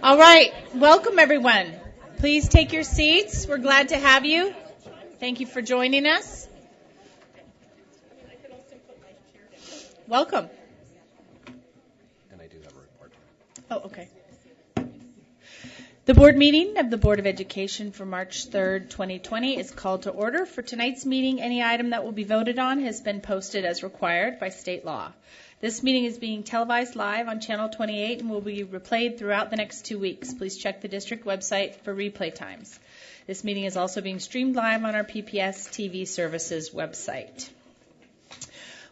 All right, welcome everyone. Please take your seats. We're glad to have you. Thank you for joining us. Welcome. And I do have a report. Oh, okay. The board meeting of the Board of Education for March 3rd, 2020 is called to order. For tonight's meeting, any item that will be voted on has been posted as required by state law. This meeting is being televised live on Channel 28 and will be replayed throughout the next 2 weeks. Please check the district website for replay times. This meeting is also being streamed live on our PPS TV services website.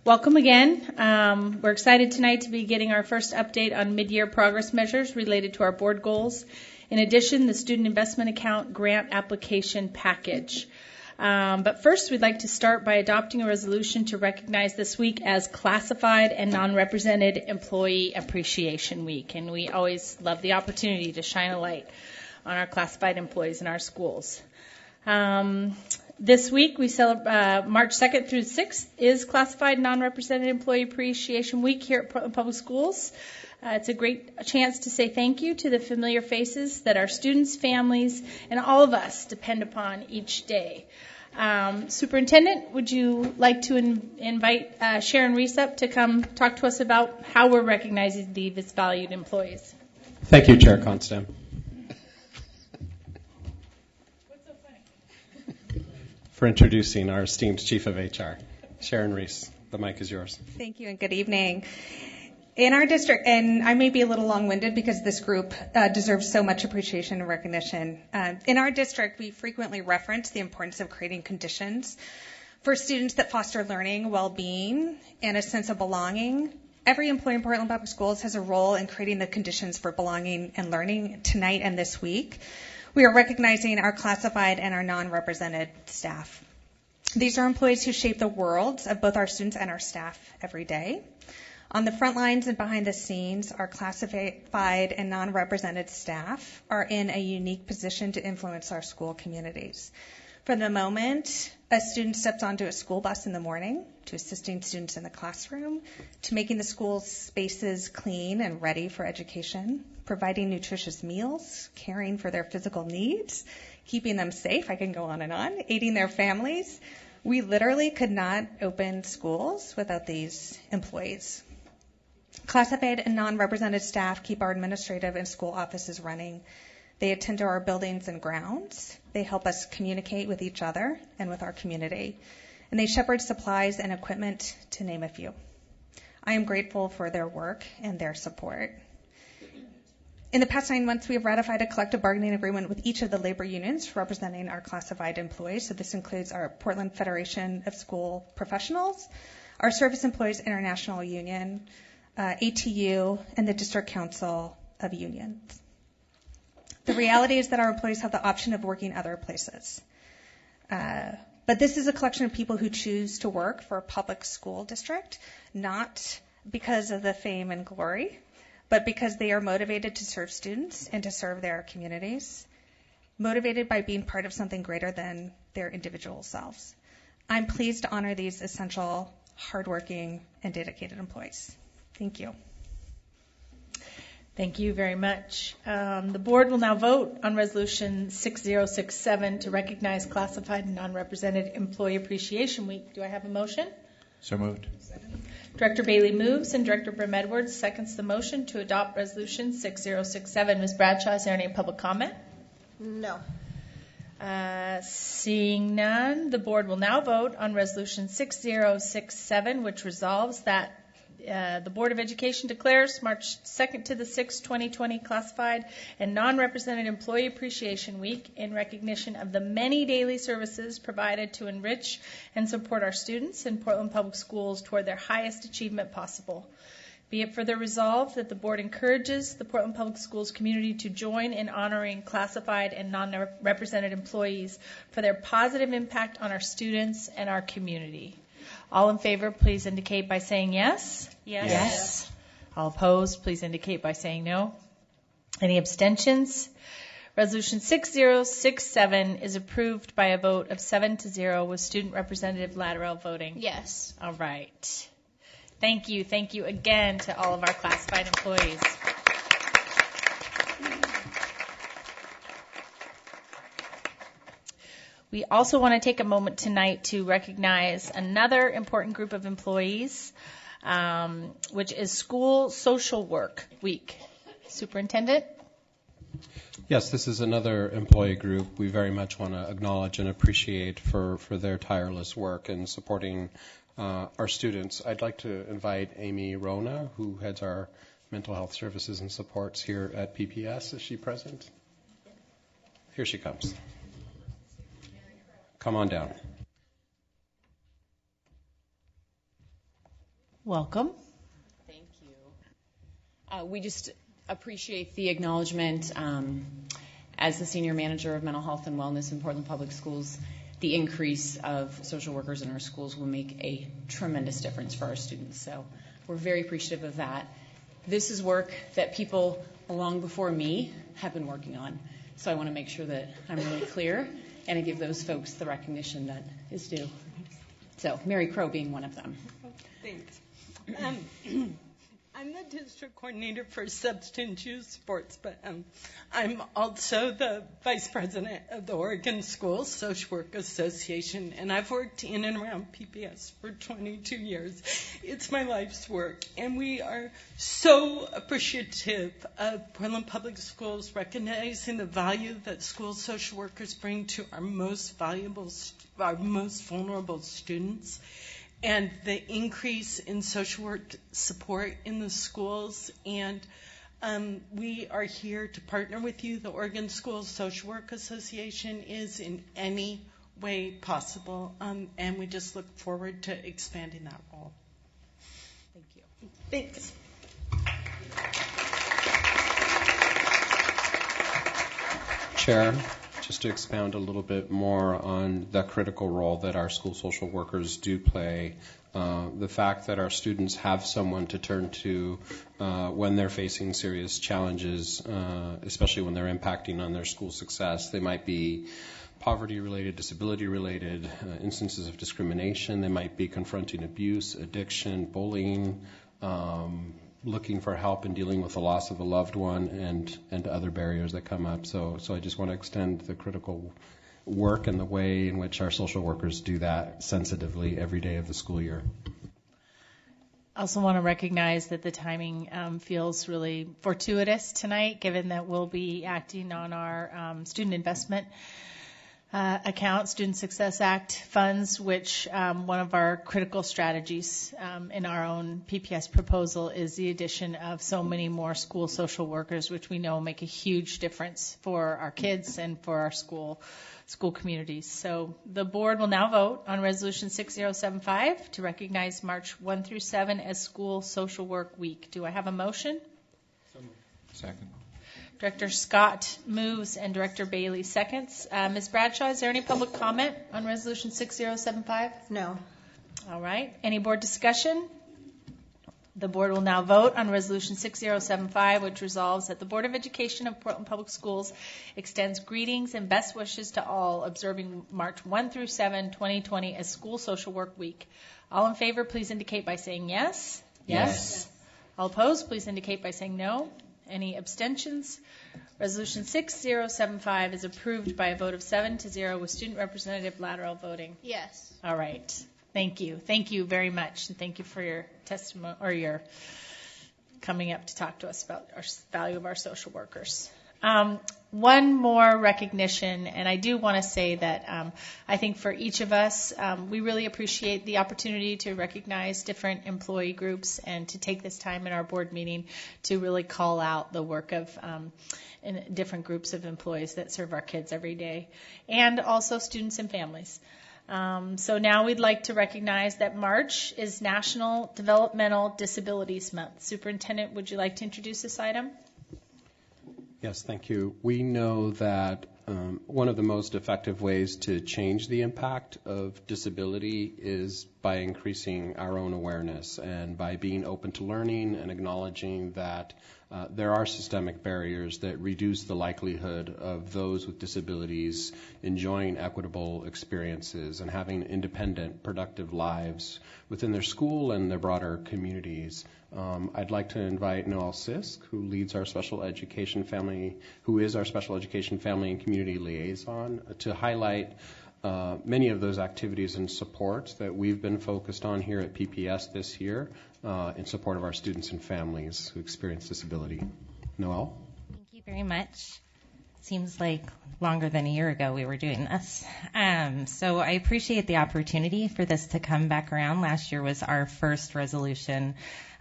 Welcome again. We're excited tonight to be getting our first update on mid-year progress measures related to our board goals. In addition, the Student Investment Account Grant Application Package. But first, we'd like to start by adopting a resolution to recognize this week as Classified and Non-Represented Employee Appreciation Week. And we always love the opportunity to shine a light on our classified employees in our schools. This week, we celebrate March 2nd through 6th is Classified Non-Represented Employee Appreciation Week here at Portland Public Schools. It's a great chance to say thank you to the familiar faces that our students, families, and all of us depend upon each day. Superintendent, would you like to invite Sharon Reese up to come talk to us about how we're recognizing these valued employees? Thank you, Chair Constam. What's so funny? For introducing our esteemed Chief of HR, Sharon Reese. The mic is yours. Thank you and good evening. In our district, and I may be a little long-winded because this group deserves so much appreciation and recognition. In our district, we frequently reference the importance of creating conditions for students that foster learning, well-being, and a sense of belonging. Every employee in Portland Public Schools has a role in creating the conditions for belonging and learning. Tonight and this week, we are recognizing our classified and our non-represented staff. These are employees who shape the worlds of both our students and our staff every day. On the front lines and behind the scenes, our classified and non-represented staff are in a unique position to influence our school communities. From the moment a student steps onto a school bus in the morning, to assisting students in the classroom, to making the school spaces clean and ready for education, providing nutritious meals, caring for their physical needs, keeping them safe, I can go on and on, aiding their families. We literally could not open schools without these employees. Classified and non-represented staff keep our administrative and school offices running. They attend to our buildings and grounds. They help us communicate with each other and with our community. And they shepherd supplies and equipment, to name a few. I am grateful for their work and their support. In the past 9 months, we have ratified a collective bargaining agreement with each of the labor unions representing our classified employees. So this includes our Portland Federation of School Professionals, our Service Employees International Union, ATU, and the District Council of Unions. The reality is that our employees have the option of working other places. But this is a collection of people who choose to work for a public school district, not because of the fame and glory, but because they are motivated to serve students and to serve their communities, motivated by being part of something greater than their individual selves. I'm pleased to honor these essential, hardworking, and dedicated employees. Thank you. Thank you very much. The board will now vote on Resolution 6067 to recognize Classified and Non-Represented Employee Appreciation Week. Do I have a motion? So moved. Director Bailey moves and Director Brim Edwards seconds the motion to adopt Resolution 6067. Ms. Bradshaw, is there any public comment? No. Seeing none, the board will now vote on Resolution 6067, which resolves that the Board of Education declares March 2nd to the 6th, 2020 Classified and Non-Represented Employee Appreciation Week in recognition of the many daily services provided to enrich and support our students in Portland Public Schools toward their highest achievement possible. Be it further resolved that the board encourages the Portland Public Schools community to join in honoring classified and non-represented employees for their positive impact on our students and our community. All in favor, please indicate by saying yes. Yes. All opposed, please indicate by saying no. Any abstentions? Resolution 6067 is approved by a vote of 7-0 with Student Representative Latterell voting. Yes. All right. Thank you. Thank you again to all of our classified employees. We also want to take a moment tonight to recognize another important group of employees, which is School Social Work Week. Superintendent? Yes, this is another employee group we very much want to acknowledge and appreciate for their tireless work in supporting our students. I'd like to invite Amy Rona, who heads our mental health services and supports here at PPS. Is she present? Here she comes. Come on down. Welcome. Thank you. We just appreciate the acknowledgement. As the Senior Manager of Mental Health and Wellness in Portland Public Schools, the increase of social workers in our schools will make a tremendous difference for our students. So we're very appreciative of that. This is work that people long before me have been working on. So I want to make sure that I'm really clear and I give those folks the recognition that is due. So Mary Crow being one of them. Thanks. I'm the district coordinator for substance use sports, but I'm also the vice president of the Oregon School Social Work Association, and I've worked in and around PPS for 22 years. It's my life's work, and we are so appreciative of Portland Public Schools recognizing the value that school social workers bring to our most valuable, our most vulnerable students. And the increase in social work support in the schools. And we are here to partner with you. The Oregon School Social Work Association is in any way possible. And we just look forward to expanding that role. Thank you. Thanks. Chair, just to expound a little bit more on the critical role that our school social workers do play, the fact that our students have someone to turn to when they're facing serious challenges, especially when they're impacting on their school success. They might be poverty-related, disability-related, instances of discrimination. They might be confronting abuse, addiction, bullying, looking for help in dealing with the loss of a loved one and other barriers that come up. So I just want to extend the critical work and the way in which our social workers do that sensitively every day of the school year. I also want to recognize that the timing feels really fortuitous tonight, given that we'll be acting on our student investment account, Student Success Act funds, which one of our critical strategies in our own PPS proposal is the addition of so many more school social workers, which we know make a huge difference for our kids and for our school communities. So the board will now vote on Resolution 6075 to recognize March 1 through 7 as School Social Work Week. Do I have a motion? Second. Director Scott moves and Director Bailey seconds. Ms. Bradshaw, is there any public comment on Resolution 6075? No. All right. Any board discussion? The board will now vote on Resolution 6075, which resolves that the Board of Education of Portland Public Schools extends greetings and best wishes to all observing March 1 through 7, 2020 as School Social Work Week. All in favor, please indicate by saying yes. Yes. All opposed, please indicate by saying no. Any abstentions? Resolution 6075 is approved by a vote of 7-0 with student representative lateral voting. Yes. All right. Thank you. Thank you very much, and thank you for your testimony or your coming up to talk to us about our value of our social workers. One more recognition, and I do want to say that I think for each of us, we really appreciate the opportunity to recognize different employee groups and to take this time in our board meeting to really call out the work of in different groups of employees that serve our kids every day, and also students and families. So now we'd like to recognize that March is National Developmental Disabilities Month. Superintendent, would you like to introduce this item? Yes, thank you. We know that one of the most effective ways to change the impact of disability is by increasing our own awareness and by being open to learning and acknowledging that there are systemic barriers that reduce the likelihood of those with disabilities enjoying equitable experiences and having independent, productive lives within their school and their broader communities. I'd like to invite Noel Sisk, who leads our special education family, who is our special education family and community liaison, to highlight many of those activities and supports that we've been focused on here at PPS this year in support of our students and families who experience disability. Noelle? Thank you very much. Seems like longer than a year ago we were doing this. So I appreciate the opportunity for this to come back around. Last year was our first resolution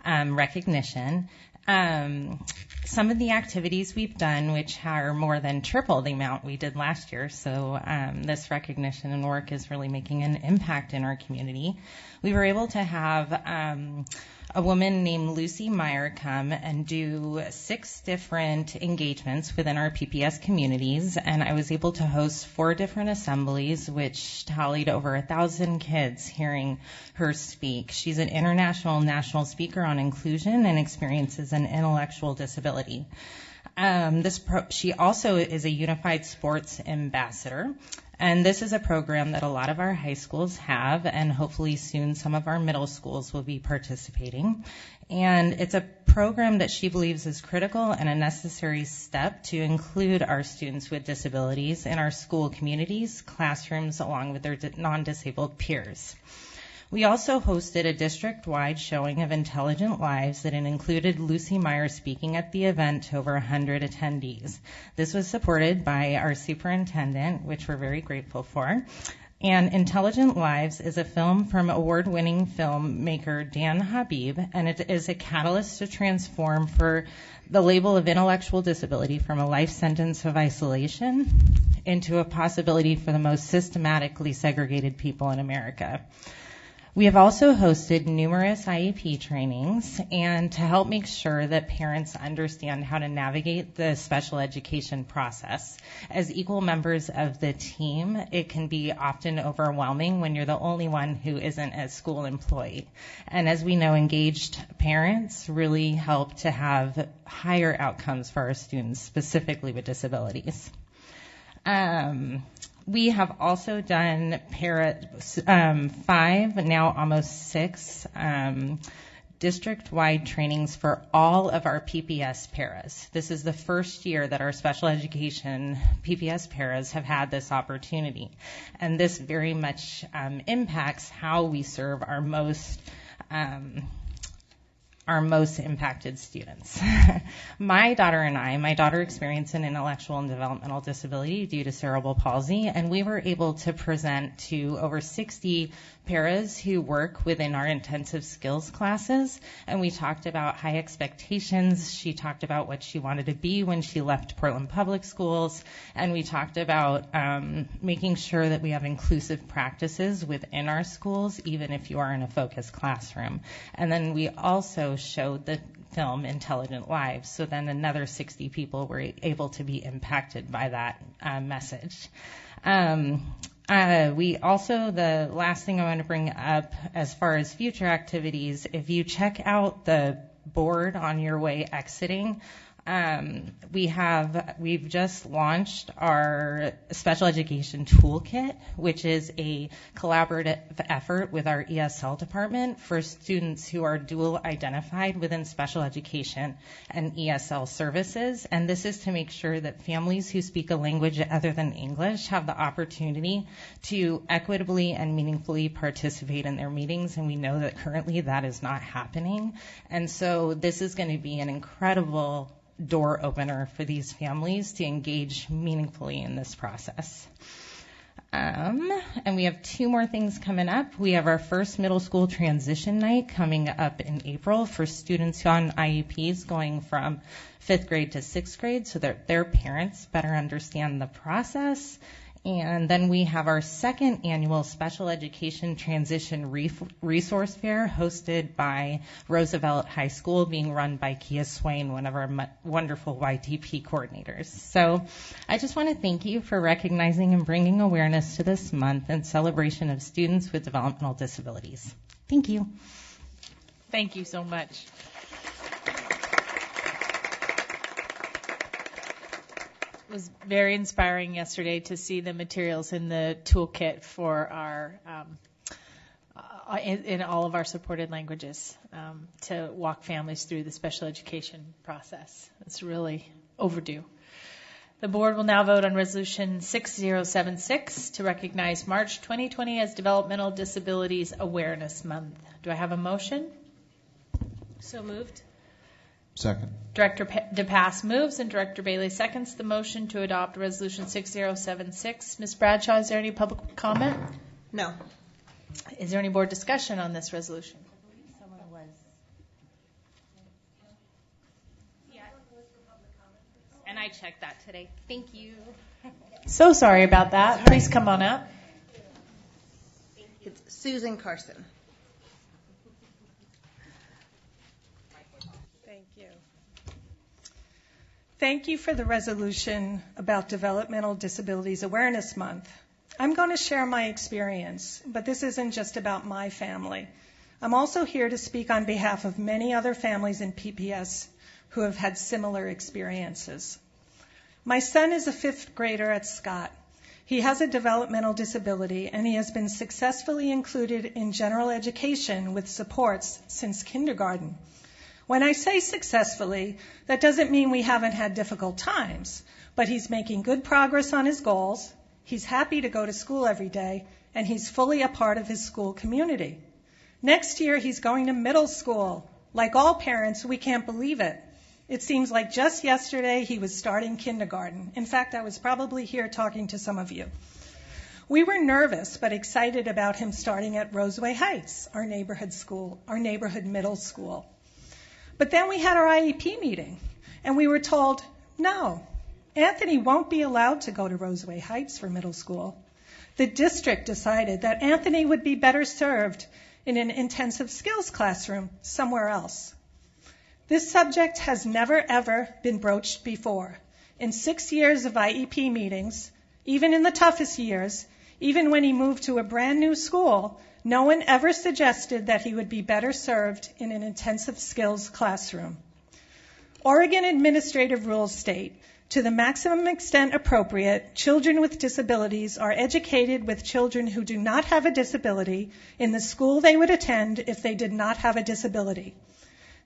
recognition. Some of the activities we've done, which are more than triple the amount we did last year, so this recognition and work is really making an impact in our community. We were able to have a woman named Lucy Meyer come and do 6 different engagements within our PPS communities, and I was able to host 4 different assemblies, which tallied over 1,000 kids hearing her speak. She's an international and national speaker on inclusion and experiences an intellectual disability. She also is a Unified Sports Ambassador, and this is a program that a lot of our high schools have, and hopefully soon some of our middle schools will be participating. And it's a program that she believes is critical and a necessary step to include our students with disabilities in our school communities, classrooms, along with their non-disabled peers. We also hosted a district-wide showing of Intelligent Lives that included Lucy Meyer speaking at the event to over 100 attendees. This was supported by our superintendent, which we're very grateful for. And Intelligent Lives is a film from award-winning filmmaker Dan Habib, and it is a catalyst to transform for the label of intellectual disability from a life sentence of isolation into a possibility for the most systematically segregated people in America. We have also hosted numerous IEP trainings, and to help make sure that parents understand how to navigate the special education process. As equal members of the team, it can be often overwhelming when you're the only one who isn't a school employee. And as we know, engaged parents really help to have higher outcomes for our students, specifically with disabilities. We have also done 5, now almost 6, district-wide trainings for all of our PPS paras. This is the first year that our special education PPS paras have had this opportunity. And this very much impacts how we serve our most impacted students. My daughter experienced an intellectual and developmental disability due to cerebral palsy, and we were able to present to over 60 paras who work within our intensive skills classes, and we talked about high expectations. She talked about what she wanted to be when she left Portland Public Schools, and we talked about making sure that we have inclusive practices within our schools, even if you are in a focused classroom. And then we also showed the film Intelligent Lives, so then another 60 people were able to be impacted by that message. We also, the last thing I want to bring up as far as future activities, if you check out the board on your way exiting, we've just launched our special education toolkit, which is a collaborative effort with our ESL department for students who are dual identified within special education and ESL services. And this is to make sure that families who speak a language other than English have the opportunity to equitably and meaningfully participate in their meetings. And we know that currently that is not happening. And so this is going to be an incredible door opener for these families to engage meaningfully in this process. And we have 2 more things coming up. We have our first middle school transition night coming up in April for students on IEPs going from 5th grade to 6th grade so that their parents better understand the process. And then we have our second annual Special Education Transition Resource Fair hosted by Roosevelt High School, being run by Kia Swain, one of our wonderful YTP coordinators. So I just want to thank you for recognizing and bringing awareness to this month in celebration of students with developmental disabilities. Thank you. Thank you so much. It was very inspiring yesterday to see the materials in the toolkit for our in all of our supported languages to walk families through the special education process. It's really overdue. The board will now vote on Resolution 6076 to recognize March 2020 as Developmental Disabilities Awareness Month. Do I have a motion? So moved. Second. Director DePass moves and Director Bailey seconds the motion to adopt Resolution 6076. Ms. Bradshaw, is there any public comment? No. Is there any board discussion on this resolution? And I checked that today. Thank you. So sorry about that. Please come on up. It's Susan Carson. Thank you. Thank you for the resolution about Developmental Disabilities Awareness Month. I'm going to share my experience, but this isn't just about my family. I'm also here to speak on behalf of many other families in PPS who have had similar experiences. My son is a 5th grader at Scott. He has a developmental disability, and he has been successfully included in general education with supports since kindergarten. When I say successfully, that doesn't mean we haven't had difficult times, but he's making good progress on his goals, he's happy to go to school every day, and he's fully a part of his school community. Next year, he's going to middle school. Like all parents, we can't believe it. It seems like just yesterday he was starting kindergarten. In fact, I was probably here talking to some of you. We were nervous but excited about him starting at Roseway Heights, our neighborhood school, our neighborhood middle school. But then we had our IEP meeting, and we were told, no, Anthony won't be allowed to go to Roseway Heights for middle school. The district decided that Anthony would be better served in an intensive skills classroom somewhere else. This subject has never, ever been broached before. In 6 years of IEP meetings, even in the toughest years, even when he moved to a brand new school, no one ever suggested that he would be better served in an intensive skills classroom. Oregon administrative rules state, to the maximum extent appropriate, children with disabilities are educated with children who do not have a disability in the school they would attend if they did not have a disability.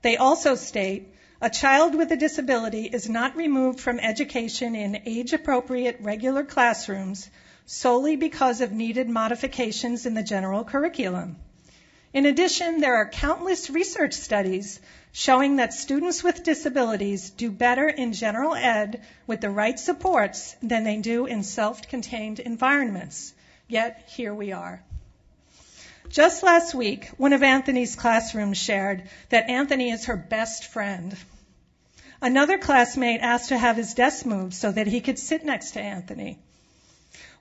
They also state, a child with a disability is not removed from education in age-appropriate regular classrooms solely because of needed modifications in the general curriculum. In addition, there are countless research studies showing that students with disabilities do better in general ed with the right supports than they do in self-contained environments. Yet, here we are. Just last week, one of Anthony's classrooms shared that Anthony is her best friend. Another classmate asked to have his desk moved so that he could sit next to Anthony.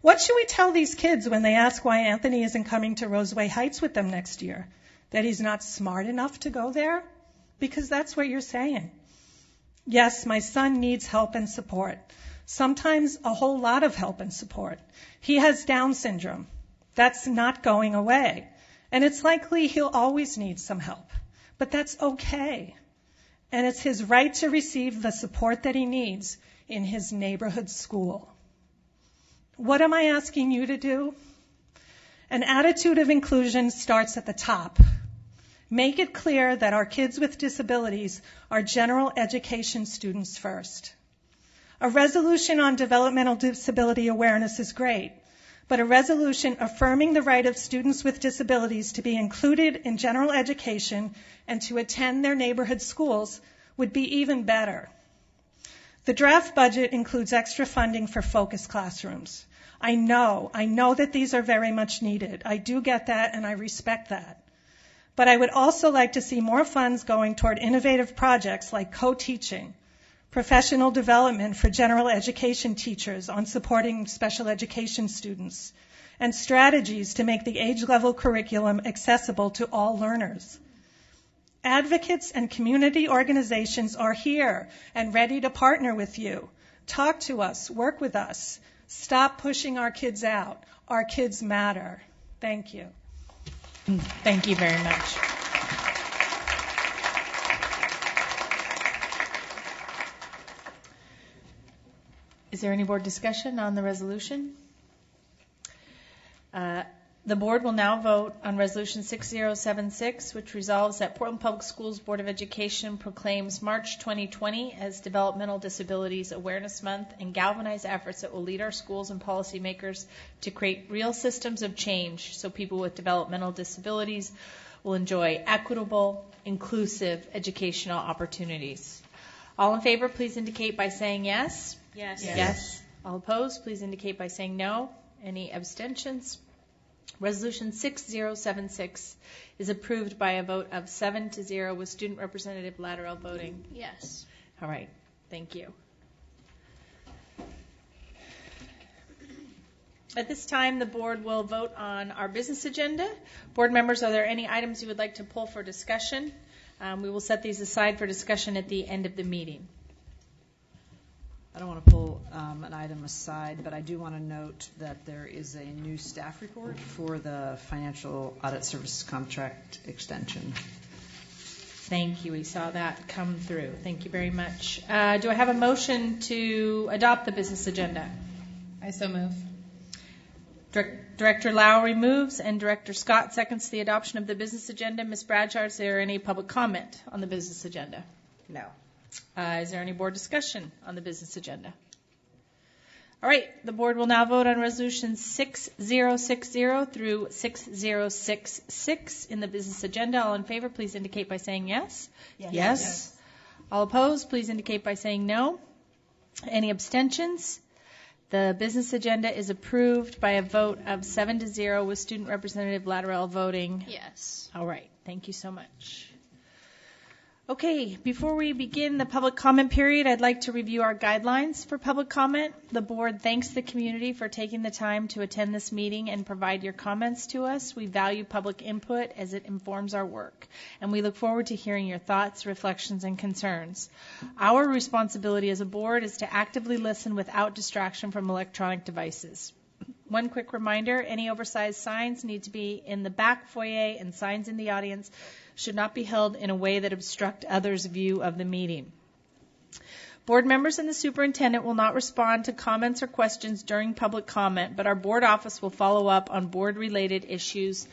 What should we tell these kids when they ask why Anthony isn't coming to Roseway Heights with them next year? That he's not smart enough to go there? Because that's what you're saying. Yes, my son needs help and support. Sometimes a whole lot of help and support. He has Down syndrome. That's not going away. And it's likely he'll always need some help. But that's okay. And it's his right to receive the support that he needs in his neighborhood school. What am I asking you to do? An attitude of inclusion starts at the top. Make it clear that our kids with disabilities are general education students first. A resolution on developmental disability awareness is great, but a resolution affirming the right of students with disabilities to be included in general education and to attend their neighborhood schools would be even better. The draft budget includes extra funding for focus classrooms. I know that these are very much needed. I do get that, and I respect that. But I would also like to see more funds going toward innovative projects like co-teaching, professional development for general education teachers on supporting special education students, and strategies to make the age-level curriculum accessible to all learners. Advocates and community organizations are here and ready to partner with you. Talk to us, work with us. Stop pushing our kids out. Our kids matter. Thank you. Thank you very much. Is there any board discussion on the resolution? The board will now vote on Resolution 6076, which resolves that Portland Public Schools Board of Education proclaims March 2020 as Developmental Disabilities Awareness Month and galvanize efforts that will lead our schools and policymakers to create real systems of change so people with developmental disabilities will enjoy equitable, inclusive educational opportunities. All in favor, please indicate by saying yes. Yes. Yes. All opposed, please indicate by saying no. Any abstentions? Resolution 6076 is approved by a vote of 7-0 with student representative Latterell voting Yes. all right. Thank you. At this time, the board will vote on our business agenda. Board members, are there any items you would like to pull for discussion? We will set these aside for discussion at the end of the meeting. I don't want to pull an item aside, but I do want to note that there is a new staff report for the financial audit services contract extension. Thank you. We saw that come through. Thank you very much. Do I have a motion to adopt the business agenda? I so move. Director Lowry moves and Director Scott seconds the adoption of the business agenda. Ms. Bradshaw, is there any public comment on the business agenda? No. Is there any board discussion on the business agenda? All right, the board will now vote on resolutions 6060 through 6066 in the business agenda. All in favor, please indicate by saying yes. Yes. All opposed, please indicate by saying no. Any abstentions? The business agenda is approved by a vote of 7-0 with student representative Latterell voting Yes. all right. Thank you so much. Okay, before we begin the public comment period, I'd like to review our guidelines for public comment. The board thanks the community for taking the time to attend this meeting and provide your comments to us. We value public input as it informs our work, and we look forward to hearing your thoughts, reflections, and concerns. Our responsibility as a board is to actively listen without distraction from electronic devices. One quick reminder, any oversized signs need to be in the back foyer, and signs in the audience should not be held in a way that obstruct others' view of the meeting. Board members and the superintendent will not respond to comments or questions during public comment, but our board office will follow up on board-related issues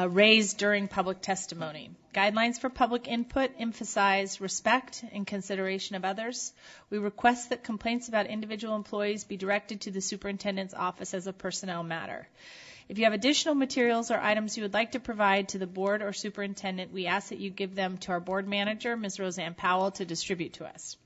raised during public testimony. Guidelines for public input emphasize respect and consideration of others. We request that complaints about individual employees be directed to the superintendent's office as a personnel matter. If you have additional materials or items you would like to provide to the board or superintendent, we ask that you give them to our board manager, Ms. Roseanne Powell, to distribute to us.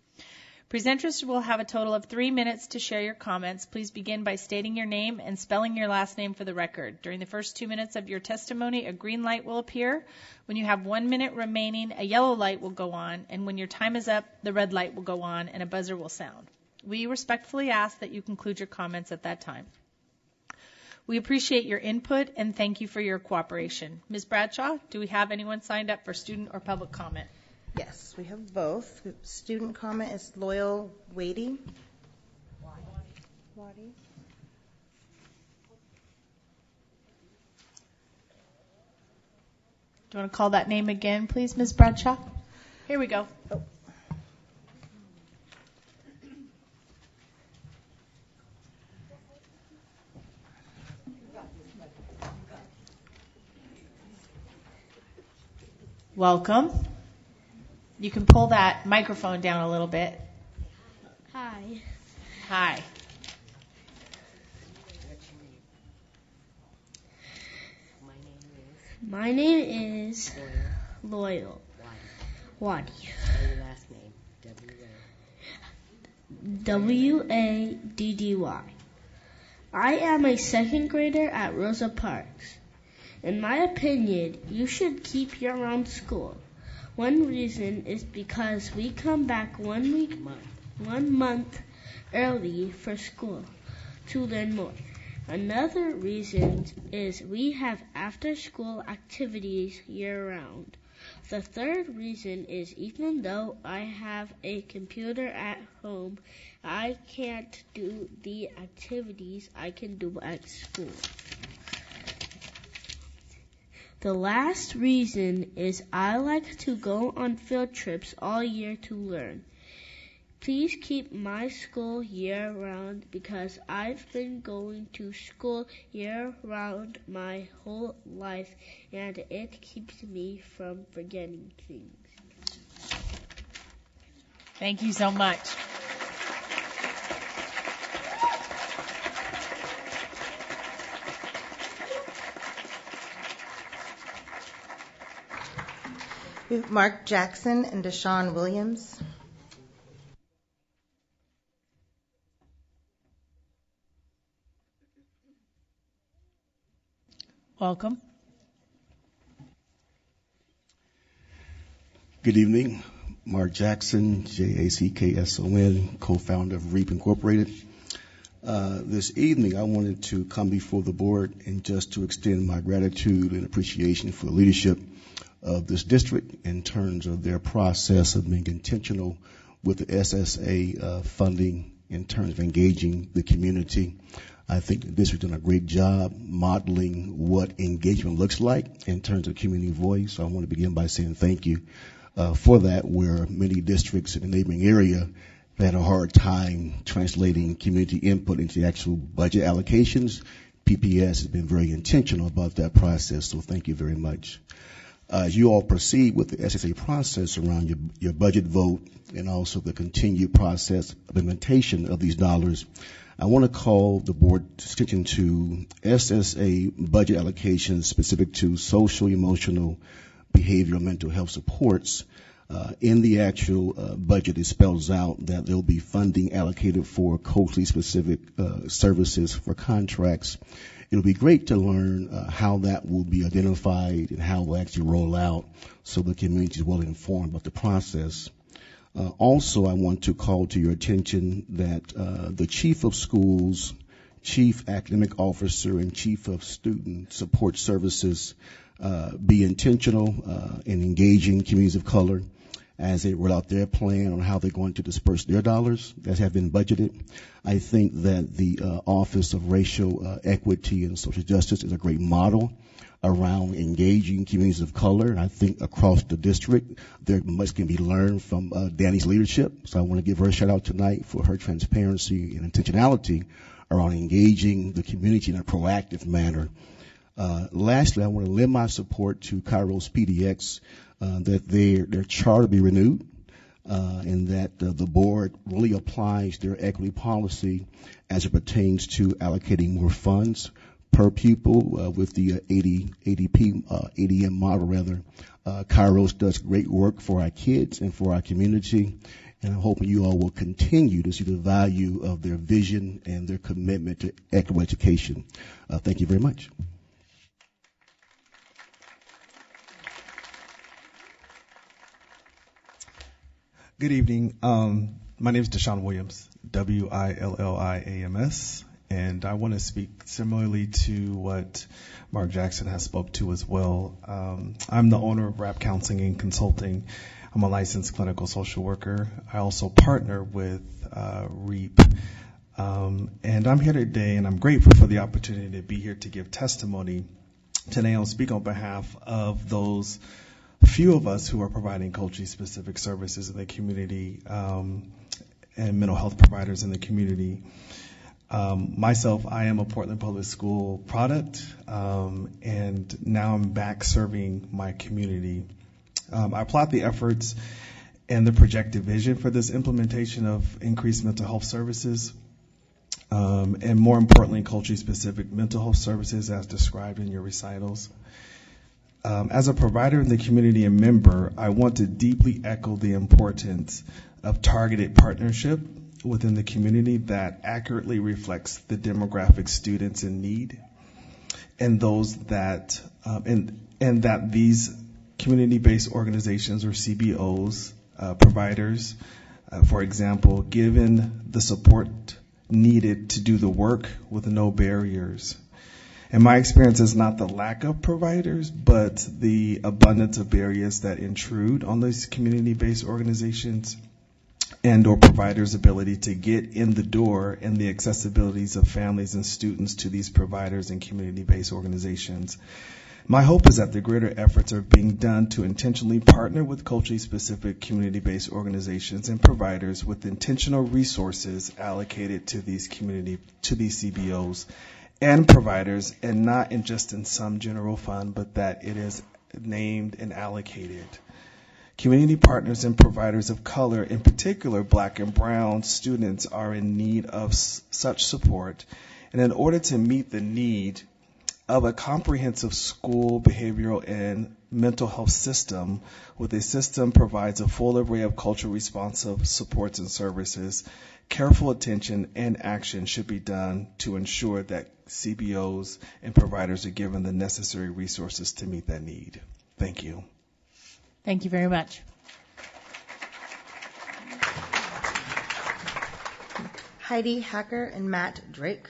Presenters will have a total of 3 minutes to share your comments. Please begin by stating your name and spelling your last name for the record. During the first 2 minutes of your testimony, a green light will appear. When you have 1 minute remaining, a yellow light will go on, and when your time is up, the red light will go on and a buzzer will sound. We respectfully ask that you conclude your comments at that time. We appreciate your input and thank you for your cooperation. Ms. Bradshaw, do we have anyone signed up for student or public comment? Yes, we have both. Student comment is Loyal Wady. Wady. Do you want to call that name again, please, Ms. Bradshaw? Here we go. Oh. Welcome. You can pull that microphone down a little bit. Hi. Hi. My name is Loyal Wady. Your last name, W-A-D-D-Y. I am a second grader at Rosa Parks. In my opinion, you should keep your own school. One reason is because we come back 1 month early for school to learn more. Another reason is we have after-school activities year-round. The third reason is even though I have a computer at home, I can't do the activities I can do at school. The last reason is I like to go on field trips all year to learn. Please keep my school year-round because I've been going to school year-round my whole life, and it keeps me from forgetting things. Thank you so much. We have Mark Jackson and Deshaun Williams. Welcome. Good evening. Mark Jackson, Jackson, co-founder of REAP Incorporated. This evening, I wanted to come before the board and just to extend my gratitude and appreciation for the leadership of this district in terms of their process of being intentional with the SSA funding in terms of engaging the community. I think the district has done a great job modeling what engagement looks like in terms of community voice. So I want to begin by saying thank you for that, where many districts in the neighboring area have had a hard time translating community input into the actual budget allocations. PPS has been very intentional about that process, so thank you very much. As you all proceed with the SSA process around your budget vote and also the continued process of implementation of these dollars, I want to call the board's attention to SSA budget allocations specific to social, emotional, behavioral, mental health supports. In the actual budget, it spells out that there will be funding allocated for culturally specific services for contracts. It'll be great to learn how that will be identified and how it will actually roll out so the community is well informed about the process. Also, I want to call to your attention that the chief of schools, chief academic officer, and chief of student support services be intentional in engaging communities of color as they roll out their plan on how they're going to disperse their dollars that have been budgeted. I think that the Office of Racial Equity and Social Justice is a great model around engaging communities of color. And I think across the district, there much can be learned from Danny's leadership. So I want to give her a shout out tonight for her transparency and intentionality around engaging the community in a proactive manner. Lastly, I want to lend my support to Kairos PDX that their charter be renewed and that the board really applies their equity policy as it pertains to allocating more funds per pupil with the ADM model rather. Kairos does great work for our kids and for our community, and I'm hoping you all will continue to see the value of their vision and their commitment to equitable education. Thank you very much. Good evening. My name is Deshaun Williams, Williams, and I want to speak similarly to what Mark Jackson has spoke to as well. I'm the owner of RAP Counseling and Consulting. I'm a licensed clinical social worker. I also partner with REAP. And I'm here today, and I'm grateful for the opportunity to be here to give testimony. Today I'll speak on behalf of those few of us who are providing culturally specific services in the community and mental health providers in the community. Myself, I am a Portland Public School product, and now I'm back serving my community. I applaud the efforts and the projected vision for this implementation of increased mental health services, and more importantly, culturally specific mental health services as described in your recitals. As a provider in the community and member, I want to deeply echo the importance of targeted partnership within the community that accurately reflects the demographic students in need, and those that and that these community-based organizations or CBOs, providers, for example, given the support needed to do the work with no barriers. And my experience is not the lack of providers, but the abundance of barriers that intrude on these community-based organizations and or providers' ability to get in the door, and the accessibilities of families and students to these providers and community-based organizations. My hope is that the greater efforts are being done to intentionally partner with culturally specific community-based organizations and providers with intentional resources allocated to these CBOs and providers, and not just in some general fund, but that it is named and allocated. Community partners and providers of color, in particular Black and Brown students, are in need of such support. And in order to meet the need of a comprehensive school, behavioral, and mental health system, with a system provides a full array of culturally responsive supports and services, careful attention and action should be done to ensure that CBOs and providers are given the necessary resources to meet that need. Thank you. Thank you very much. Heidi Hacker and Matt Drake.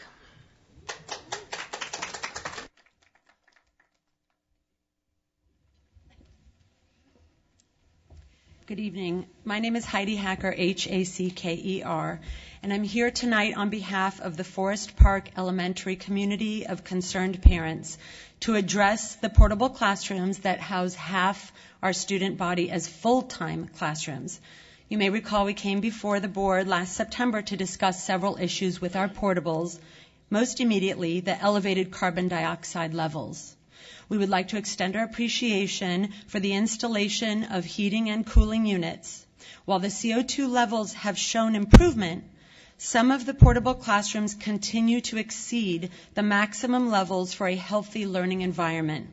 Good evening. My name is Heidi Hacker, Hacker, and I'm here tonight on behalf of the Forest Park Elementary community of concerned parents to address the portable classrooms that house half our student body as full-time classrooms. You may recall we came before the board last September to discuss several issues with our portables, most immediately the elevated carbon dioxide levels. We would like to extend our appreciation for the installation of heating and cooling units. While the CO2 levels have shown improvement, some of the portable classrooms continue to exceed the maximum levels for a healthy learning environment.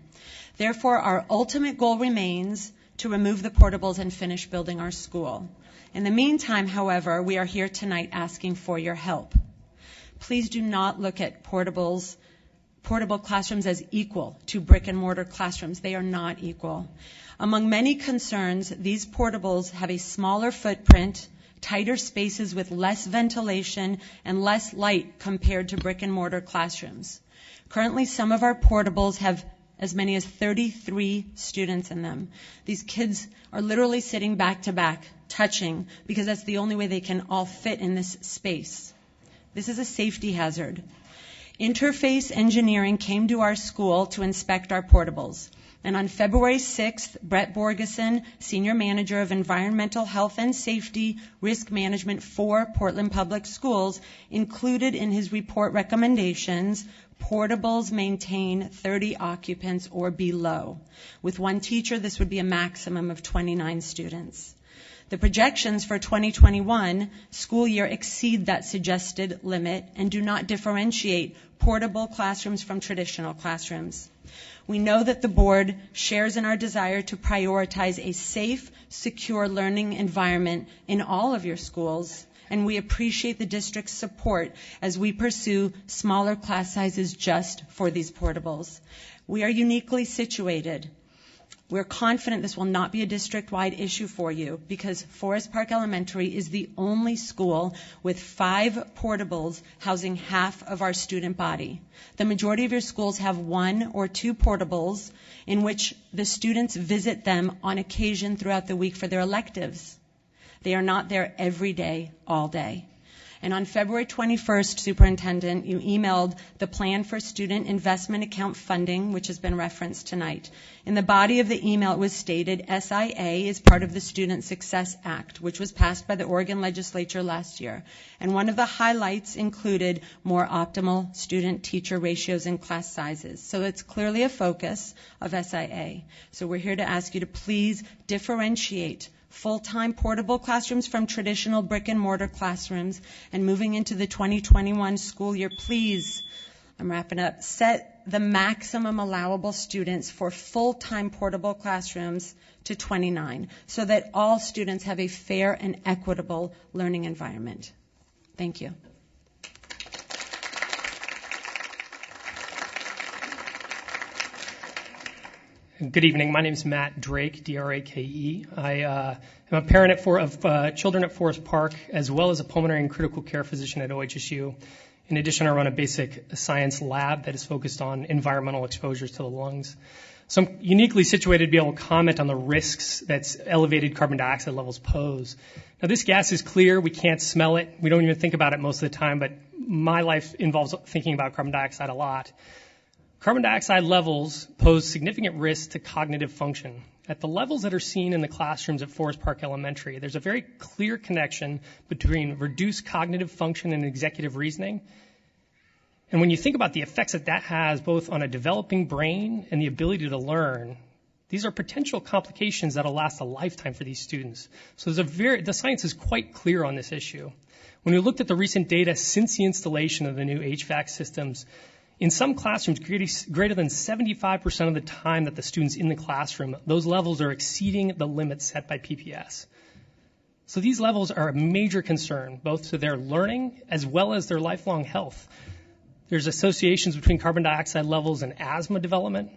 Therefore, our ultimate goal remains to remove the portables and finish building our school. In the meantime, however, we are here tonight asking for your help. Please do not look at portable classrooms as equal to brick and mortar classrooms. They are not equal. Among many concerns, these portables have a smaller footprint, tighter spaces with less ventilation and less light compared to brick and mortar classrooms. Currently, some of our portables have as many as 33 students in them. These kids are literally sitting back to back, touching, because that's the only way they can all fit in this space. This is a safety hazard. Interface Engineering came to our school to inspect our portables. And on February 6th, Brett Borgeson, Senior Manager of Environmental Health and Safety Risk Management for Portland Public Schools, included in his report recommendations, portables maintain 30 occupants or below. With one teacher, this would be a maximum of 29 students. The projections for 2021 school year exceed that suggested limit and do not differentiate portable classrooms from traditional classrooms. We know that the board shares in our desire to prioritize a safe, secure learning environment in all of your schools, and we appreciate the district's support as we pursue smaller class sizes just for these portables. We are uniquely situated. We're confident this will not be a district-wide issue for you because Forest Park Elementary is the only school with 5 portables housing half of our student body. The majority of your schools have 1 or 2 portables in which the students visit them on occasion throughout the week for their electives. They are not there every day, all day. And on February 21st, Superintendent, you emailed the Plan for Student Investment Account Funding, which has been referenced tonight. In the body of the email, it was stated SIA is part of the Student Success Act, which was passed by the Oregon legislature last year. And one of the highlights included more optimal student-teacher ratios and class sizes. So it's clearly a focus of SIA. So we're here to ask you to please differentiate full-time portable classrooms from traditional brick-and-mortar classrooms. And moving into the 2021 school year, please, I'm wrapping up, set the maximum allowable students for full-time portable classrooms to 29 so that all students have a fair and equitable learning environment. Thank you. Good evening. My name is Matt Drake, Drake. I am a parent of children at Forest Park, as well as a pulmonary and critical care physician at OHSU. In addition, I run a basic science lab that is focused on environmental exposures to the lungs. So I'm uniquely situated to be able to comment on the risks that elevated carbon dioxide levels pose. Now, this gas is clear. We can't smell it. We don't even think about it most of the time, but my life involves thinking about carbon dioxide a lot. Carbon dioxide levels pose significant risk to cognitive function. At the levels that are seen in the classrooms at Forest Park Elementary, there's a very clear connection between reduced cognitive function and executive reasoning. And when you think about the effects that that has both on a developing brain and the ability to learn, these are potential complications that will last a lifetime for these students. So the science is quite clear on this issue. When we looked at the recent data since the installation of the new HVAC systems, in some classrooms, greater than 75% of the time that the student's in the classroom, those levels are exceeding the limits set by PPS. So these levels are a major concern, both to their learning as well as their lifelong health. There's associations between carbon dioxide levels and asthma development.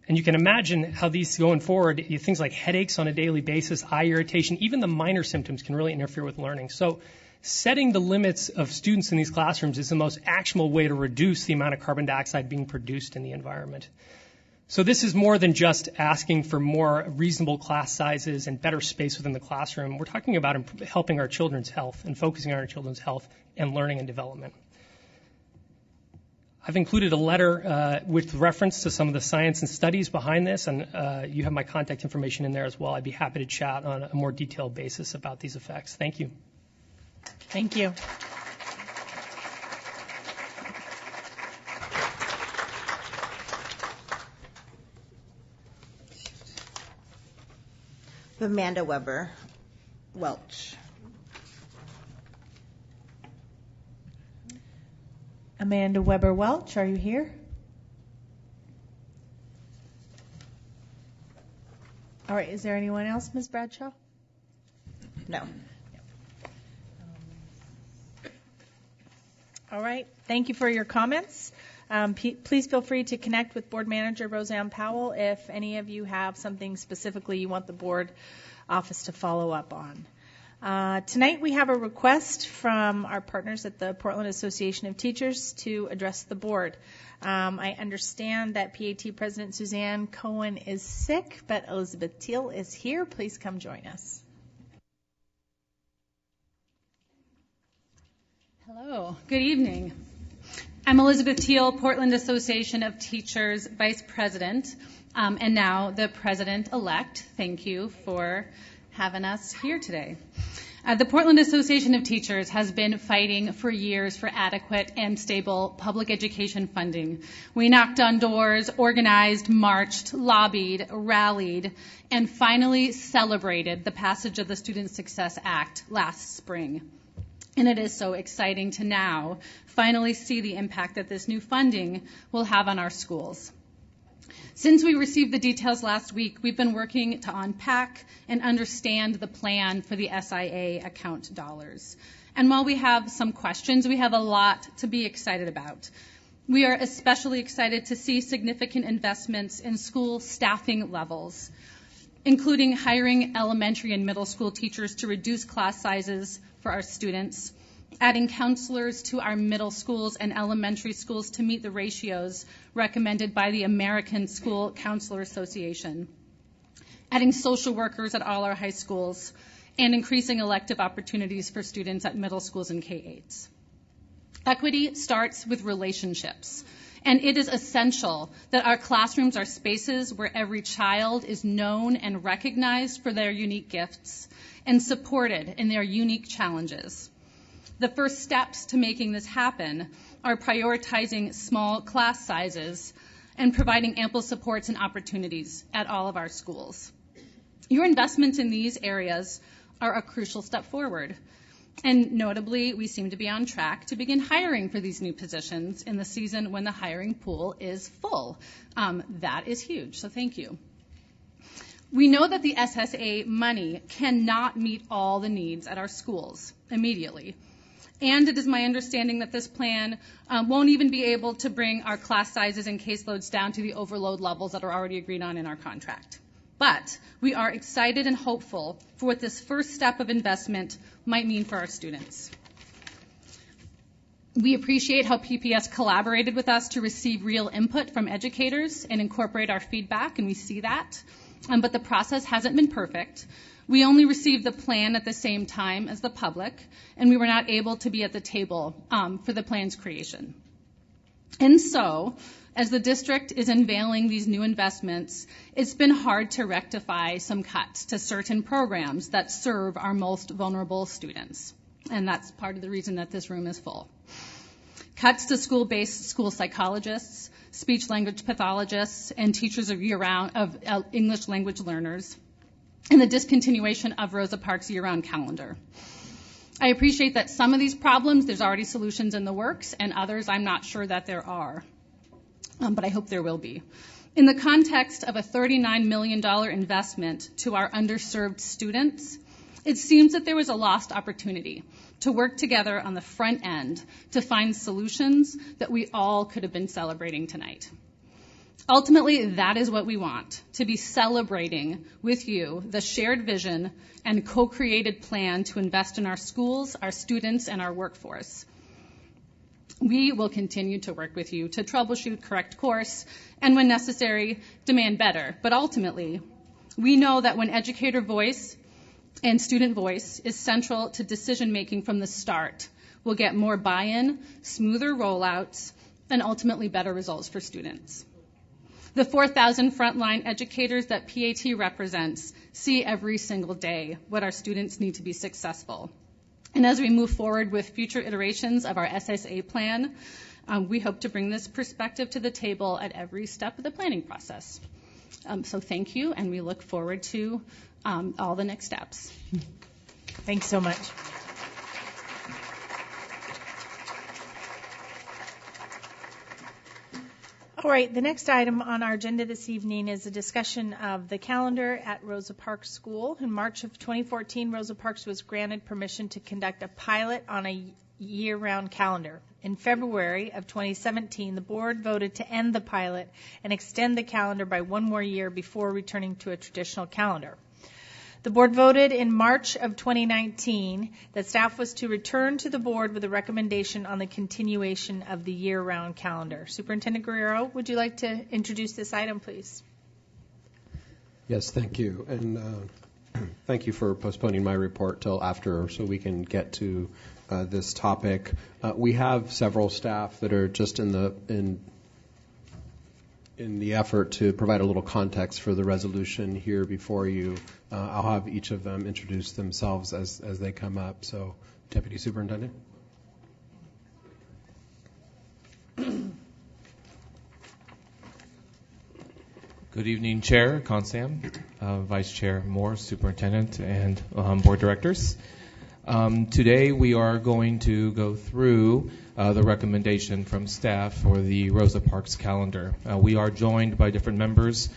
And you can imagine how these going forward, things like headaches on a daily basis, eye irritation, even the minor symptoms can really interfere with learning. So setting the limits of students in these classrooms is the most actionable way to reduce the amount of carbon dioxide being produced in the environment. So this is more than just asking for more reasonable class sizes and better space within the classroom. We're talking about helping our children's health and focusing on our children's health and learning and development. I've included a letter with reference to some of the science and studies behind this, and you have my contact information in there as well. I'd be happy to chat on a more detailed basis about these effects. Thank you. Thank you. Amanda Weber Welch. Amanda Weber Welch, are you here? All right, is there anyone else, Ms. Bradshaw? No. All right, thank you for your comments. Please feel free to connect with Board Manager Roseanne Powell if any of you have something specifically you want the board office to follow up on. Tonight we have a request from our partners at the Portland Association of Teachers to address the board. I understand that PAT President Suzanne Cohen is sick, but Elizabeth Teal is here. Please come join us. Hello, good evening. I'm Elizabeth Teal, Portland Association of Teachers Vice President, and now the President-elect. Thank you for having us here today. The Portland Association of Teachers has been fighting for years for adequate and stable public education funding. We knocked on doors, organized, marched, lobbied, rallied, and finally celebrated the passage of the Student Success Act last spring. And it is so exciting to now finally see the impact that this new funding will have on our schools. Since we received the details last week, we've been working to unpack and understand the plan for the SIA account dollars. And while we have some questions, we have a lot to be excited about. We are especially excited to see significant investments in school staffing levels, including hiring elementary and middle school teachers to reduce class sizes for our students, adding counselors to our middle schools and elementary schools to meet the ratios recommended by the American School Counselor Association, adding social workers at all our high schools, and increasing elective opportunities for students at middle schools and K-8s. Equity starts with relationships, and it is essential that our classrooms are spaces where every child is known and recognized for their unique gifts and supported in their unique challenges. The first steps to making this happen are prioritizing small class sizes and providing ample supports and opportunities at all of our schools. Your investments in these areas are a crucial step forward. And notably, we seem to be on track to begin hiring for these new positions in the season when the hiring pool is full. That is huge, so thank you. We know that the SSA money cannot meet all the needs at our schools immediately. And it is my understanding that this plan won't even be able to bring our class sizes and caseloads down to the overload levels that are already agreed on in our contract. But we are excited and hopeful for what this first step of investment might mean for our students. We appreciate how PPS collaborated with us to receive real input from educators and incorporate our feedback, and we see that. But the process hasn't been perfect. We only received the plan at the same time as the public, and we were not able to be at the table for the plan's creation. And so, as the district is unveiling these new investments, it's been hard to rectify some cuts to certain programs that serve our most vulnerable students. And that's part of the reason that this room is full. Cuts to school-based school psychologists, speech-language pathologists, and teachers of English language learners, and the discontinuation of Rosa Parks' year-round calendar. I appreciate that some of these problems, there's already solutions in the works, and others I'm not sure that there are, but I hope there will be. In the context of a $39 million investment to our underserved students, it seems that there was a lost opportunity to work together on the front end to find solutions that we all could have been celebrating tonight. Ultimately, that is what we want, to be celebrating with you the shared vision and co-created plan to invest in our schools, our students, and our workforce. We will continue to work with you to troubleshoot, correct course, and when necessary, demand better. But ultimately, we know that when educator voice and student voice is central to decision-making from the start, we'll get more buy-in, smoother rollouts, and ultimately better results for students. The 4,000 frontline educators that PAT represents see every single day what our students need to be successful. And as we move forward with future iterations of our SSA plan, we hope to bring this perspective to the table at every step of the planning process. So thank you, and we look forward to all the next steps. Thanks so much. All right, the next item on our agenda this evening is a discussion of the calendar at Rosa Parks School. In March of 2014, Rosa Parks was granted permission to conduct a pilot on a year-round calendar. In February of 2017, the board voted to end the pilot and extend the calendar by one more year before returning to a traditional calendar. The board voted in March of 2019 that staff was to return to the board with a recommendation on the continuation of the year-round calendar. Superintendent Guerrero, would you like to introduce this item, please? Yes, thank you. And thank you for postponing my report till after so we can get to this topic. We have several staff that are just in the effort to provide a little context for the resolution here before you. I'll have each of them introduce themselves as they come up. So, Deputy Superintendent. Good evening, Chair Constam, Vice Chair Moore, Superintendent, and Board Directors. Today we are going to go through the recommendation from staff for the Rosa Parks calendar. We are joined by different members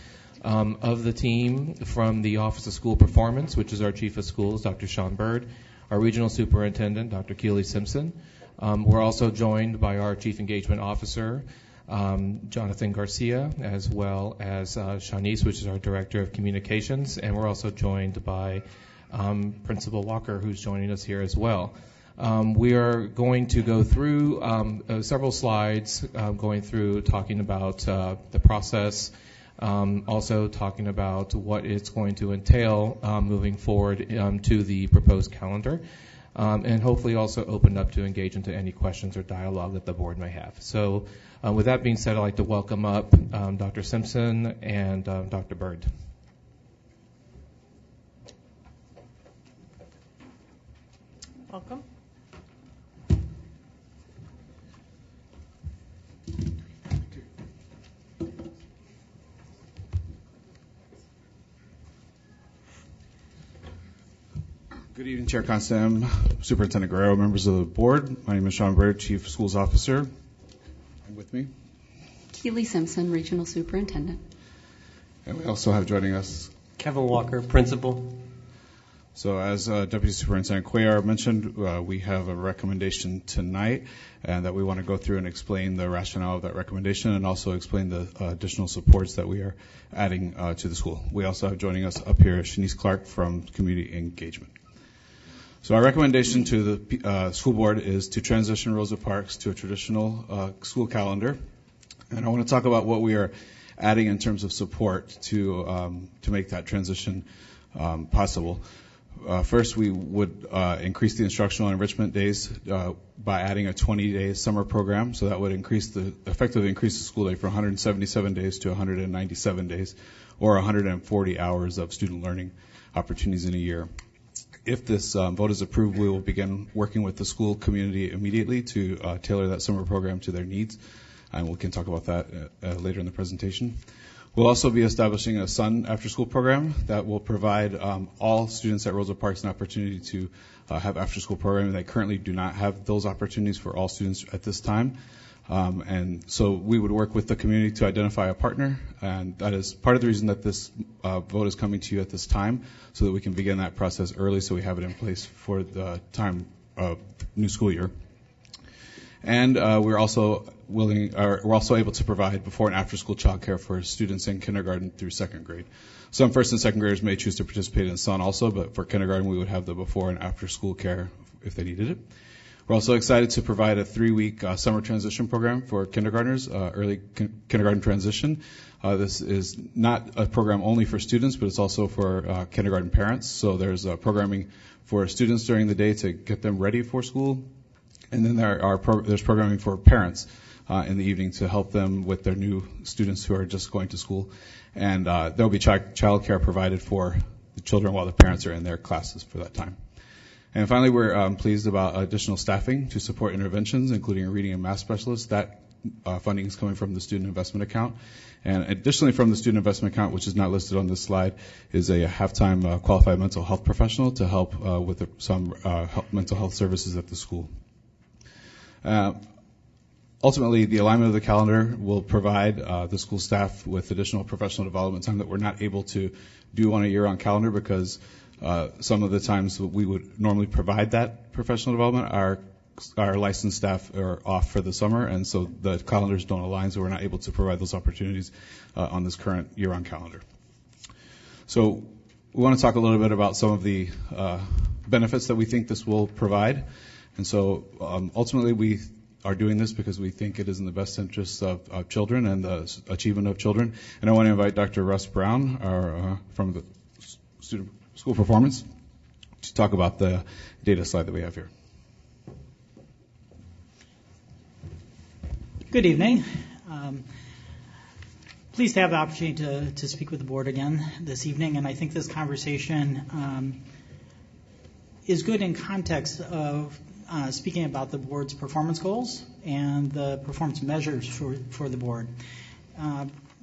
of the team from the Office of School Performance, which is our Chief of Schools, Dr. Sean Bird, our Regional Superintendent, Dr. Keely Simpson. We're also joined by our Chief Engagement Officer, Jonathan Garcia, as well as Shanice, which is our Director of Communications, and we're also joined by Principal Walker, who's joining us here as well. We are going to go through several slides, going through talking about the process, also talking about what it's going to entail moving forward to the proposed calendar, and hopefully also open up to engage into any questions or dialogue that the board may have. So with that being said, I'd like to welcome up Dr. Simpson and Dr. Bird. Welcome. Good evening, Chair Constam, Superintendent Guerrero, members of the board. My name is Sean Bird, Chief Schools Officer. And with me, Keely Simpson, Regional Superintendent. And we also have joining us Kevin Walker, Principal. So as Deputy Superintendent Cuellar mentioned, we have a recommendation tonight and that we want to go through and explain the rationale of that recommendation and also explain the additional supports that we are adding to the school. We also have joining us up here Shanice Clark from Community Engagement. So our recommendation to the school board is to transition Rosa Parks to a traditional school calendar. And I want to talk about what we are adding in terms of support to make that transition possible. First, we would increase the instructional enrichment days by adding a 20-day summer program. So that would effectively increase the school day from 177 days to 197 days, or 140 hours of student learning opportunities in a year. If this vote is approved, we will begin working with the school community immediately to tailor that summer program to their needs, and we can talk about that later in the presentation. We'll also be establishing a SUN after-school program that will provide all students at Rosa Parks an opportunity to have after-school programming. They currently do not have those opportunities for all students at this time. And so we would work with the community to identify a partner, and that is part of the reason that this vote is coming to you at this time, so that we can begin that process early so we have it in place for the time of new school year. And we're also able to provide before and after school childcare for students in kindergarten through second grade. Some first and second graders may choose to participate in SUN also, but for kindergarten we would have the before and after school care if they needed it. We're also excited to provide a 3-week summer transition program for kindergartners, early kindergarten transition. This is not a program only for students, but it's also for kindergarten parents. So there's programming for students during the day to get them ready for school, and then there's programming for parents in the evening to help them with their new students who are just going to school. And there will be child care provided for the children while the parents are in their classes for that time. And finally, we're pleased about additional staffing to support interventions, including a reading and math specialist. That funding is coming from the student investment account. And additionally from the student investment account, which is not listed on this slide, is a half-time qualified mental health professional to help with some mental health services at the school. Ultimately, the alignment of the calendar will provide the school staff with additional professional development time that we're not able to do on a year-round calendar because some of the times we would normally provide that professional development, our licensed staff are off for the summer, and so the calendars don't align, so we're not able to provide those opportunities on this current year-round calendar. So we want to talk a little bit about some of the benefits that we think this will provide. And so ultimately we are doing this because we think it is in the best interest of children and the achievement of children. And I want to invite Dr. Russ Brown from the Student School Performance to talk about the data slide that we have here. Good evening. Pleased to have the opportunity to speak with the board again this evening, and I think this conversation is good in context of speaking about the board's performance goals and the performance measures for the board.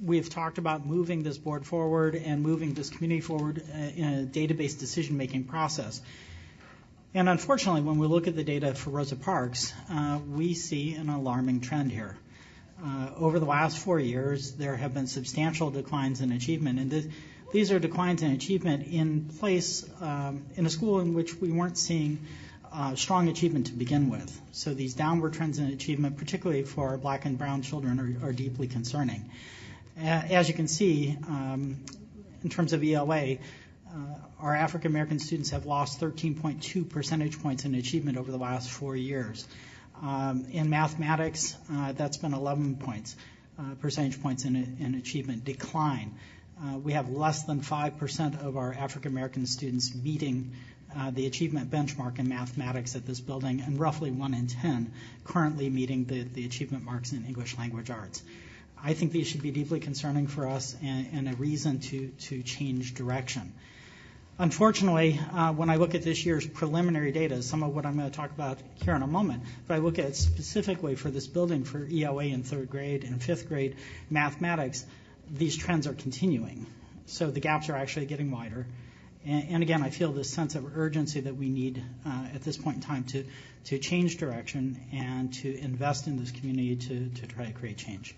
We've talked about moving this board forward and moving this community forward in a database decision-making process. And unfortunately, when we look at the data for Rosa Parks, we see an alarming trend here. Over the last 4 years, there have been substantial declines in achievement, and these are declines in achievement in place in a school in which we weren't seeing strong achievement to begin with. So these downward trends in achievement, particularly for our black and brown children, are deeply concerning. As you can see, in terms of ELA, our African American students have lost 13.2 percentage points in achievement over the last 4 years. In mathematics, that's been 11 percentage points in achievement decline. We have less than 5% of our African American students meeting the achievement benchmark in mathematics at this building, and roughly 1 in 10 currently meeting the achievement marks in English language arts. I think these should be deeply concerning for us and a reason to change direction. Unfortunately, when I look at this year's preliminary data, some of what I'm going to talk about here in a moment, but I look at specifically for this building for ELA in 3rd grade and 5th grade mathematics, these trends are continuing. So the gaps are actually getting wider. And again, I feel this sense of urgency that we need at this point in time to change direction and to invest in this community to try to create change.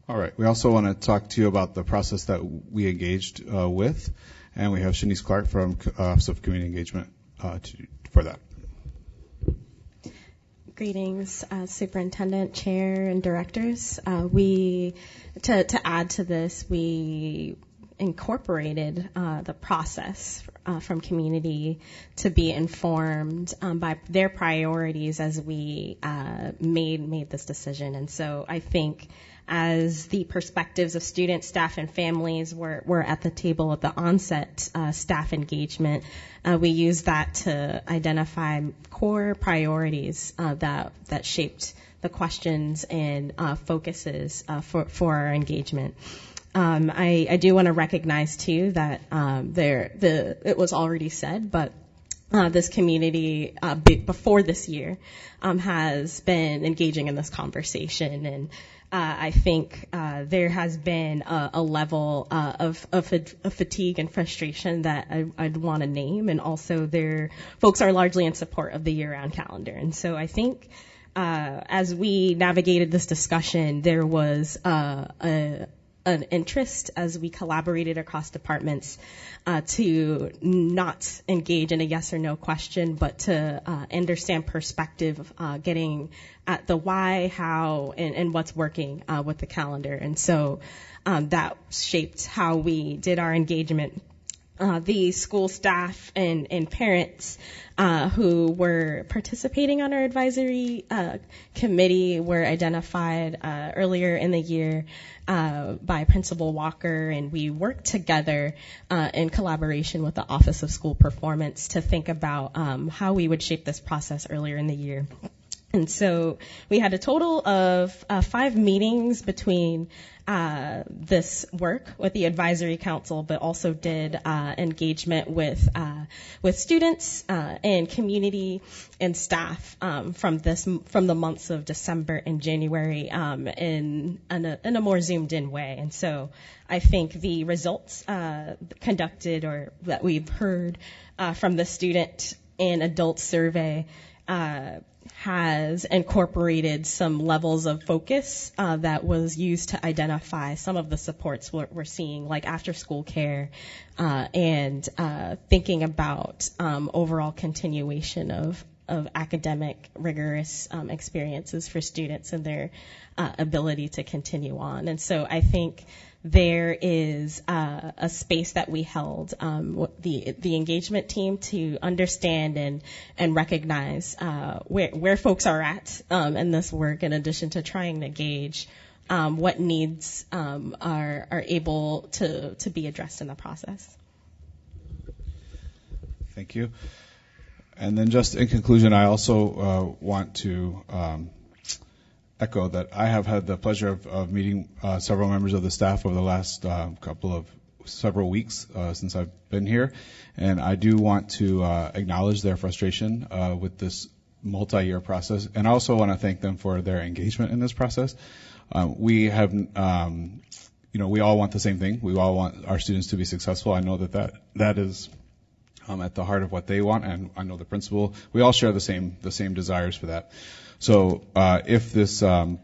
All right. We also want to talk to you about the process that we engaged with, and we have Shanice Clark from Office of Community Engagement for that. Greetings, Superintendent, Chair, and Directors. To add to this, we incorporated the process from community to be informed by their priorities as we made this decision. And so I think as the perspectives of students, staff, and families were at the table at the onset staff engagement. We used that to identify core priorities that shaped the questions and focuses for our engagement. I do want to recognize too that it was already said, but this community before this year has been engaging in this conversation, and I think there has been a level of fatigue and frustration that I'd want to name, and also folks are largely in support of the year-round calendar. And so I think as we navigated this discussion, there was an interest as we collaborated across departments to not engage in a yes or no question, but to understand perspective, getting at the why, how, and what's working with the calendar. And so that shaped how we did our engagement. The school staff and parents who were participating on our advisory committee were identified earlier in the year by Principal Walker, and we worked together in collaboration with the Office of School Performance to think about how we would shape this process earlier in the year. And so we had a total of 5 meetings between this work with the advisory council, but also did engagement with students and community and staff from the months of December and January in a more zoomed in way. And so I think the results conducted or that we've heard from the student and adult survey has incorporated some levels of focus that was used to identify some of the supports we're seeing, like after-school care and thinking about overall continuation of academic rigorous experiences for students and their ability to continue on. And so I think there is a space that we held, the engagement team, to understand and recognize where folks are at in this work, in addition to trying to gauge what needs are able to be addressed in the process. Thank you. And then just in conclusion, I also want to echo that I have had the pleasure of meeting several members of the staff over the last several weeks since I've been here, and I do want to acknowledge their frustration with this multi-year process, and I also want to thank them for their engagement in this process. We have, we all want the same thing. We all want our students to be successful. I know that is at the heart of what they want, and I know the principal. We all share the same desires for that. So if this plan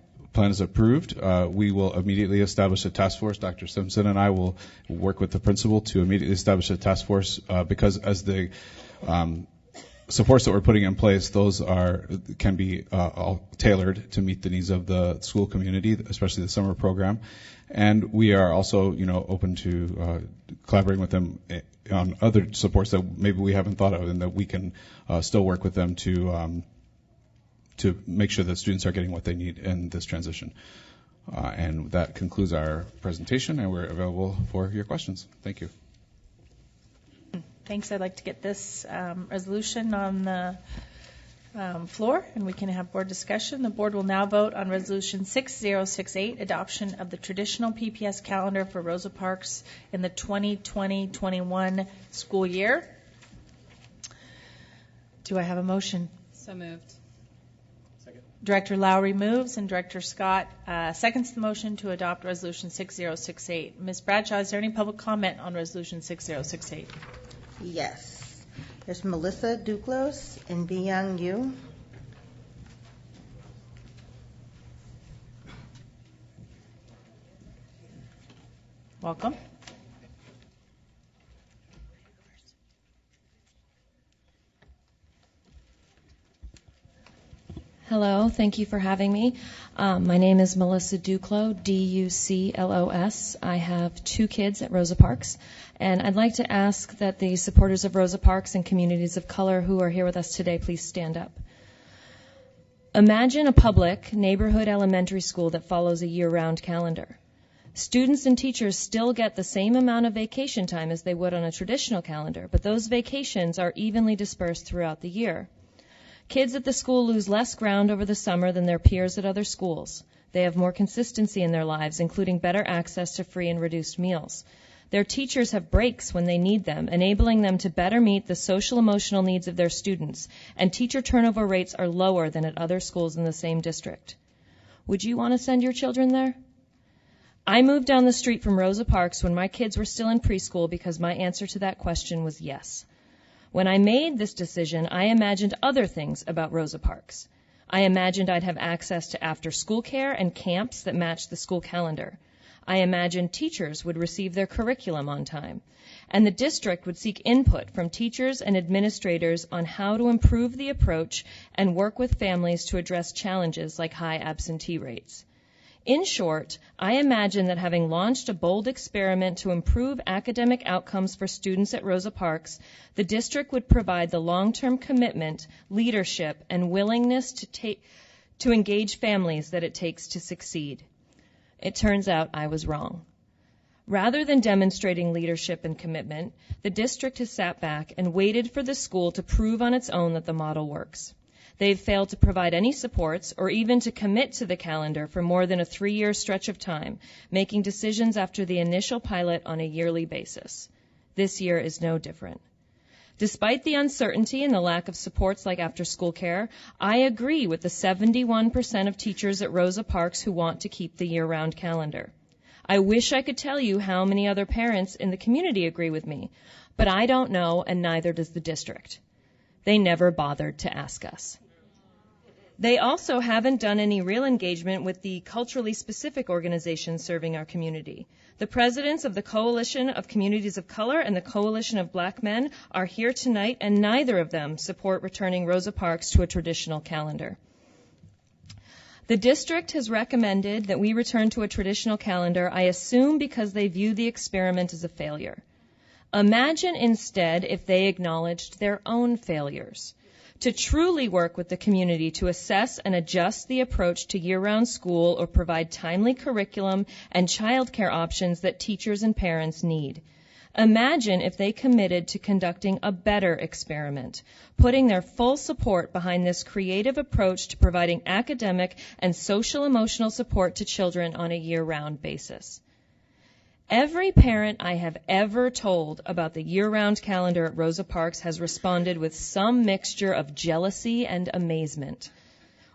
is approved, we will immediately establish a task force. Dr. Simpson and I will work with the principal to immediately establish a task force because as the supports that we're putting in place, those can be all tailored to meet the needs of the school community, especially the summer program. And we are also, open to collaborating with them on other supports that maybe we haven't thought of, and that we can still work with them to make sure that students are getting what they need in this transition. And that concludes our presentation, and we're available for your questions. Thank you. Thanks. I'd like to get this resolution on the floor, and we can have board discussion. The board will now vote on Resolution 6068, adoption of the traditional PPS calendar for Rosa Parks in the 2020-21 school year. Do I have a motion? So moved. Director Lowry moves, and Director Scott seconds the motion to adopt Resolution 6068. Ms. Bradshaw, is there any public comment on Resolution 6068? Yes. There's Melissa Duclos and Biyang Yu. Welcome. Hello, thank you for having me. My name is Melissa Duclos, Duclos. I have 2 kids at Rosa Parks, and I'd like to ask that the supporters of Rosa Parks and communities of color who are here with us today please stand up. Imagine a public neighborhood elementary school that follows a year-round calendar. Students and teachers still get the same amount of vacation time as they would on a traditional calendar, but those vacations are evenly dispersed throughout the year. Kids at the school lose less ground over the summer than their peers at other schools. They have more consistency in their lives, including better access to free and reduced meals. Their teachers have breaks when they need them, enabling them to better meet the social-emotional needs of their students, and teacher turnover rates are lower than at other schools in the same district. Would you want to send your children there? I moved down the street from Rosa Parks when my kids were still in preschool because my answer to that question was yes. When I made this decision, I imagined other things about Rosa Parks. I imagined I'd have access to after-school care and camps that matched the school calendar. I imagined teachers would receive their curriculum on time, and the district would seek input from teachers and administrators on how to improve the approach and work with families to address challenges like high absentee rates. In short, I imagine that having launched a bold experiment to improve academic outcomes for students at Rosa Parks, the district would provide the long-term commitment, leadership, and willingness to engage families that it takes to succeed. It turns out I was wrong. Rather than demonstrating leadership and commitment, the district has sat back and waited for the school to prove on its own that the model works. They've failed to provide any supports or even to commit to the calendar for more than a 3-year stretch of time, making decisions after the initial pilot on a yearly basis. This year is no different. Despite the uncertainty and the lack of supports like after-school care, I agree with the 71% of teachers at Rosa Parks who want to keep the year-round calendar. I wish I could tell you how many other parents in the community agree with me, but I don't know, and neither does the district. They never bothered to ask us. They also haven't done any real engagement with the culturally specific organizations serving our community. The presidents of the Coalition of Communities of Color and the Coalition of Black Men are here tonight, and neither of them support returning Rosa Parks to a traditional calendar. The district has recommended that we return to a traditional calendar, I assume because they view the experiment as a failure. Imagine instead if they acknowledged their own failures. To truly work with the community to assess and adjust the approach to year-round school or provide timely curriculum and childcare options that teachers and parents need. Imagine if they committed to conducting a better experiment, putting their full support behind this creative approach to providing academic and social-emotional support to children on a year-round basis. Every parent I have ever told about the year-round calendar at Rosa Parks has responded with some mixture of jealousy and amazement.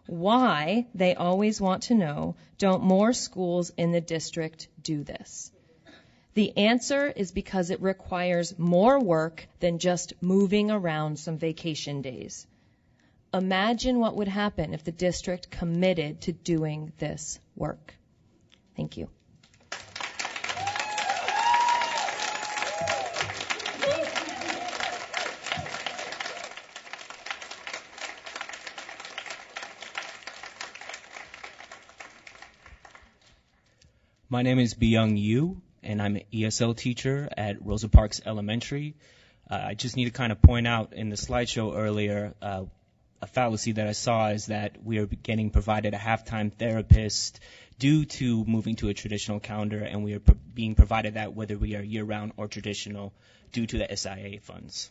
Why, they always want to know, don't more schools in the district do this? The answer is because it requires more work than just moving around some vacation days. Imagine what would happen if the district committed to doing this work. Thank you. My name is Byung Yu, and I'm an ESL teacher at Rosa Parks Elementary. I just need to kind of point out in the slideshow earlier, a fallacy that I saw is that we are getting provided a half-time therapist due to moving to a traditional calendar, and we are being provided that whether we are year-round or traditional due to the SIA funds.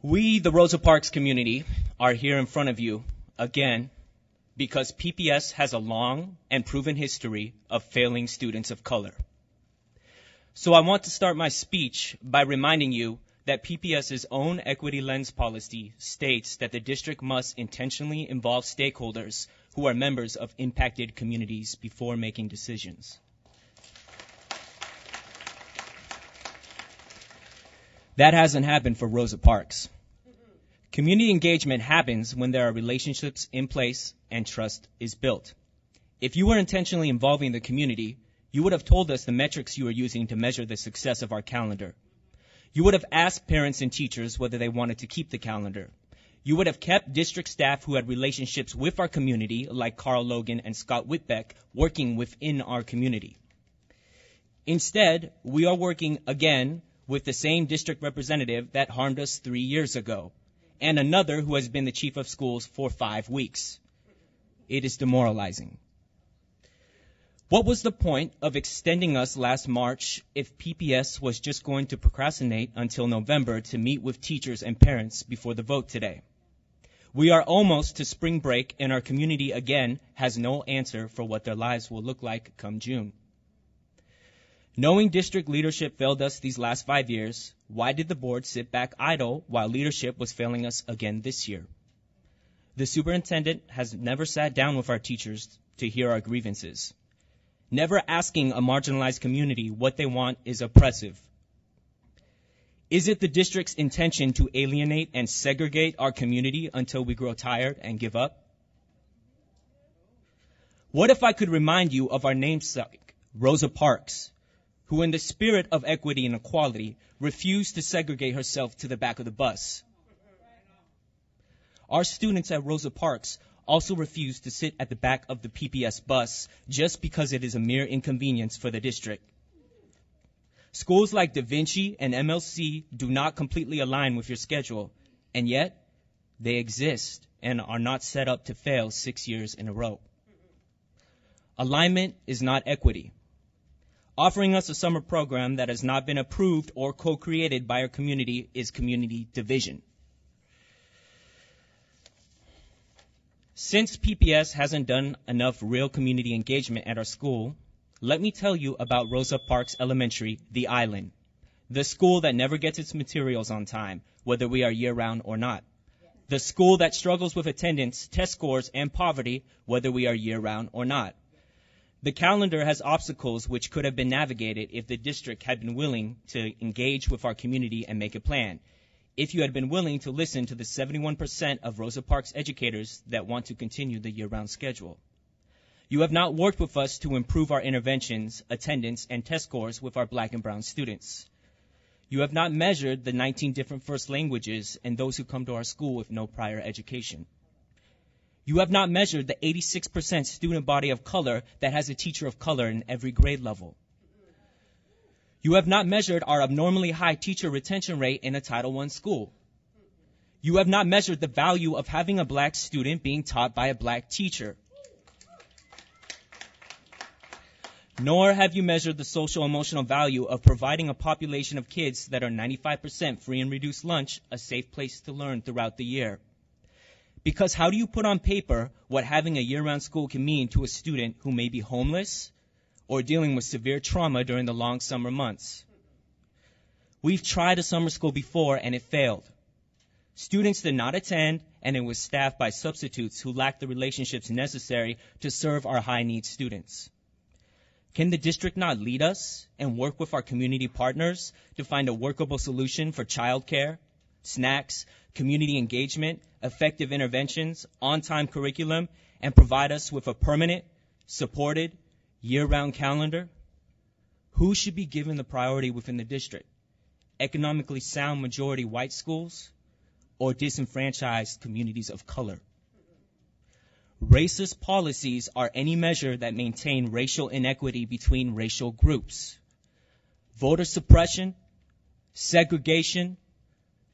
We, the Rosa Parks community, are here in front of you again because PPS has a long and proven history of failing students of color. So I want to start my speech by reminding you that PPS's own equity lens policy states that the district must intentionally involve stakeholders who are members of impacted communities before making decisions. That hasn't happened for Rosa Parks. Community engagement happens when there are relationships in place and trust is built. If you were intentionally involving the community, you would have told us the metrics you are using to measure the success of our calendar. You would have asked parents and teachers whether they wanted to keep the calendar. You would have kept district staff who had relationships with our community, like Carl Logan and Scott Whitbeck, working within our community. Instead, we are working again with the same district representative that harmed us 3 years ago. and another who has been the chief of schools for 5 weeks. It is demoralizing. What was the point of extending us last March if PPS was just going to procrastinate until November to meet with teachers and parents before the vote today? We are almost to spring break, and our community again has no answer for what their lives will look like come June. Knowing district leadership failed us these last 5 years, why did the board sit back idle while leadership was failing us again this year? The superintendent has never sat down with our teachers to hear our grievances. Never asking a marginalized community what they want is oppressive. Is it the district's intention to alienate and segregate our community until we grow tired and give up? What if I could remind you of our namesake, Rosa Parks, who in the spirit of equity and equality refused to segregate herself to the back of the bus? Our students at Rosa Parks also refuse to sit at the back of the PPS bus just because it is a mere inconvenience for the district. Schools like Da Vinci and MLC do not completely align with your schedule, and yet they exist and are not set up to fail 6 years in a row. Alignment is not equity. Offering us a summer program that has not been approved or co-created by our community is community division. Since PPS hasn't done enough real community engagement at our school, let me tell you about Rosa Parks Elementary, the island, the school that never gets its materials on time, whether we are year-round or not, the school that struggles with attendance, test scores, and poverty, whether we are year-round or not. The calendar has obstacles which could have been navigated if the district had been willing to engage with our community and make a plan. If you had been willing to listen to the 71% of Rosa Parks educators that want to continue the year-round schedule. You have not worked with us to improve our interventions, attendance, and test scores with our black and brown students. You have not measured the 19 different first languages and those who come to our school with no prior education. You have not measured the 86% student body of color that has a teacher of color in every grade level. You have not measured our abnormally high teacher retention rate in a Title I school. You have not measured the value of having a black student being taught by a black teacher. Nor have you measured the social emotional value of providing a population of kids that are 95% free and reduced lunch a safe place to learn throughout the year. Because how do you put on paper what having a year-round school can mean to a student who may be homeless or dealing with severe trauma during the long summer months? We've tried a summer school before and it failed. Students did not attend, and it was staffed by substitutes who lacked the relationships necessary to serve our high-needs students. Can the district not lead us and work with our community partners to find a workable solution for childcare, snacks, community engagement, effective interventions, on-time curriculum, and provide us with a permanent, supported, year-round calendar? Who should be given the priority within the district? Economically sound majority white schools or disenfranchised communities of color? Racist policies are any measure that maintain racial inequity between racial groups. Voter suppression, segregation,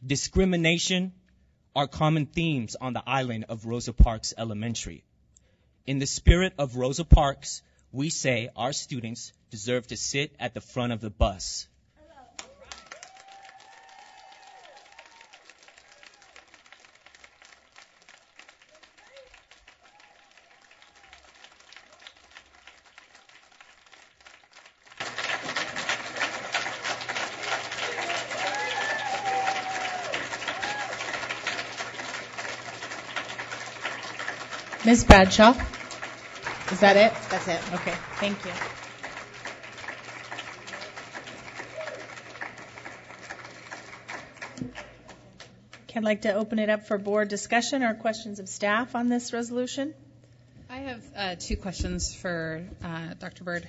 discrimination are common themes on the island of Rosa Parks Elementary. In the spirit of Rosa Parks, we say our students deserve to sit at the front of the bus. Ms. Bradshaw, is that it? That's it. Okay, thank you. I'd like to open it up for board discussion or questions of staff on this resolution. I have two questions for Dr. Bird.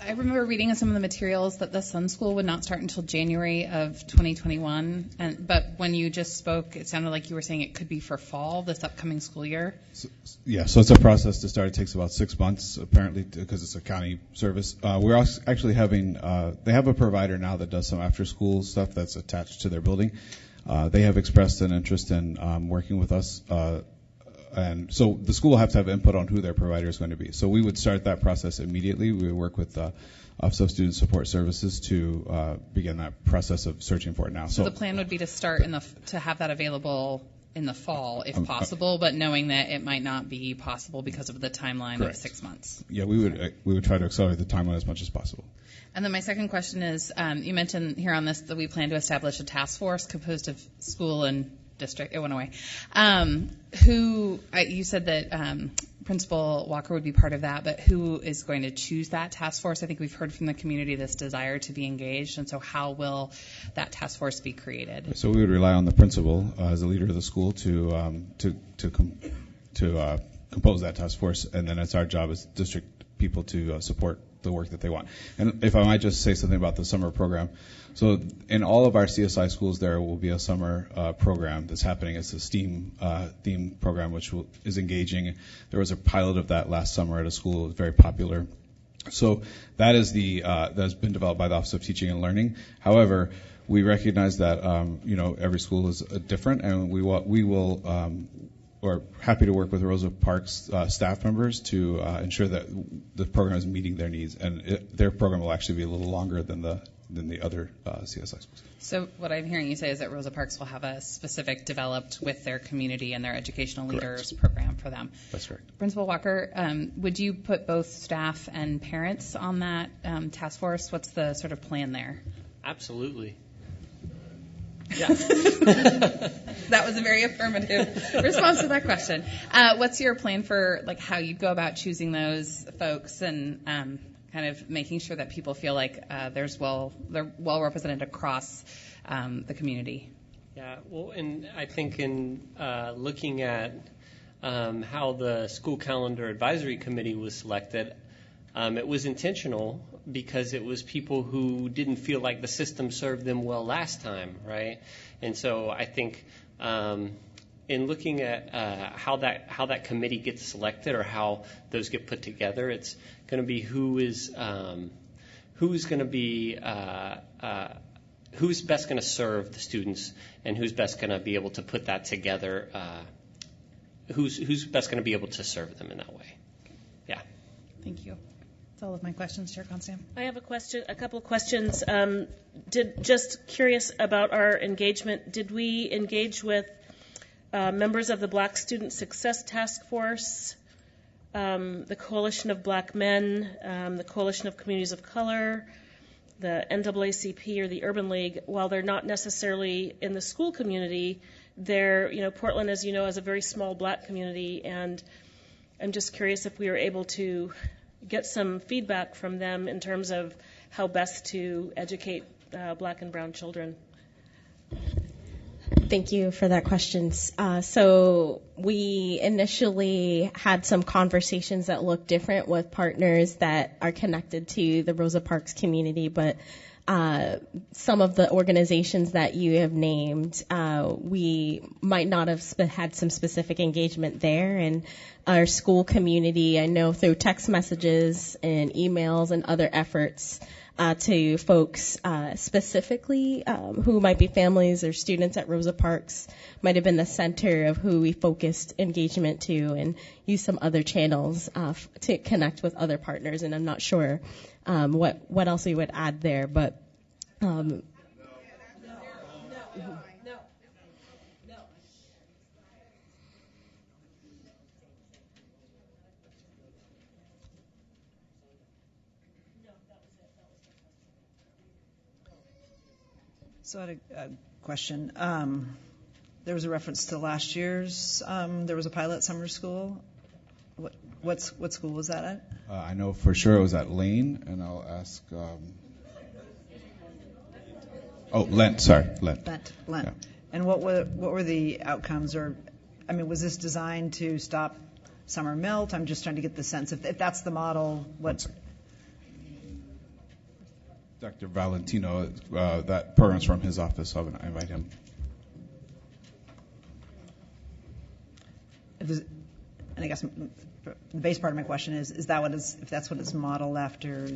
I remember reading in some of the materials that the Sun School would not start until January of 2021, but when you just spoke, it sounded like you were saying it could be for fall, this upcoming school year. So it's a process to start. It takes about 6 months, apparently, because it's a county service. We're also actually having, they have a provider now that does some after-school stuff that's attached to their building. they have expressed an interest in working with us. And so the school will have to have input on who their provider is going to be. So we would start that process immediately. We would work with Office of Student Support Services to begin that process of searching for it now. So the plan would be to start to have that available in the fall, if possible, but knowing that it might not be possible because of the timeline Correct. of 6 months. Yeah, we would try to accelerate the timeline as much as possible. And then my second question is, you mentioned here on this that we plan to establish a task force composed of school and district. It went away. You said that Principal Walker would be part of that, but who is going to choose that task force? I think we've heard from the community this desire to be engaged, and so how will that task force be created? So we would rely on the principal as the leader of the school to compose that task force, and then it's our job as district people to support the work that they want. And if I might just say something about the summer program. So in all of our CSI schools, there will be a summer program that's happening. It's a STEAM theme program, which is engaging. There was a pilot of that last summer at a school. It was very popular. So that is that has been developed by the Office of Teaching and Learning. However, we recognize that every school is different, and we're happy to work with Rosa Parks staff members to ensure that the program is meeting their needs, and their program will actually be a little longer than the other CSI schools. So what I'm hearing you say is that Rosa Parks will have a specific developed with their community and their educational leaders program for them. That's correct. Principal Walker, would you put both staff and parents on that task force? What's the sort of plan there? Absolutely. Yeah. That was a very affirmative response to that question. What's your plan for how you go about choosing those folks and kind of making sure that people feel like they're well represented across the community? Yeah, well, and I think in looking at how the school calendar advisory committee was selected, it was intentional because it was people who didn't feel like the system served them well last time, right? And so I think in looking at how that committee gets selected or how those get put together, it's going to be who's best going to serve the students and who's best going to be able to put that together. Who's best going to be able to serve them in that way? Yeah. Thank you. That's all of my questions, Chair Constam. I have a couple of questions. Just curious about our engagement. Did we engage with members of the Black Student Success Task Force, the Coalition of Black Men, the Coalition of Communities of Color, the NAACP or the Urban League? While they're not necessarily in the school community, Portland, as you know, has a very small Black community, and I'm just curious if we were able to get some feedback from them in terms of how best to educate Black and brown children. Thank you for that question. So we initially had some conversations that looked different with partners that are connected to the Rosa Parks community, but some of the organizations that you have named, we might not have had some specific engagement there. And our school community, I know through text messages and emails and other efforts to folks specifically who might be families or students at Rosa Parks, might have been the center of who we focused engagement to, and use some other channels to connect with other partners. And I'm not sure what else we would add there, but So I had a question. There was a reference to last year's, there was a pilot summer school. What school was that at? I know for sure it was at Lane, and I'll ask... Lent. Lent. Yeah. And what were the outcomes? Was this designed to stop summer melt? I'm just trying to get the sense if that's the model. What? Dr. Valentino, that program's from his office, so I invite him. And I guess the base part of my question is that if that's what it's modeled after,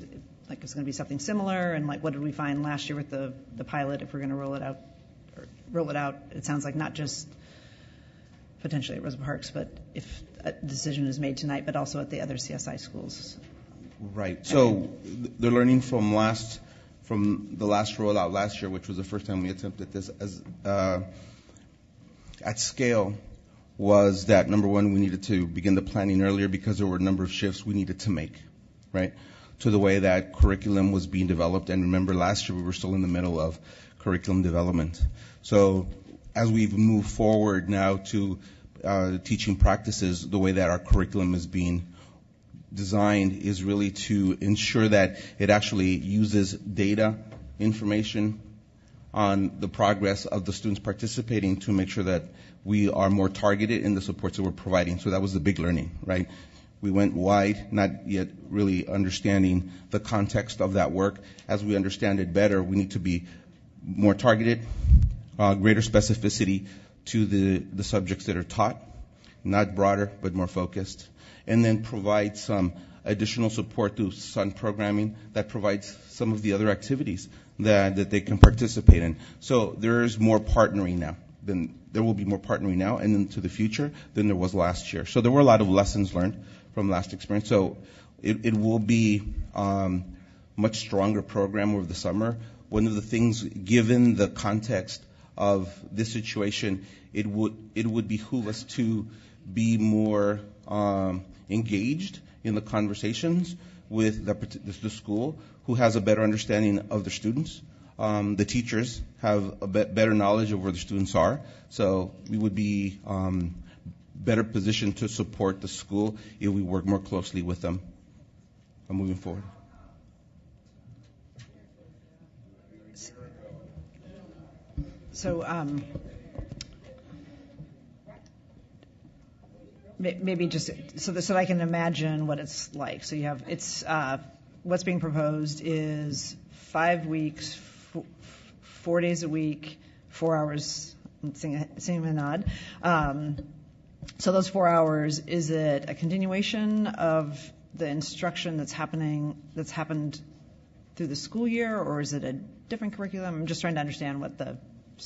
like it's going to be something similar, and like what did we find last year with the pilot if we're going to roll it out roll it out, it sounds like not just potentially at Rosa Parks, but if a decision is made tonight, but also at the other CSI schools. Right. So they're learning from the last rollout last year, which was the first time we attempted this at scale, was that, number one, we needed to begin the planning earlier because there were a number of shifts we needed to make, right, to the way that curriculum was being developed. And remember, last year we were still in the middle of curriculum development. So as we've moved forward now to teaching practices, the way that our curriculum is being designed is really to ensure that it actually uses data, information on the progress of the students participating to make sure that we are more targeted in the supports that we're providing. So that was the big learning, right? We went wide, not yet really understanding the context of that work. As we understand it better, we need to be more targeted, greater specificity to the subjects that are taught, not broader, but more focused, and then provide some additional support through SUN programming that provides some of the other activities that they can participate in. So there is more partnering now. There will be more partnering now and into the future than there was last year. So there were a lot of lessons learned from last experience. So it will be much stronger program over the summer. One of the things, given the context of this situation, it would behoove us to be more engaged in the conversations with the school, who has a better understanding of their students. The teachers have a better knowledge of where the students are, so we would be better positioned to support the school if we work more closely with them moving forward. So maybe just so that I can imagine what it's like. So you have what's being proposed is 5 weeks, 4 days a week, 4 hours. Seeing a nod. So those 4 hours, is it a continuation of the instruction that's happened through the school year, or is it a different curriculum? I'm just trying to understand what the...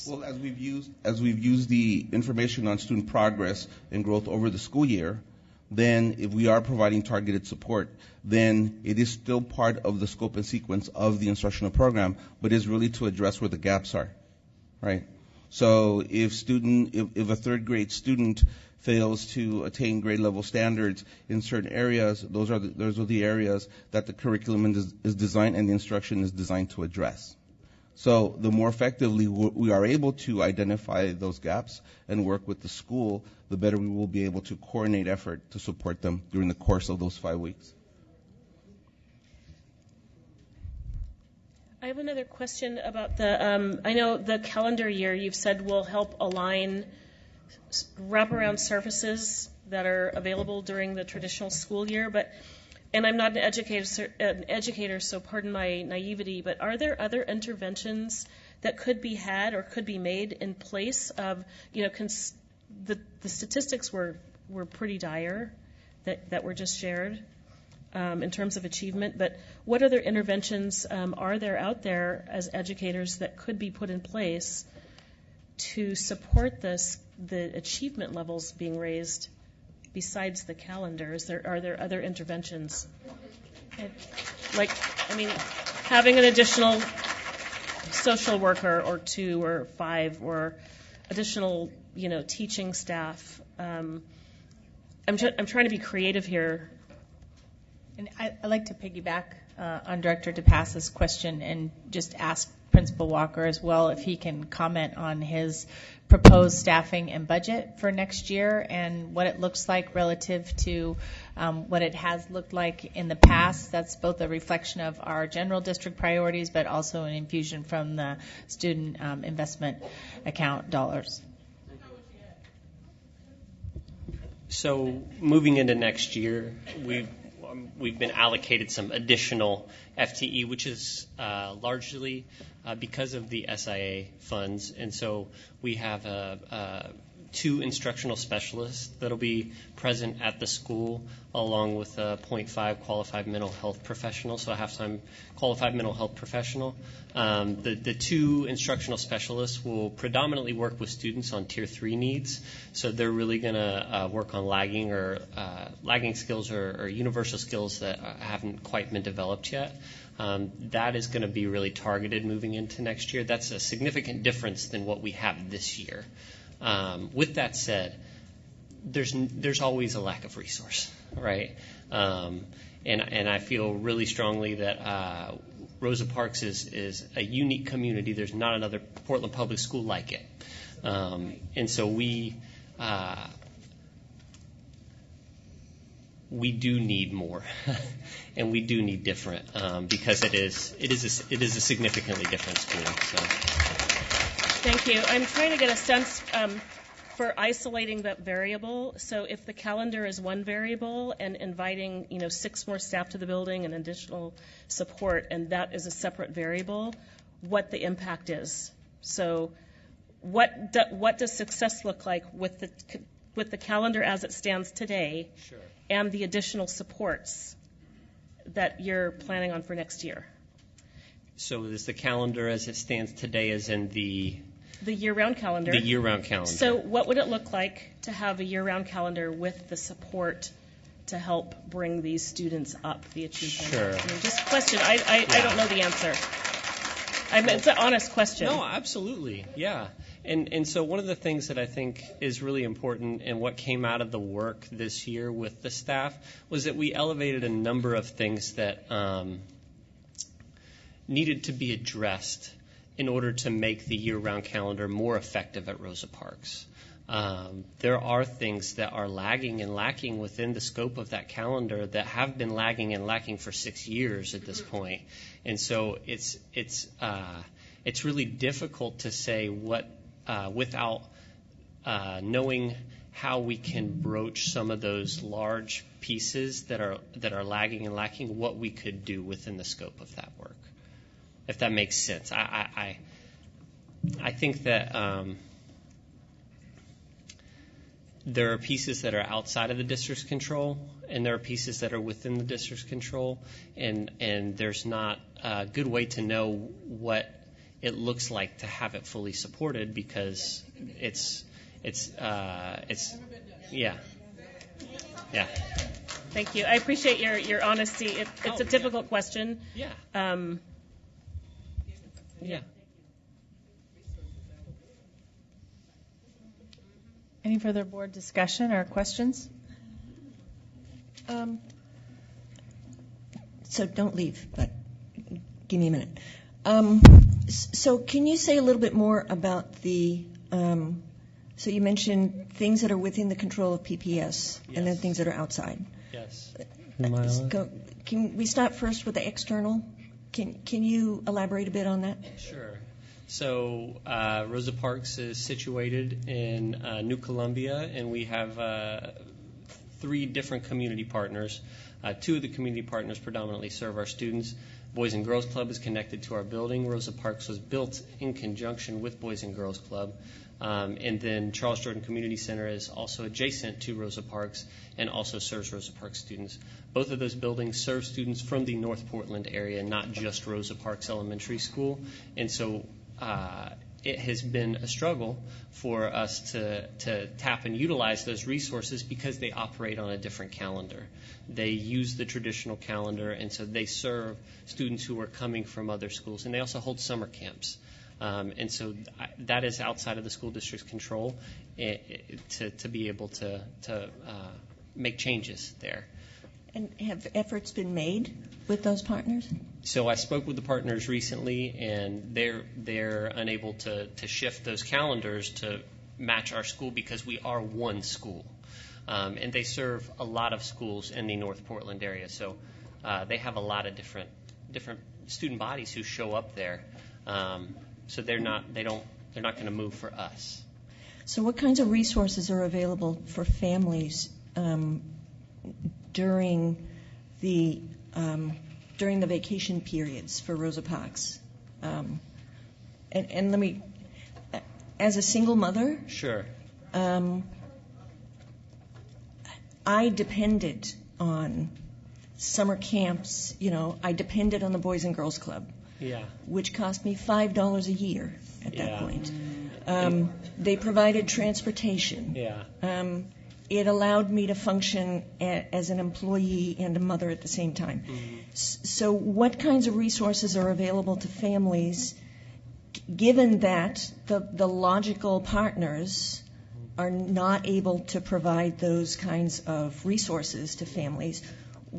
Well, as we've used the information on student progress and growth over the school year, then if we are providing targeted support, then it is still part of the scope and sequence of the instructional program, but is really to address where the gaps are, right? So if a third grade student fails to attain grade level standards in certain areas, those are the areas that the curriculum is designed and the instruction is designed to address. So the more effectively we are able to identify those gaps and work with the school, the better we will be able to coordinate effort to support them during the course of those 5 weeks. I have another question about the, I know the calendar year you've said will help align wraparound services that are available during the traditional school year, and I'm not an educator, so pardon my naivety, but are there other interventions that could be had or could be made in place of, the statistics were pretty dire that were just shared in terms of achievement, but what other interventions are there out there as educators that could be put in place to support the achievement levels being raised besides the calendar? Are there other interventions? Having an additional social worker or 2 or 5 or additional, teaching staff. I'm trying to be creative here. And I'd like to piggyback on Director DePass's question and just ask Principal Walker as well if he can comment on his proposed staffing and budget for next year and what it looks like relative to what it has looked like in the past. That's both a reflection of our general district priorities, but also an infusion from the student investment account dollars. So moving into next year, we've been allocated some additional FTE, which is largely because of the SIA funds, and so we have 2 instructional specialists that'll be present at the school, along with a 0.5 qualified mental health professional, so a half-time qualified mental health professional. The 2 instructional specialists will predominantly work with students on Tier 3 needs, so they're really going to work on lagging skills or universal skills that haven't quite been developed yet. That is going to be really targeted moving into next year. That's a significant difference than what we have this year. With that said, there's always a lack of resource, right? And I feel really strongly that Rosa Parks is a unique community. There's not another Portland public school like it. And so we do need more, and we do need different, because it is a significantly different school. So. Thank you. I'm trying to get a sense for isolating that variable. So if the calendar is one variable and inviting 6 more staff to the building and additional support, and that is a separate variable, what the impact is. So what does success look like with the calendar as it stands today? Sure. And the additional supports that you're planning on for next year? So is the calendar as it stands today as in the year-round calendar? The year-round calendar. So what would it look like to have a year-round calendar with the support to help bring these students up the achievement? Sure. I mean, just a question. I don't know the answer. It's an honest question. No, absolutely. Yeah. And so one of the things that I think is really important and what came out of the work this year with the staff was that we elevated a number of things that needed to be addressed in order to make the year-round calendar more effective at Rosa Parks. There are things that are lagging and lacking within the scope of that calendar that have been lagging and lacking for 6 years at this point. And so it's really difficult to say what without knowing how we can broach some of those large pieces that are lagging and lacking, what we could do within the scope of that work, if that makes sense. I think that there are pieces that are outside of the district's control, and there are pieces that are within the district's control, and there's not a good way to know what it looks like to have it fully supported, because it's yeah. Thank you. I appreciate your honesty. It's a difficult question. Yeah. Yeah. Any further board discussion or questions? So don't leave, but give me a minute. So can you say a little bit more about so you mentioned things that are within the control of PPS, yes, and then things that are outside. Yes. Can we start first with the external? Can you elaborate a bit on that? Sure. So Rosa Parks is situated in New Columbia, and we have 3 different community partners. 2 of the community partners predominantly serve our students. Boys and Girls Club is connected to our building. Rosa Parks was built in conjunction with Boys and Girls Club. And then Charles Jordan Community Center is also adjacent to Rosa Parks and also serves Rosa Parks students. Both of those buildings serve students from the North Portland area, not just Rosa Parks Elementary School. And so it has been a struggle for us to tap and utilize those resources because they operate on a different calendar. They use the traditional calendar, and so they serve students who are coming from other schools. And they also hold summer camps. And so that is outside of the school district's control to be able to make changes there. And have efforts been made with those partners? So I spoke with the partners recently, and they're unable to shift those calendars to match our school because we are one school. And they serve a lot of schools in the North Portland area. So they have a lot of different student bodies who show up there. So they're not going to move for us. So what kinds of resources are available for families during the vacation periods for Rosa Parks? And let me, as a single mother, sure, I depended on summer camps. I depended on the Boys and Girls Club, which cost me $5 a year at that point. They provided transportation. It allowed me to function as an employee and a mother at the same time. So what kinds of resources are available to families, given that the logical partners are not able to provide those kinds of resources to families?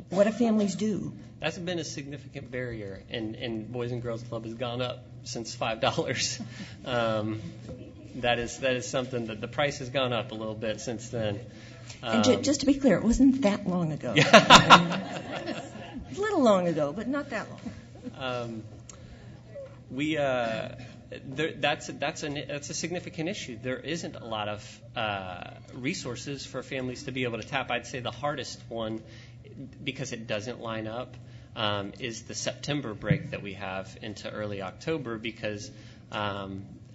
What do families do? That's been a significant barrier, and Boys and Girls Club has gone up since $5. That is something that the price has gone up a little bit since then. And just to be clear, it wasn't that long ago. A little long ago, but not that long. That's a significant issue. There isn't a lot of resources for families to be able to tap. I'd say the hardest one, because it doesn't line up, is the September break that we have into early October, because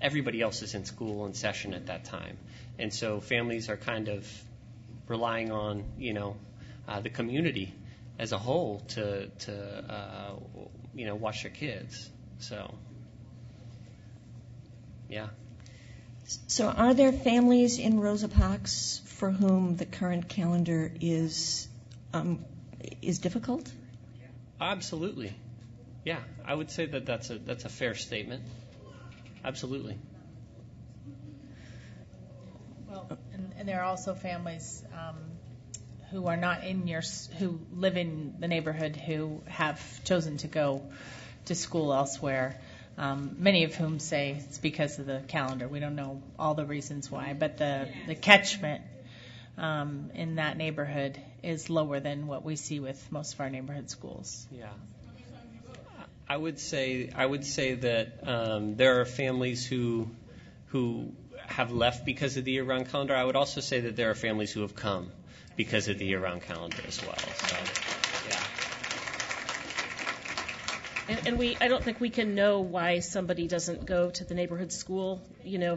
everybody else is in school and session at that time. And so families are kind of relying on, the community as a whole to watch their kids. So, yeah. So are there families in Rosa Parks for whom the current calendar is difficult? Absolutely. Yeah, I would say that's a fair statement. Absolutely. Well, and there are also families who are not who live in the neighborhood who have chosen to go to school elsewhere. Many of whom say it's because of the calendar. We don't know all the reasons why, but the catchment in that neighborhood is lower than what we see with most of our neighborhood schools. Yeah. I would say that there are families who have left because of the year-round calendar. I would also say that there are families who have come because of the year-round calendar as well. So, yeah. And I don't think we can know why somebody doesn't go to the neighborhood school. Yeah.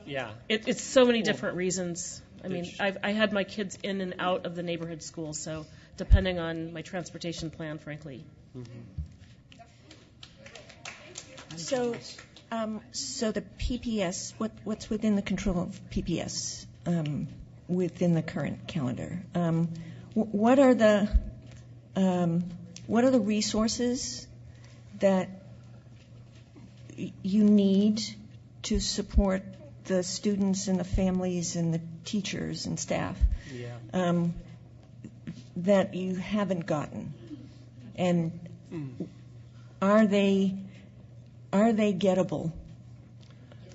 Yeah. It's so many different reasons. I mean, I had my kids in and out of the neighborhood school, so depending on my transportation plan, frankly. So the PPS, what's within the control of PPS within the current calendar? What are the resources that you need to support the students and the families and the teachers and staff that you haven't gotten? And are they gettable?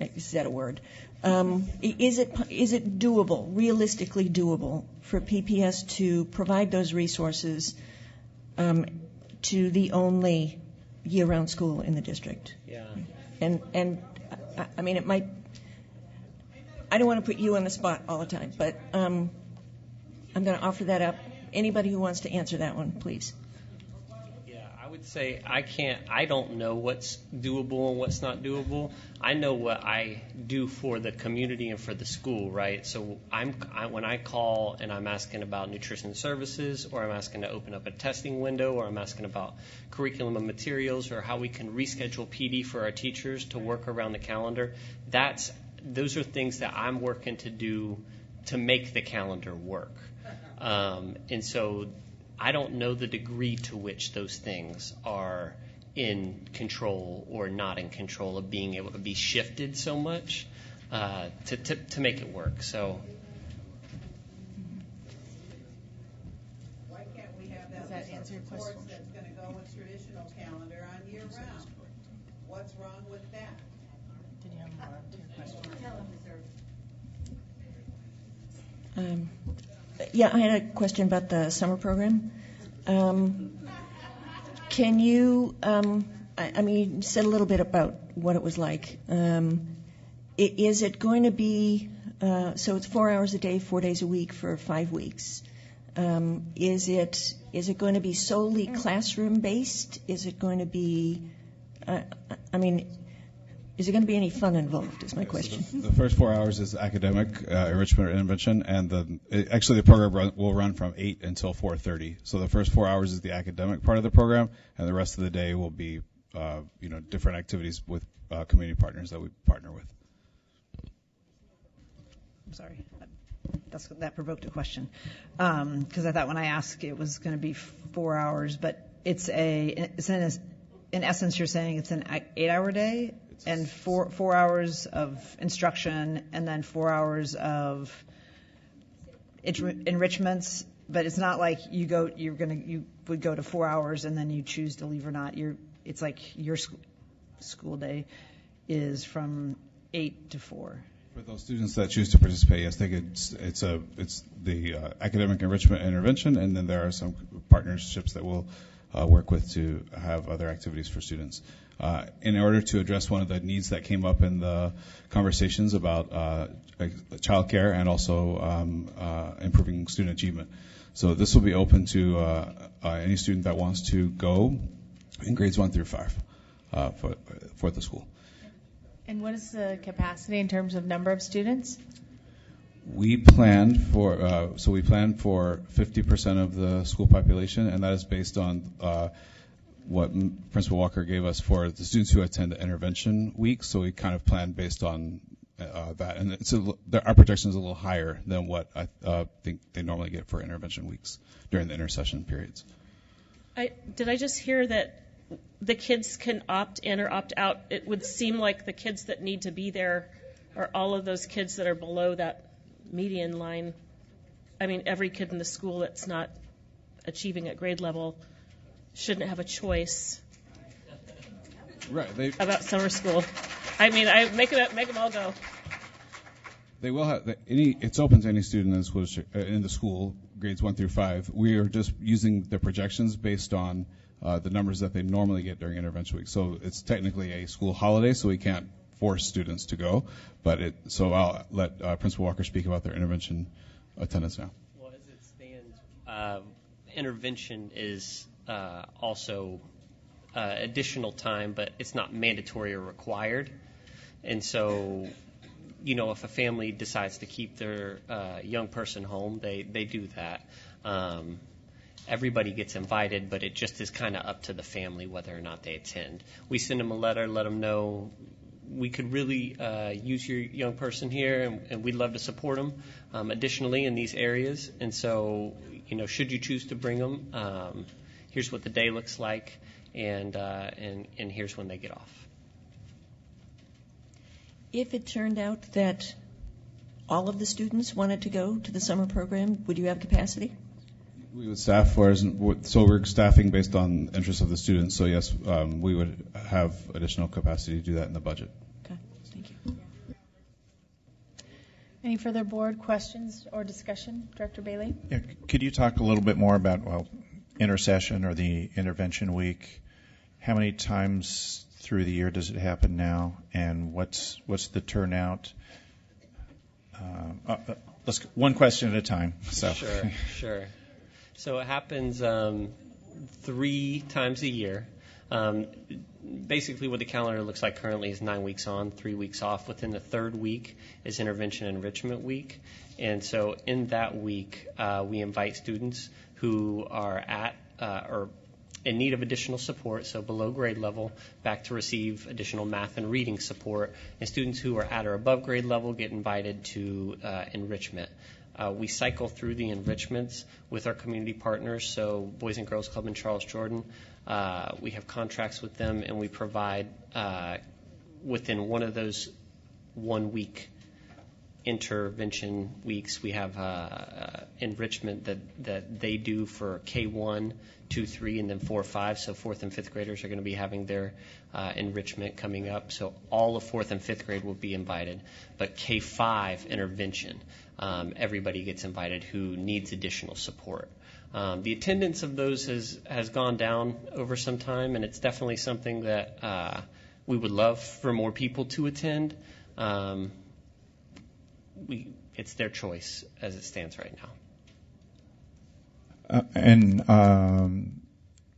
Is that a word? Is it doable, realistically doable, for PPS to provide those resources to the only year-round school in the district? Yeah. And I mean, it might. I don't want to put you on the spot all the time, but I'm going to offer that up. Anybody who wants to answer that one, please. I would say I don't know what's doable and what's not doable. I know what I do for the community and for the school, right? So when I call and I'm asking about nutrition services, or I'm asking to open up a testing window, or I'm asking about curriculum and materials, or how we can reschedule PD for our teachers to work around the calendar, those are things that I'm working to do to make the calendar work. And so I don't know the degree to which those things are in control or not in control of being able to be shifted so much to make it work. So. Why can't we have that answer your question? That's going to go with traditional calendar on year round? What's wrong with that? Did you have more to your question? Yeah, I had a question about the summer program. Can you, I mean, you said a little bit about what it was like. Is it going to be, so it's 4 hours a day, 4 days a week for 5 weeks. Is it going to be solely classroom based? Is it going to be, I mean, is there going to be any fun involved, is my question. So the first 4 hours is academic enrichment or intervention, and the program will run from 8 until 4:30. So the first 4 hours is the academic part of the program, and the rest of the day will be different activities with community partners that we partner with. I'm sorry. That provoked a question. Because I thought when I asked it was going to be 4 hours, but in essence you're saying it's an 8-hour day and 4 hours of instruction and then 4 hours of enrichments, but it's not like you would go to 4 hours and then you choose to leave or not. It's like your school day is from 8 to 4. For those students that choose to participate, yes, they get it's the academic enrichment intervention, and then there are some partnerships that we'll work with to have other activities for students. In order to address one of the needs that came up in the conversations about childcare and also improving student achievement. So this will be open to any student that wants to go in grades 1 through 5 for the school. And what is the capacity in terms of number of students? We planned for 50% of the school population, and that is based on what Principal Walker gave us for the students who attend the intervention week. So we kind of planned based on that, and our projection is a little higher than what I think they normally get for intervention weeks during the intersession periods. Did I just hear that the kids can opt in or opt out? It would seem like the kids that need to be there are all of those kids that are below that median line. I mean, every kid in the school that's not achieving at grade level shouldn't have a choice about summer school. I mean, I make them all go. They will have it's open to any student in the school, grades 1 through 5. We are just using the projections based on the numbers that they normally get during intervention week. So it's technically a school holiday, so we can't force students to go. So I'll let Principal Walker speak about their intervention attendance now. Well, as it stands, intervention is also additional time, but it's not mandatory or required. And so, if a family decides to keep their young person home, they do that. Everybody gets invited, but it just is kind of up to the family whether or not they attend. We send them a letter, let them know we could really use your young person here, and we'd love to support them additionally in these areas. And so, should you choose to bring them, here's what the day looks like, and here's when they get off. If it turned out that all of the students wanted to go to the summer program, would you have capacity? We would staff so we're staffing based on the interest of the students. So yes, we would have additional capacity to do that in the budget. Okay, thank you. Any further board questions or discussion, Director Bailey? Yeah, could you talk a little bit more about intersession or the intervention week? How many times through the year does it happen now, and what's the turnout? Let's one question at a time. So. Sure. So it happens 3 times a year. Basically what the calendar looks like currently is 9 weeks on, 3 weeks off. Within the 3rd week is Intervention and Enrichment Week. And so in that week, we invite students who are at or in need of additional support, so below grade level, back to receive additional math and reading support. And students who are at or above grade level get invited to enrichment. We cycle through the enrichments with our community partners, so Boys and Girls Club in Charles Jordan. We have contracts with them, and we provide within one of those 1 week intervention weeks, we have enrichment that they do for K1, 2, 3, and then 4, 5. So 4th and 5th graders are going to be having their enrichment coming up. So all of 4th and 5th grade will be invited. But K5 intervention, everybody gets invited who needs additional support. The attendance of those has gone down over some time, and it's definitely something that we would love for more people to attend. It's their choice as it stands right now.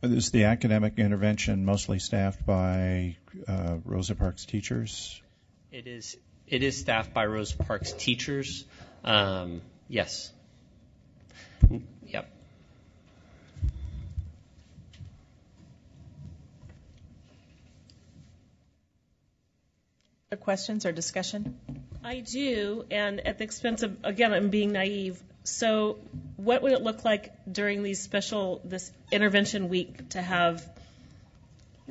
Is the academic intervention mostly staffed by Rosa Parks teachers? It is staffed by Rosa Parks teachers. Yes. Yep. Other questions or discussion? I do, and at the expense of, again, I'm being naive. So what would it look like during this intervention week to have,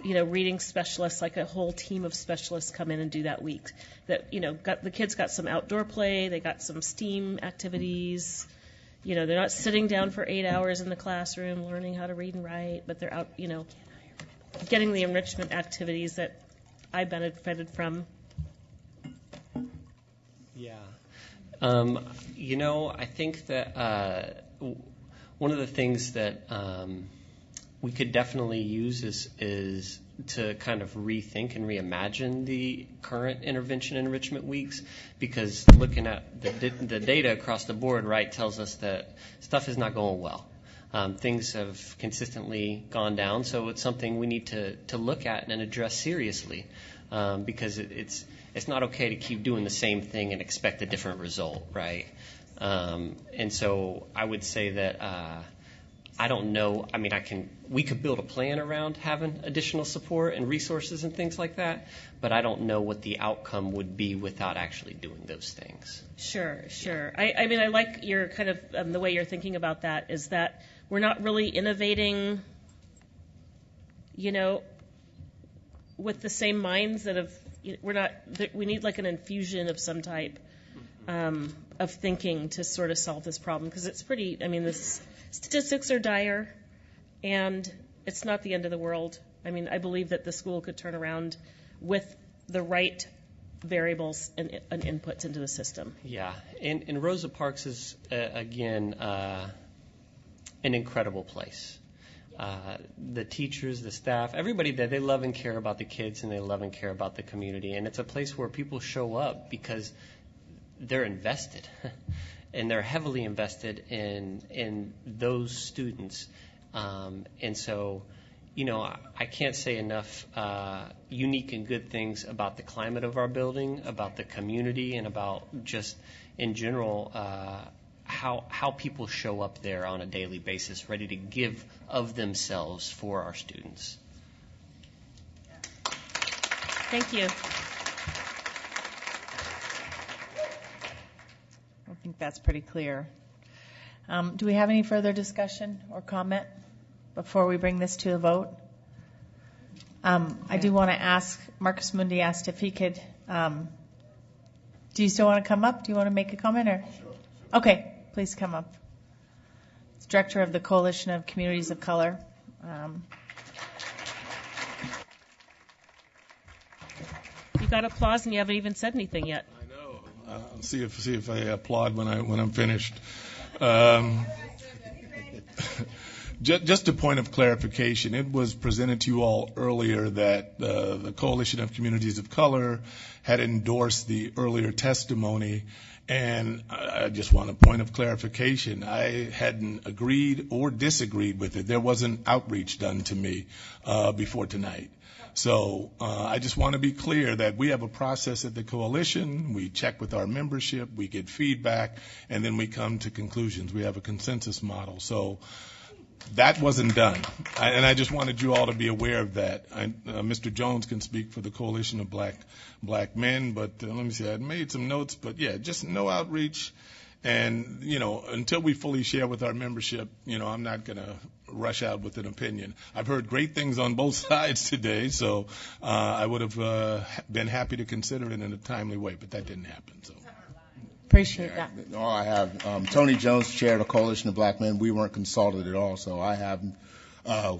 reading specialists, like a whole team of specialists come in and do that week? That, the kids got some outdoor play, they got some STEAM activities. They're not sitting down for 8 hours in the classroom learning how to read and write, but they're out, getting the enrichment activities that I benefited from. Yeah. I think that one of the things that we could definitely use is to kind of rethink and reimagine the current intervention enrichment weeks, because looking at the data across the board, right, tells us that stuff is not going well. Things have consistently gone down, so it's something we need to look at and address seriously, because it's not okay to keep doing the same thing and expect a different result, right? And so I would say that I don't know. I mean, we could build a plan around having additional support and resources and things like that, but I don't know what the outcome would be without actually doing those things. Sure. I mean, I like your kind of the way you're thinking about that, is that we're not really innovating, with the same minds that have. We need like an infusion of some type of thinking to sort of solve this problem, because it's pretty. I mean, the statistics are dire, and it's not the end of the world. I mean, I believe that the school could turn around with the right variables and inputs into the system. Yeah, and Rosa Parks is again an incredible place. The teachers, the staff, everybody there, they love and care about the kids, and they love and care about the community. And it's a place where people show up because they're invested, and they're heavily invested in those students. And so, I can't say enough unique and good things about the climate of our building, about the community, and about just in general how people show up there on a daily basis, ready to give of themselves for our students. Thank you. I think that's pretty clear. Do we have any further discussion or comment before we bring this to a vote? I do want to ask, Marcus Mundi asked if he could, do you still want to come up? Do you want to make a comment? Or? Sure. Okay, please come up. It's Director of the Coalition of Communities of Color. You got applause and you haven't even said anything yet. I know. See if I applaud when I'm finished. Just a point of clarification. It was presented to you all earlier that the Coalition of Communities of Color had endorsed the earlier testimony, and I just want a point of clarification. I hadn't agreed or disagreed with it. There wasn't outreach done to me before tonight. So I just want to be clear that we have a process at the coalition. We check with our membership, we get feedback, and then we come to conclusions. We have a consensus model. So that wasn't done. And I just wanted you all to be aware of that. Mr. Jones can speak for the Coalition of Black Men, but let me see, I made some notes, but yeah, just no outreach. And, until we fully share with our membership, I'm not going to rush out with an opinion. I've heard great things on both sides today, so I would have been happy to consider it in a timely way, but that didn't happen. So. Appreciate that. No, I have Tony Jones, chair of the Coalition of Black Men. We weren't consulted at all, so I have.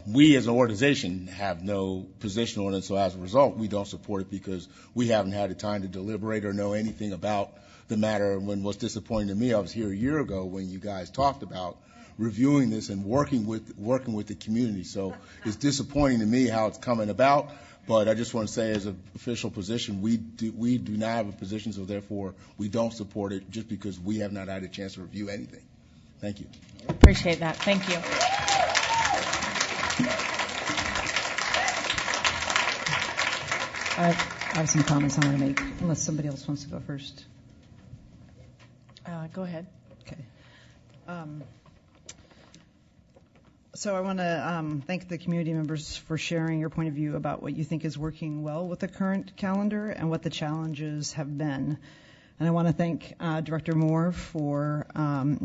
We as an organization have no position on it, so as a result, we don't support it because we haven't had the time to deliberate or know anything about the matter. And what's disappointing to me, I was here a year ago when you guys talked about reviewing this and working with the community. So it's disappointing to me how it's coming about. But I just want to say, as an official position, we do not have a position, so therefore we don't support it just because we have not had a chance to review anything. Thank you. Appreciate that. Thank you. I have some comments I want to make, unless somebody else wants to go first. Go ahead. Okay. So I want to thank the community members for sharing your point of view about what you think is working well with the current calendar and what the challenges have been. And I want to thank Director Moore for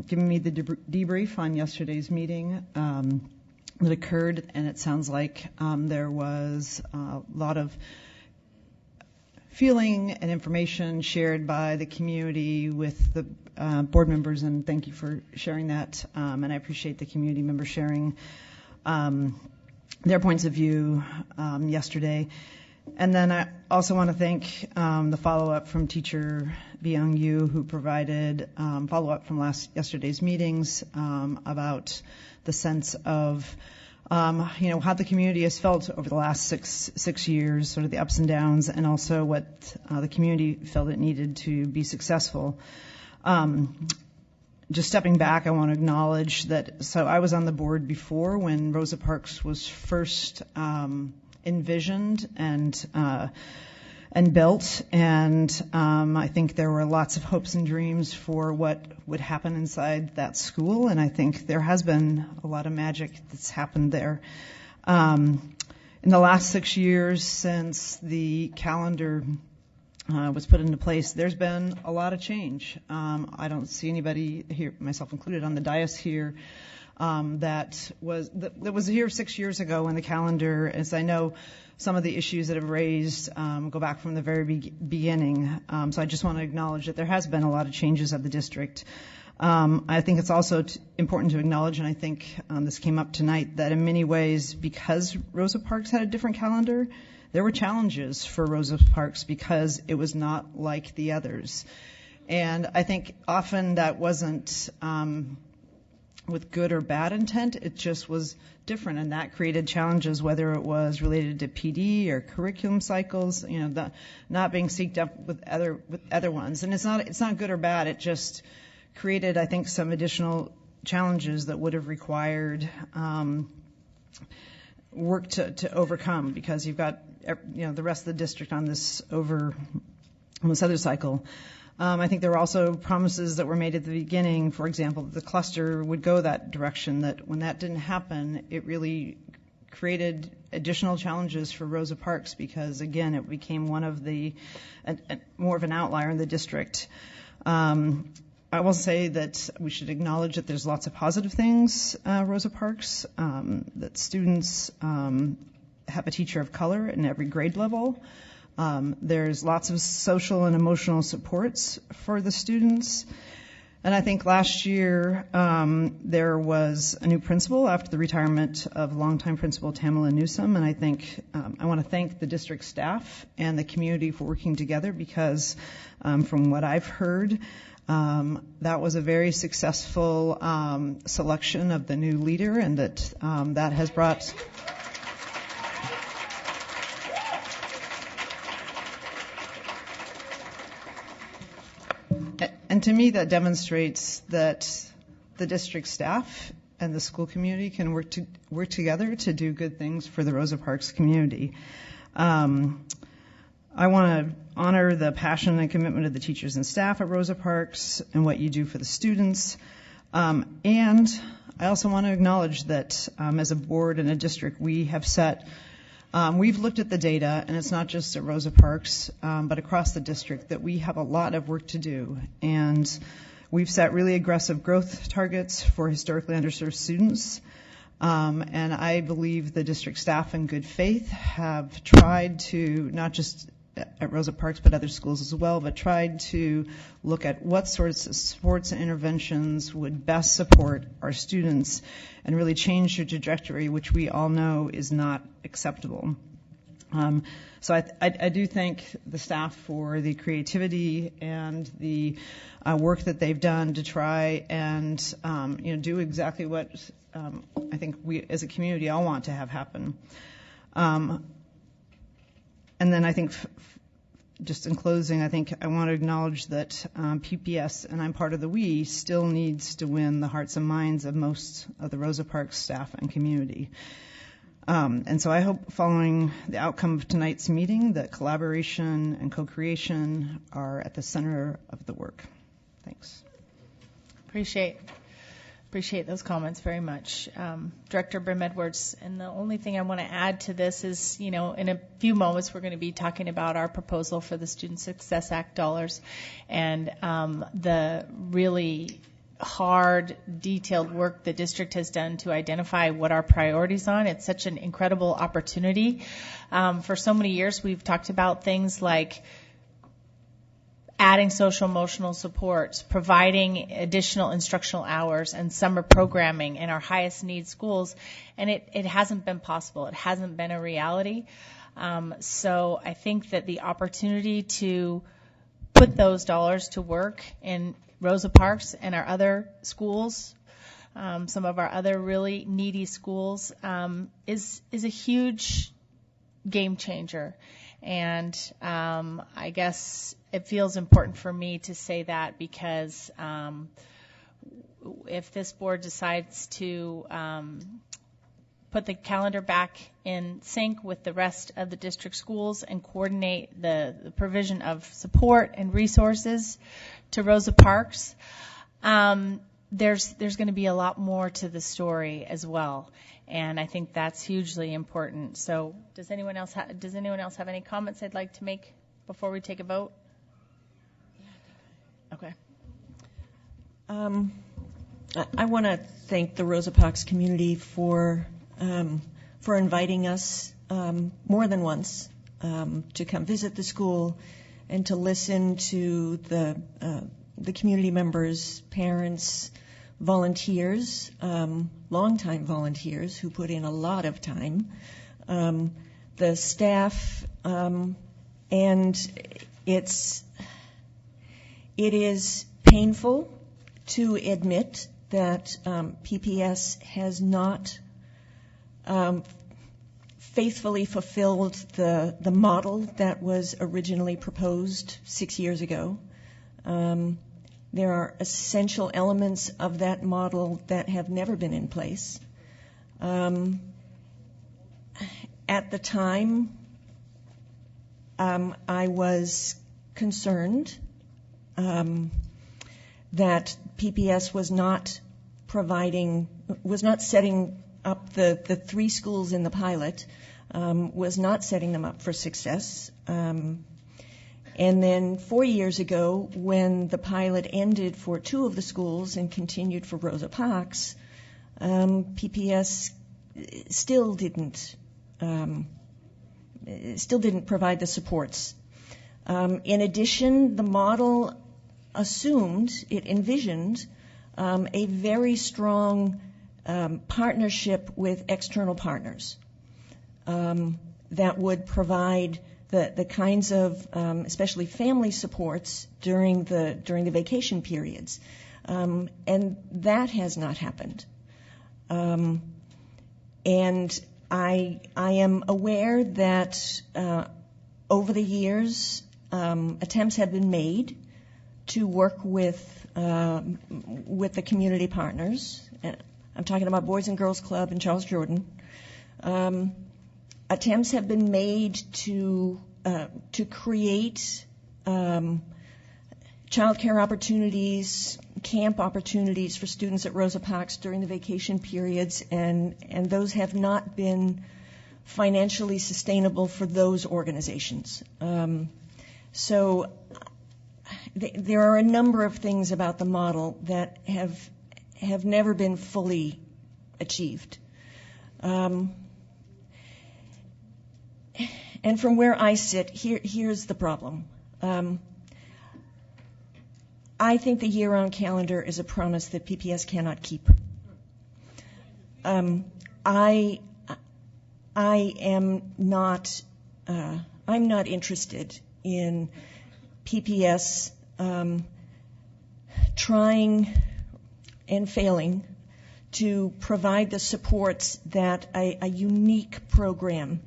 giving me the debrief on yesterday's meeting that occurred, and it sounds like there was a lot of feeling and information shared by the community with the board members, and thank you for sharing that. And I appreciate the community members sharing their points of view yesterday. And then I also want to thank the follow-up from Teacher Byung Yu, who provided follow-up from yesterday's meetings about the sense of how the community has felt over the last six years, sort of the ups and downs, and also what the community felt it needed to be successful. Just stepping back, I want to acknowledge that, so I was on the board before when Rosa Parks was first envisioned and built, and I think there were lots of hopes and dreams for what would happen inside that school, and I think there has been a lot of magic that's happened there. In the last 6 years since the calendar was put into place, there's been a lot of change. I don't see anybody here, myself included, on the dais here that was here 6 years ago when the calendar, as I know, some of the issues that have raised go back from the very beginning. So I just want to acknowledge that there has been a lot of changes at the district. I think it's also important to acknowledge, and I think this came up tonight, that in many ways, because Rosa Parks had a different calendar, there were challenges for Rosa Parks because it was not like the others. And I think often that wasn't with good or bad intent, it just was different, and that created challenges, whether it was related to PD or curriculum cycles, not being synced up with other ones. And it's not good or bad, it just created, I think, some additional challenges that would have required work to overcome, because you've got the rest of the district on this other cycle. I think there were also promises that were made at the beginning, for example, that the cluster would go that direction, that when that didn't happen, it really created additional challenges for Rosa Parks because, again, it became one of more of an outlier in the district. I will say that we should acknowledge that there's lots of positive things, Rosa Parks, that students have a teacher of color in every grade level. There's lots of social and emotional supports for the students. And I think last year there was a new principal after the retirement of longtime principal Tamala Newsom. And I think I want to thank the district staff and the community for working together because from what I've heard, that was a very successful selection of the new leader, and that has brought... And to me, that demonstrates that the district staff and the school community can work together to do good things for the Rosa Parks community. I want to honor the passion and commitment of the teachers and staff at Rosa Parks and what you do for the students. And I also want to acknowledge that as a board and a district, we have we've looked at the data, and it's not just at Rosa Parks, but across the district, that we have a lot of work to do. And we've set really aggressive growth targets for historically underserved students. And I believe the district staff in good faith have tried to, not just at Rosa Parks, but other schools as well, but tried to look at what sorts of supports and interventions would best support our students and really change the trajectory, which we all know is not acceptable. So I do thank the staff for the creativity and the work that they've done to try and do exactly what I think we as a community all want to have happen. And then I think, just in closing, I think I want to acknowledge that PPS, and I'm part of the we, still needs to win the hearts and minds of most of the Rosa Parks staff and community. And so I hope following the outcome of tonight's meeting that collaboration and co-creation are at the center of the work. Thanks. Appreciate those comments very much. Director Brim-Edwards, and the only thing I want to add to this is, in a few moments we're going to be talking about our proposal for the Student Success Act dollars and the really hard, detailed work the district has done to identify what our priorities are. It's such an incredible opportunity. For so many years we've talked about things like adding social emotional supports, providing additional instructional hours and summer programming in our highest need schools, and it hasn't been possible. It hasn't been a reality. So I think that the opportunity to put those dollars to work in Rosa Parks and our other schools, some of our other really needy schools, is a huge game changer. And I guess it feels important for me to say that because if this board decides to put the calendar back in sync with the rest of the district schools and coordinate the provision of support and resources to Rosa Parks, there's going to be a lot more to the story as well. And I think that's hugely important. So does anyone else have any comments they'd like to make before we take a vote? Okay. I want to thank the Rosa Parks community for inviting us more than once to come visit the school and to listen to the community members, parents, volunteers, longtime volunteers who put in a lot of time, the staff, and it is painful to admit that PPS has not faithfully fulfilled the model that was originally proposed 6 years ago. There are essential elements of that model that have never been in place. At the time, I was concerned that PPS was not setting up the three schools in the pilot, was not setting them up for success. And then 4 years ago, when the pilot ended for two of the schools and continued for Rosa Parks, PPS still didn't provide the supports. In addition, the model envisioned a very strong partnership with external partners that would provide the kinds of, especially family supports during the vacation periods, and that has not happened. And I am aware that over the years, attempts have been made to work with the community partners. I'm talking about Boys and Girls Club and Charles Jordan. Attempts have been made to create childcare opportunities, camp opportunities for students at Rosa Parks during the vacation periods, and those have not been financially sustainable for those organizations. So there are a number of things about the model that have never been fully achieved. And from where I sit, here's the problem. I think the year-round calendar is a promise that PPS cannot keep. I am not. I'm not interested in PPS trying and failing to provide the supports that a unique program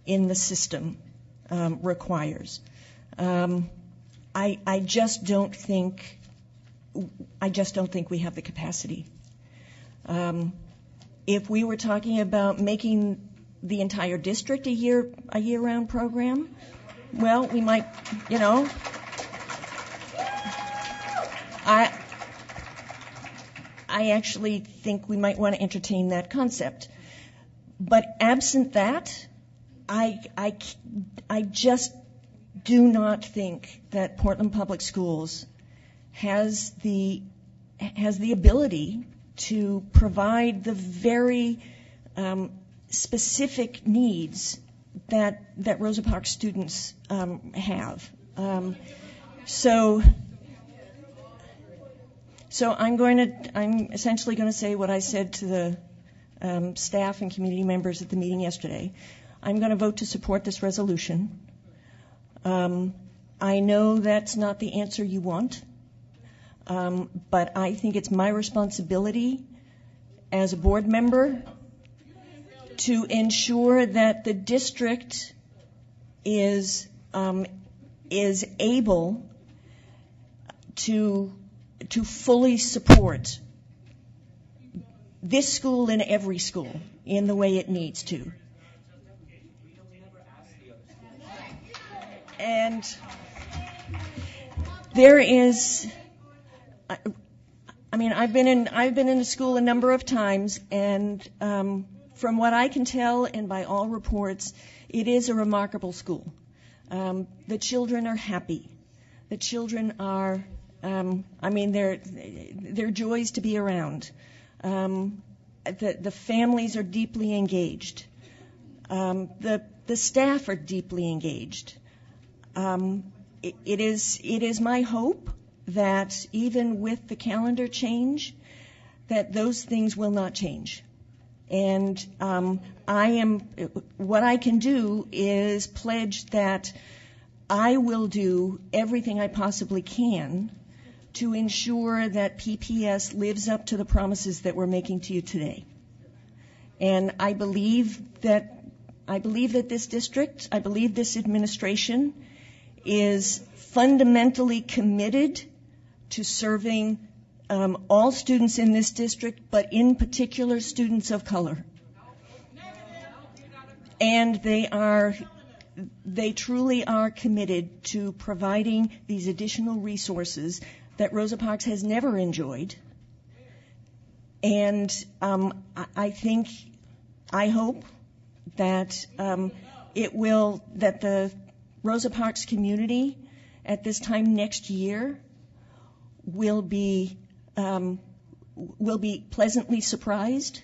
in the system requires. I just don't think we have the capacity. If we were talking about making the entire district a year-round program? Well, we might, I actually think we might want to entertain that concept. But absent that, I just do not think that Portland Public Schools has the ability to provide the very specific needs that Rosa Parks students have. So I'm essentially going to say what I said to the staff and community members at the meeting yesterday. I'm going to vote to support this resolution. I know that's not the answer you want, but I think it's my responsibility as a board member to ensure that the district is able to fully support this school and every school in the way it needs to. And there is, I've been in a school a number of times, and from what I can tell, and by all reports, it is a remarkable school. The children are happy. The children are, they're joys to be around. The families are deeply engaged. The staff are deeply engaged. It is my hope that even with the calendar change, that those things will not change. And what I can do is pledge that I will do everything I possibly can to ensure that PPS lives up to the promises that we're making to you today. And I believe that this district, I believe this administration is fundamentally committed to serving all students in this district, but in particular students of color. And they truly are committed to providing these additional resources that Rosa Parks has never enjoyed. And I hope that that the Rosa Parks community at this time next year will be pleasantly surprised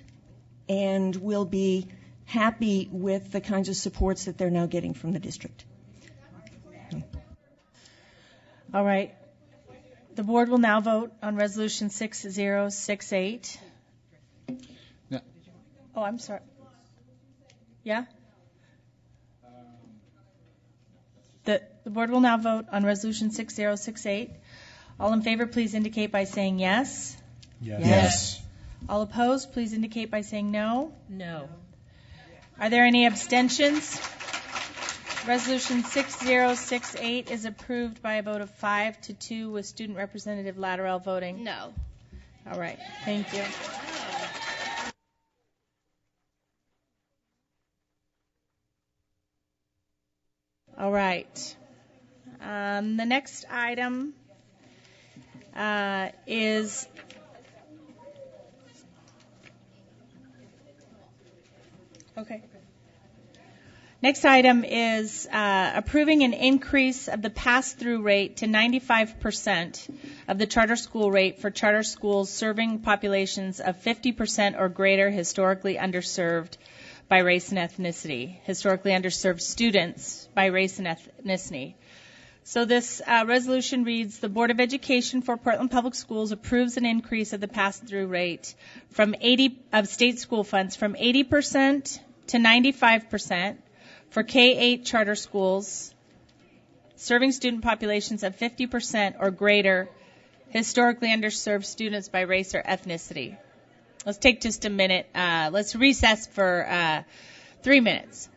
and will be happy with the kinds of supports that they're now getting from the district. All right. The board will now vote on Resolution 6068. No. Oh, I'm sorry. Yeah? The board will now vote on Resolution 6068. All in favor, please indicate by saying yes. Yes. All opposed, please indicate by saying no. No. Are there any abstentions? Resolution 6068 is approved by a vote of 5-2 with Student Representative Latterell voting. No. All right. Thank you. All right. The next item is okay. Next item is approving an increase of the pass-through rate to 95% of the charter school rate for charter schools serving populations of 50% or greater historically underserved by race and ethnicity, historically underserved students by race and ethnicity. So this resolution reads, the Board of Education for Portland Public Schools approves an increase of the pass-through rate of state school funds from 80% to 95% for K-8 charter schools serving student populations of 50% or greater historically underserved students by race or ethnicity. Let's take just a minute. Let's recess for 3 minutes.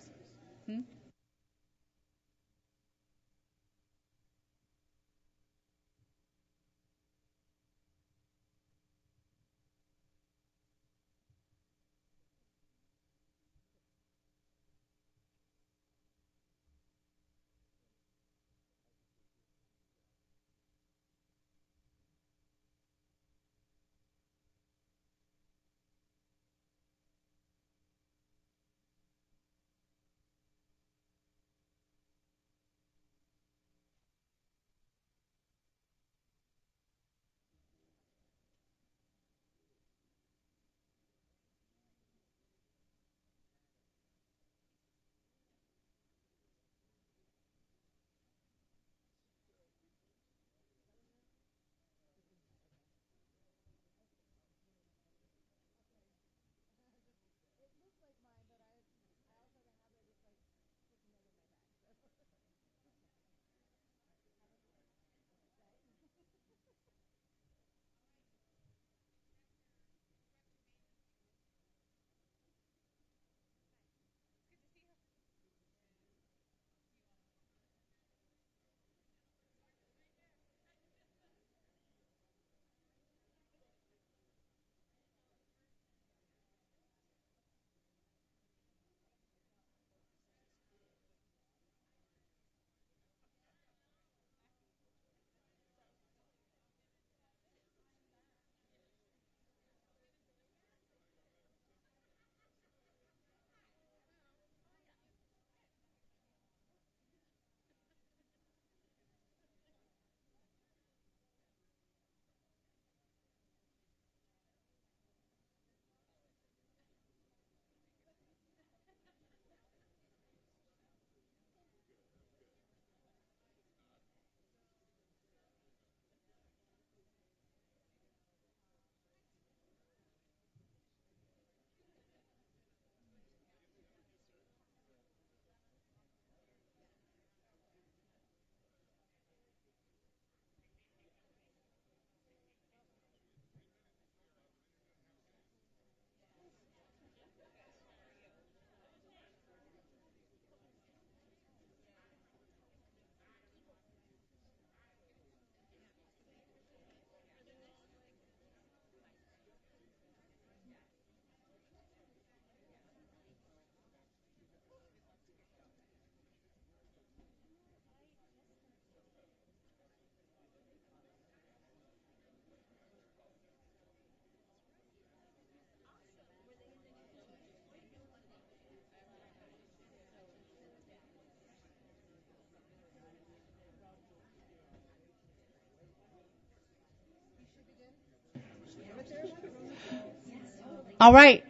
All right.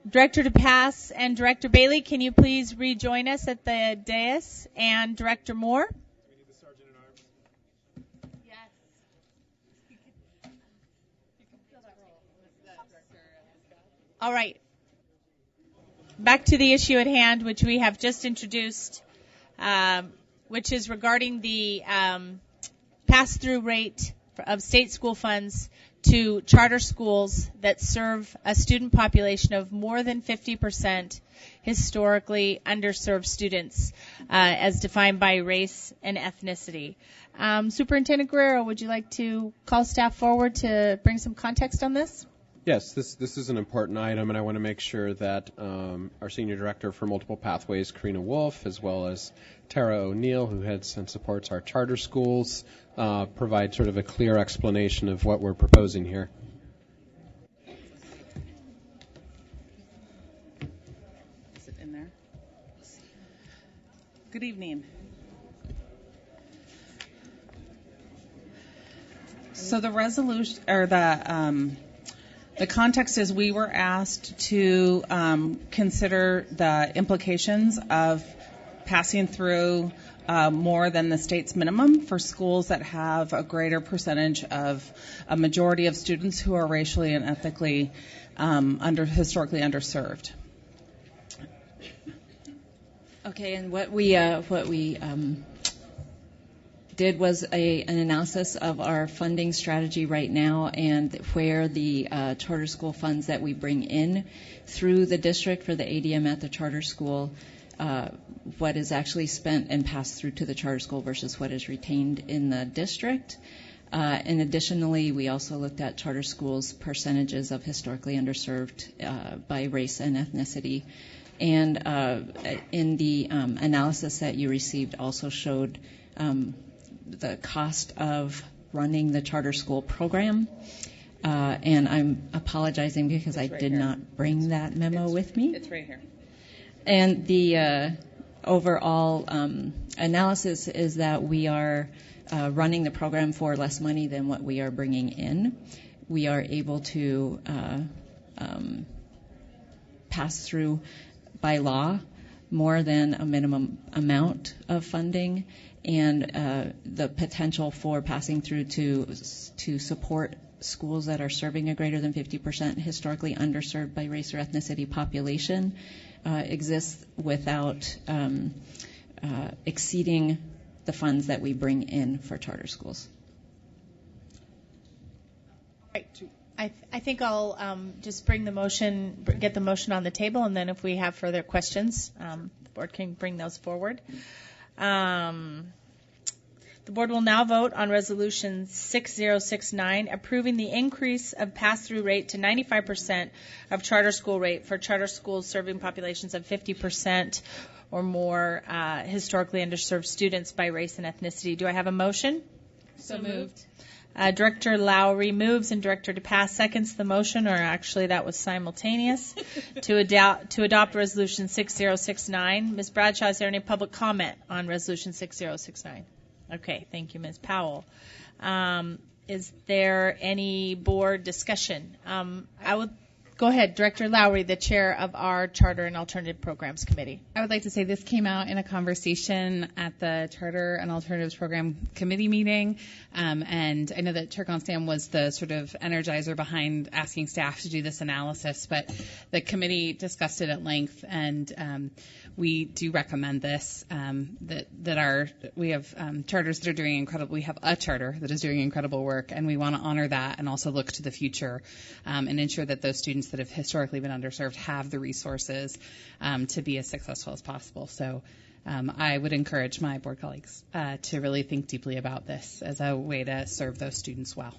Director DePass and Director Bailey, can you please rejoin us at the dais? And Director Moore? All right. Back to the issue at hand, which we have just introduced, which is regarding the pass-through rate of state school funds to charter schools that serve a student population of more than 50% historically underserved students, as defined by race and ethnicity. Superintendent Guerrero, would you like to call staff forward to bring some context on this? Yes, this is an important item, and I want to make sure that our Senior Director for Multiple Pathways, Karina Wolf, as well as Tara O'Neill, who heads and supports our charter schools, provide sort of a clear explanation of what we're proposing here. Is it in there? Good evening. So the resolution, or the context is we were asked to consider the implications of passing through more than the state's minimum for schools that have a greater percentage of a majority of students who are racially and ethnically historically underserved. Okay, and what we did was an analysis of our funding strategy right now and where the charter school funds that we bring in through the district for the ADM at the charter school, what is actually spent and passed through to the charter school versus what is retained in the district. And additionally, we also looked at charter schools' percentages of historically underserved by race and ethnicity. And in the analysis that you received also showed the cost of running the charter school program. And I'm apologizing because I did not bring that memo with me. It's right here. And the overall analysis is that we are running the program for less money than what we are bringing in. We are able to pass through by law more than a minimum amount of funding, and the potential for passing through to support schools that are serving a greater than 50% historically underserved by race or ethnicity population exists without exceeding the funds that we bring in for charter schools. Right. I think I'll just bring the motion, get the motion on the table, and then if we have further questions, the board can bring those forward. The board will now vote on Resolution 6069, approving the increase of pass-through rate to 95% of charter school rate for charter schools serving populations of 50% or more historically underserved students by race and ethnicity. Do I have a motion? So moved. Director Lowry moves and Director DePass seconds the motion, or actually that was simultaneous, to adopt Resolution 6069. Ms. Bradshaw, is there any public comment on Resolution 6069? Okay, thank you, Ms. Powell. Is there any board discussion? I would go ahead, Director Lowry, the chair of our Charter and Alternative Programs Committee. I would like to say this came out in a conversation at the Charter and Alternatives Program Committee meeting, and I know that Chair Gonstam was the sort of energizer behind asking staff to do this analysis, but the committee discussed it at length, and we do recommend this, we have charters that are doing incredible, we have a charter that is doing incredible work, and we want to honor that and also look to the future and ensure that those students that have historically been underserved have the resources to be as successful as possible. So I would encourage my board colleagues to really think deeply about this as a way to serve those students well.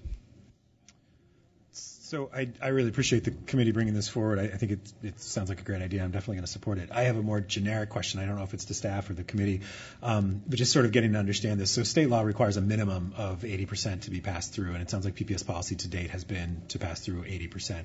So I really appreciate the committee bringing this forward. I think it sounds like a great idea. I'm definitely going to support it. I have a more generic question. I don't know if it's to staff or the committee, but just sort of getting to understand this. So state law requires a minimum of 80% to be passed through, and it sounds like PPS policy to date has been to pass through 80%.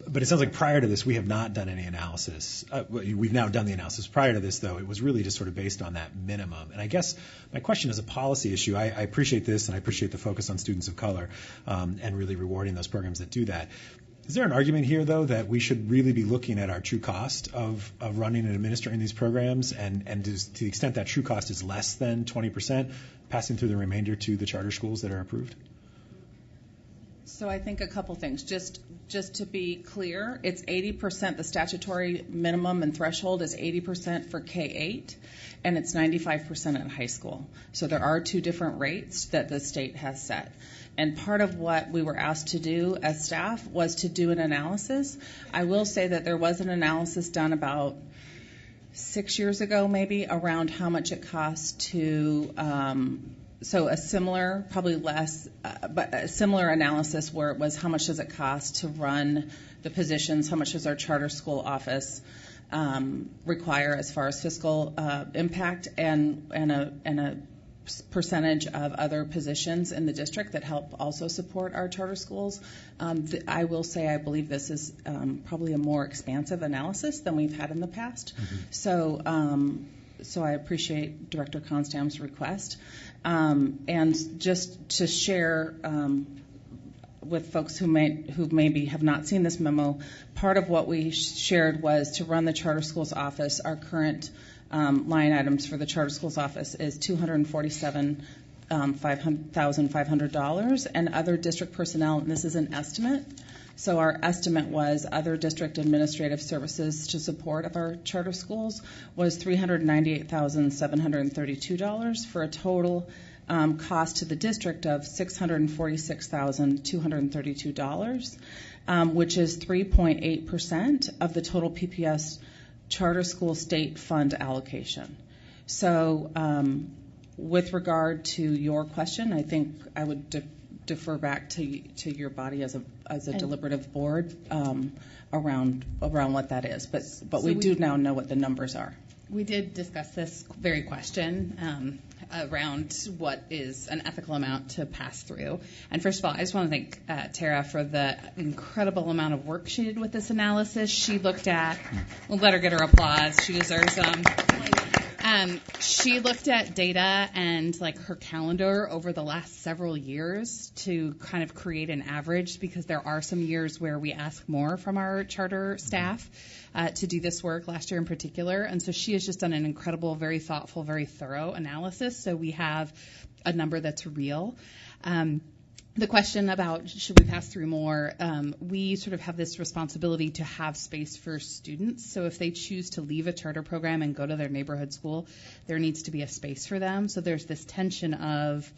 But it sounds like prior to this, we have not done any analysis. We've now done the analysis. Prior to this, though, it was really just sort of based on that minimum. And I guess my question is a policy issue. I appreciate this, and I appreciate the focus on students of color and really rewarding those programs that do that. Is there an argument here, though, that we should really be looking at our true cost of running and administering these programs, and to the extent that true cost is less than 20%, passing through the remainder to the charter schools that are approved? So I think a couple things. Just to be clear, it's 80%. The statutory minimum and threshold is 80% for K-8, and it's 95% at high school. So there are two different rates that the state has set. And part of what we were asked to do as staff was to do an analysis. I will say that there was an analysis done about 6 years ago, maybe, around how much it costs to so a similar, probably less, but a similar analysis where it was how much does it cost to run the positions, how much does our charter school office require as far as fiscal impact, and a percentage of other positions in the district that help also support our charter schools. I will say I believe this is probably a more expansive analysis than we've had in the past. Mm-hmm. So I appreciate Director Constam's request. And just to share with folks who maybe have not seen this memo, part of what we shared was to run the charter schools office. Our current line items for the charter schools office is $247,500, and other district personnel, and this is an estimate. So our estimate was other district administrative services to support of our charter schools was $398,732 for a total cost to the district of $646,232, which is 3.8% of the total PPS charter school state fund allocation. So with regard to your question, I think I would defer back to your body as a deliberative board around what that is. But so we do now know what the numbers are. We did discuss this very question around what is an ethical amount to pass through. And first of all, I just want to thank Tara for the incredible amount of work she did with this analysis. She looked at, we'll let her get her applause. She deserves them. She looked at data and like her calendar over the last several years to kind of create an average, because there are some years where we ask more from our charter staff to do this work, last year in particular. And so she has just done an incredible, very thoughtful, very thorough analysis. So we have a number that's real. The question about should we pass through more, we sort of have this responsibility to have space for students. So if they choose to leave a charter program and go to their neighborhood school, there needs to be a space for them. So there's this tension of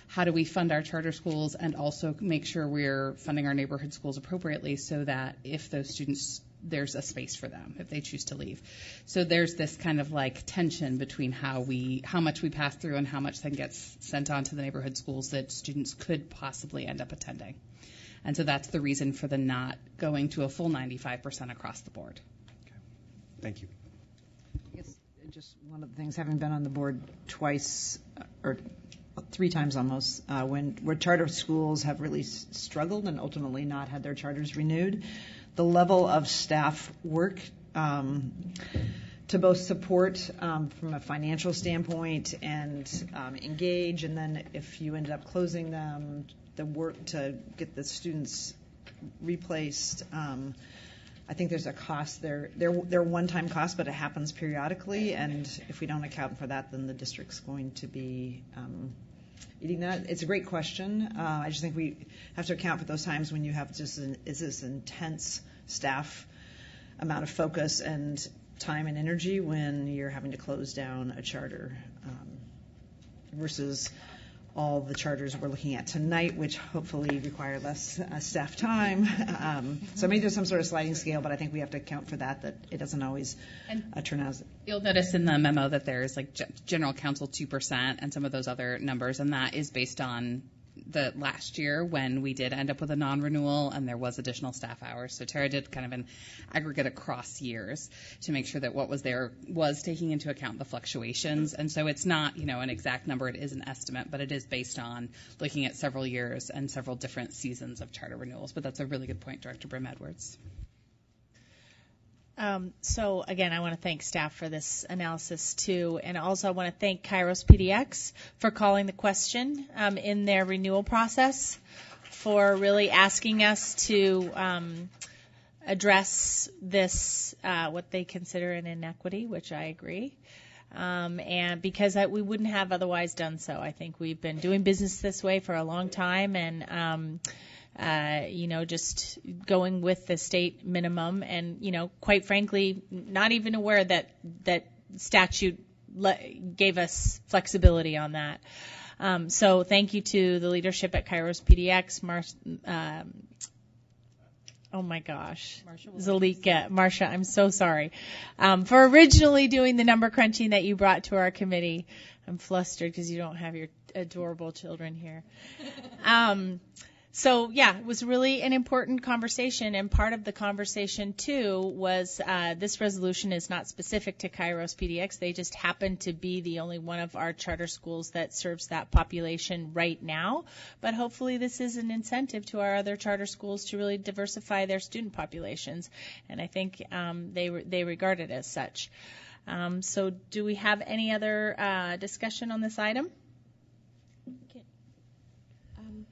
how do we fund our charter schools and also make sure we're funding our neighborhood schools appropriately so that if those students, there's a space for them if they choose to leave. So there's this kind of like tension between how much we pass through and how much then gets sent on to the neighborhood schools that students could possibly end up attending. And so that's the reason for the not going to a full 95% across the board. Okay. Thank you. I guess just one of the things, having been on the board twice or 3 times almost, where charter schools have really struggled and ultimately not had their charters renewed, the level of staff work to both support from a financial standpoint and engage, and then if you ended up closing them, the work to get the students replaced. I think there's a cost there. They're one-time costs, but it happens periodically, and if we don't account for that, then the district's going to be eating that. It's a great question. I just think we have to account for those times when you have just this intense staff amount of focus and time and energy when you're having to close down a charter versus all the charters we're looking at tonight, which hopefully require less staff time. So maybe there's some sort of sliding scale, but I think we have to account for that it doesn't always turn out. You'll notice in the memo that there's like general counsel 2% and some of those other numbers, and that is based on the last year when we did end up with a non-renewal and there was additional staff hours. So Tara did kind of an aggregate across years to make sure that what was there was taking into account the fluctuations. And so it's not, an exact number. It is an estimate, but it is based on looking at several years and several different seasons of charter renewals. But that's a really good point, Director Brim-Edwards. So again, I want to thank staff for this analysis too, and also I want to thank Kairos PDX for calling the question in their renewal process for really asking us to address this, what they consider an inequity, which I agree. And because we wouldn't have otherwise done so. I think we've been doing business this way for a long time, and just going with the state minimum, and quite frankly, not even aware that statute gave us flexibility on that. So thank you to the leadership at Kairos PDX, Zalika, Marcia, I'm so sorry, for originally doing the number crunching that you brought to our committee. I'm flustered because you don't have your adorable children here. It was really an important conversation, and part of the conversation, too, was this resolution is not specific to Kairos PDX. They just happen to be the only one of our charter schools that serves that population right now. But hopefully this is an incentive to our other charter schools to really diversify their student populations, and I think they regard it as such. So do we have any other discussion on this item?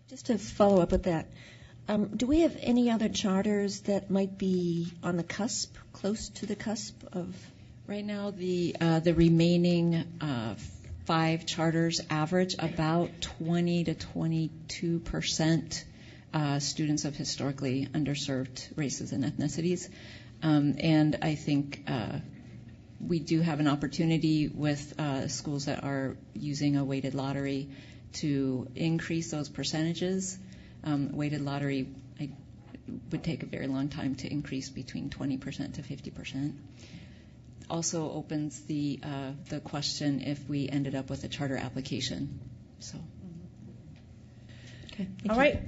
Just to follow up with that, do we have any other charters that might be on the cusp, close to the cusp of? Right now, the remaining 5 charters average about 20 to 22% students of historically underserved races and ethnicities, and I think we do have an opportunity with schools that are using a weighted lottery to increase those percentages. Weighted lottery would take a very long time to increase between 20% to 50%. Also opens the question if we ended up with a charter application. So, okay. All right.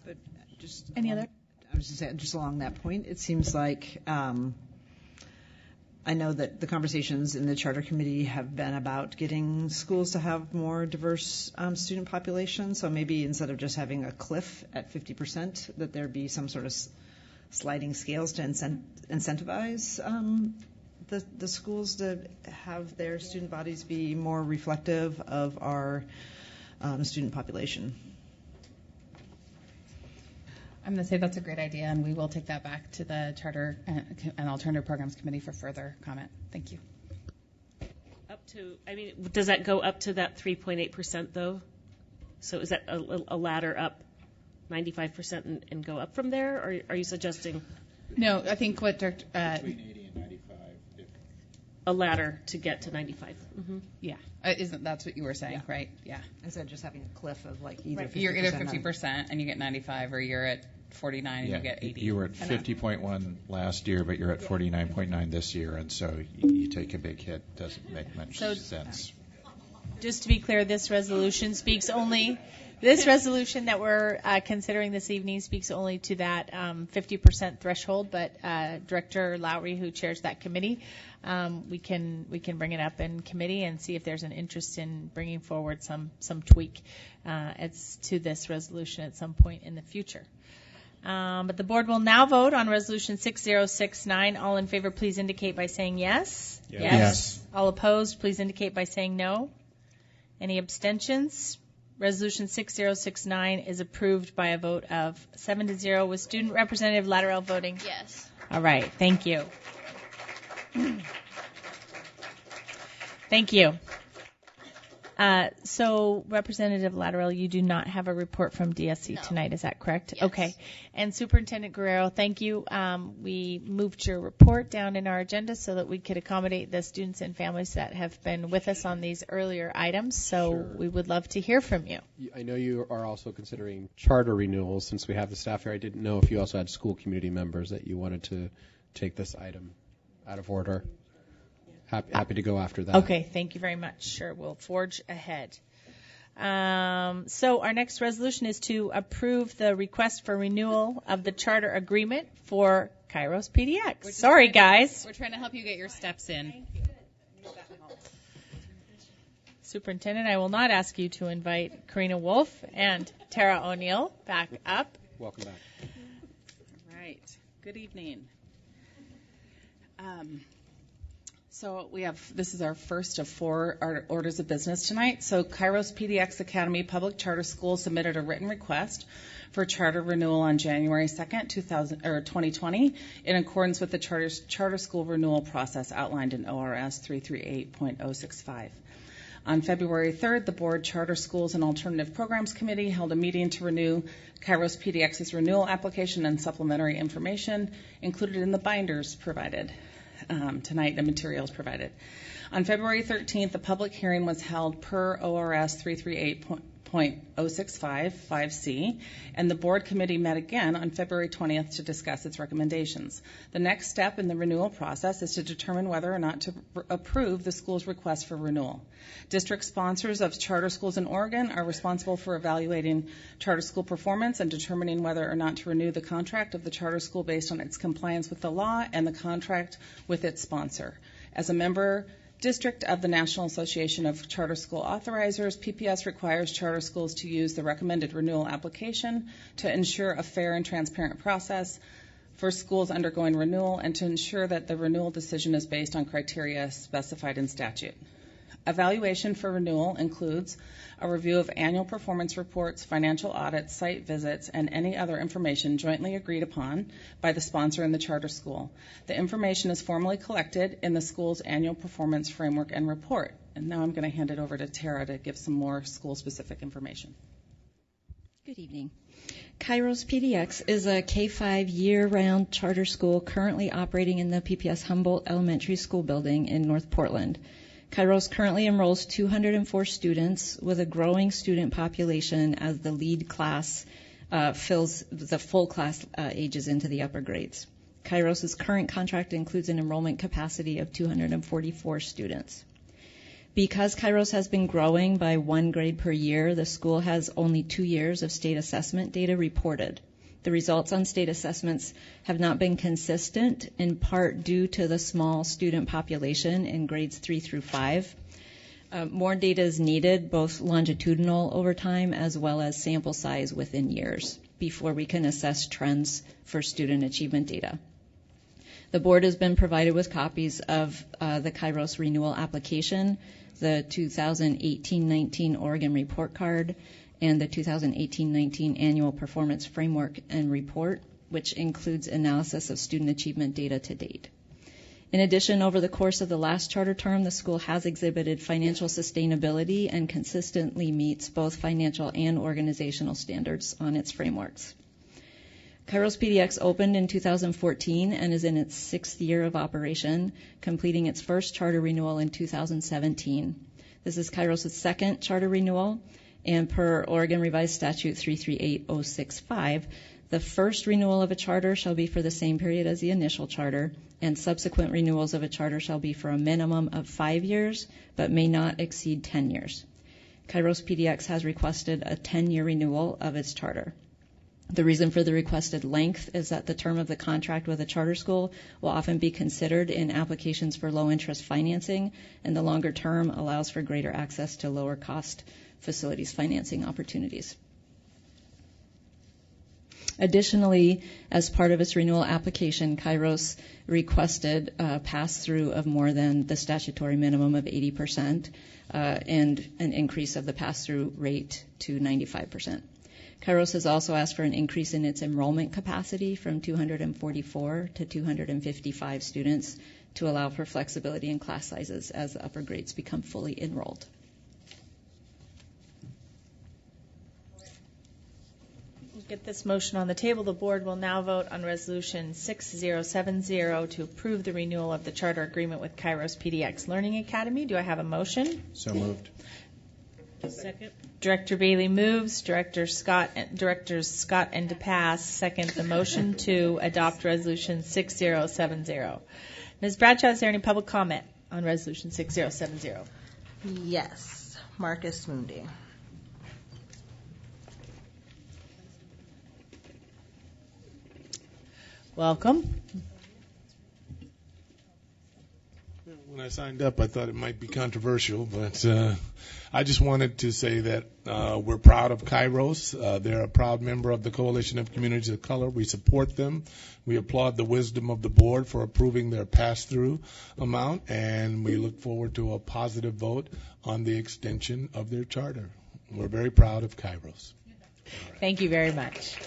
But just any other? I was just saying, just along that point, it seems like I know that the conversations in the charter committee have been about getting schools to have more diverse student populations. So maybe instead of just having a cliff at 50%, that there be some sort of sliding scales to incentivize the schools to have their student bodies be more reflective of our student population. I'm going to say that's a great idea, and we will take that back to the Charter and Alternative Programs Committee for further comment. Thank you. Does that go up to that 3.8% though? So is that a ladder up 95% and go up from there, or are you suggesting? No, I think what Director between 80 and 95. A ladder to get to 95. Mm-hmm. Yeah, isn't that's what you were saying, right? Yeah. Instead of just having a cliff of like either 50%. You're either 50% and you get 95, or you're at 49 and you get 80. You were at 50.1 last year, but you're at 49.9 this year, and so you take a big hit. Doesn't make much sense. Just to be clear, this resolution that we're considering this evening speaks only to that 50% threshold, but Director Lowry, who chairs that committee, we can bring it up in committee and see if there's an interest in bringing forward some tweak to this resolution at some point in the future. But the board will now vote on Resolution 6069. All in favor, please indicate by saying yes. Yes. All opposed, please indicate by saying no. Any abstentions? Resolution 6069 is approved by a vote of 7-0 with Student Representative Latterell voting. Yes. All right. Thank you. Thank you. So, Representative Latterell, you do not have a report from DSC tonight, is that correct? Yes. Okay. And Superintendent Guerrero, thank you. We moved your report down in our agenda so that we could accommodate the students and families that have been with us on these earlier items. So we would love to hear from you. I know you are also considering charter renewals. Since we have the staff here, I didn't know if you also had school community members that you wanted to take this item out of order. Happy to go after that. Okay, thank you very much. Sure, we'll forge ahead. So our next resolution is to approve the request for renewal of the charter agreement for Kairos PDX. Sorry, guys. We're trying to help you get your steps in. Superintendent, I will not ask you to invite Karina Wolf and Tara O'Neill back up. Welcome back. Right. Good evening. So this is our first of 4 orders of business tonight. So Kairos PDX Academy Public Charter School submitted a written request for charter renewal on January 2nd, 2020, in accordance with the charter school renewal process outlined in ORS 338.065. On February 3rd, the Board Charter Schools and Alternative Programs Committee held a meeting to renew Kairos PDX's renewal application and supplementary information included in the binders provided tonight, the materials provided. On February 13th, the public hearing was held per ORS 338.065, 5C, and the board committee met again on February 20th to discuss its recommendations. The next step in the renewal process is to determine whether or not to approve the school's request for renewal. District sponsors of charter schools in Oregon are responsible for evaluating charter school performance and determining whether or not to renew the contract of the charter school based on its compliance with the law and the contract with its sponsor. As a member district of the National Association of Charter School Authorizers, PPS requires charter schools to use the recommended renewal application to ensure a fair and transparent process for schools undergoing renewal and to ensure that the renewal decision is based on criteria specified in statute. Evaluation for renewal includes a review of annual performance reports, financial audits, site visits, and any other information jointly agreed upon by the sponsor and the charter school. The information is formally collected in the school's annual performance framework and report. And now I'm going to hand it over to Tara to give some more school-specific information. Good evening. Kairos PDX is a K-5 year-round charter school currently operating in the PPS Humboldt Elementary School building in North Portland. Kairos currently enrolls 204 students with a growing student population as the lead class fills the full class ages into the upper grades. Kairos's current contract includes an enrollment capacity of 244 students. Because Kairos has been growing by 1 grade per year, the school has only 2 years of state assessment data reported. The results on state assessments have not been consistent, in part due to the small student population in grades 3 through 5. More data is needed, both longitudinal over time as well as sample size within years, before we can assess trends for student achievement data. The board has been provided with copies of the Kairos renewal application, the 2018-19 Oregon report card, and the 2018-19 Annual Performance Framework and Report, which includes analysis of student achievement data to date. In addition, over the course of the last charter term, the school has exhibited financial sustainability and consistently meets both financial and organizational standards on its frameworks. Kairos PDX opened in 2014 and is in its 6th year of operation, completing its first charter renewal in 2017. This is Kairos' second charter renewal, and per Oregon Revised Statute 338.065, the first renewal of a charter shall be for the same period as the initial charter, and subsequent renewals of a charter shall be for a minimum of 5 years, but may not exceed 10 years. Kairos PDX has requested a 10-year renewal of its charter. The reason for the requested length is that the term of the contract with a charter school will often be considered in applications for low-interest financing, and the longer term allows for greater access to lower-cost facilities financing opportunities. Additionally, as part of its renewal application, Kairos requested a pass-through of more than the statutory minimum of 80% and an increase of the pass-through rate to 95%. Kairos has also asked for an increase in its enrollment capacity from 244 to 255 students to allow for flexibility in class sizes as the upper grades become fully enrolled. Get this motion on the table. The board will now vote on Resolution 6070 to approve the renewal of the charter agreement with Kairos PDX Learning Academy. Do I have a motion? So moved. Second. Director Bailey moves. Directors Scott and DePass second the motion to adopt Resolution 6070. Ms. Bradshaw, is there any public comment on Resolution 6070? Yes. Marcus Mundi. Welcome. When I I signed up, I thought it might be controversial, but I just wanted to say that we're proud of Kairos. They're a proud member of the Coalition of Communities of Color. We support them. We applaud the wisdom of the board for approving their pass-through amount, and we look forward to a positive vote on the extension of their charter. We're very proud of Kairos. Thank you very much.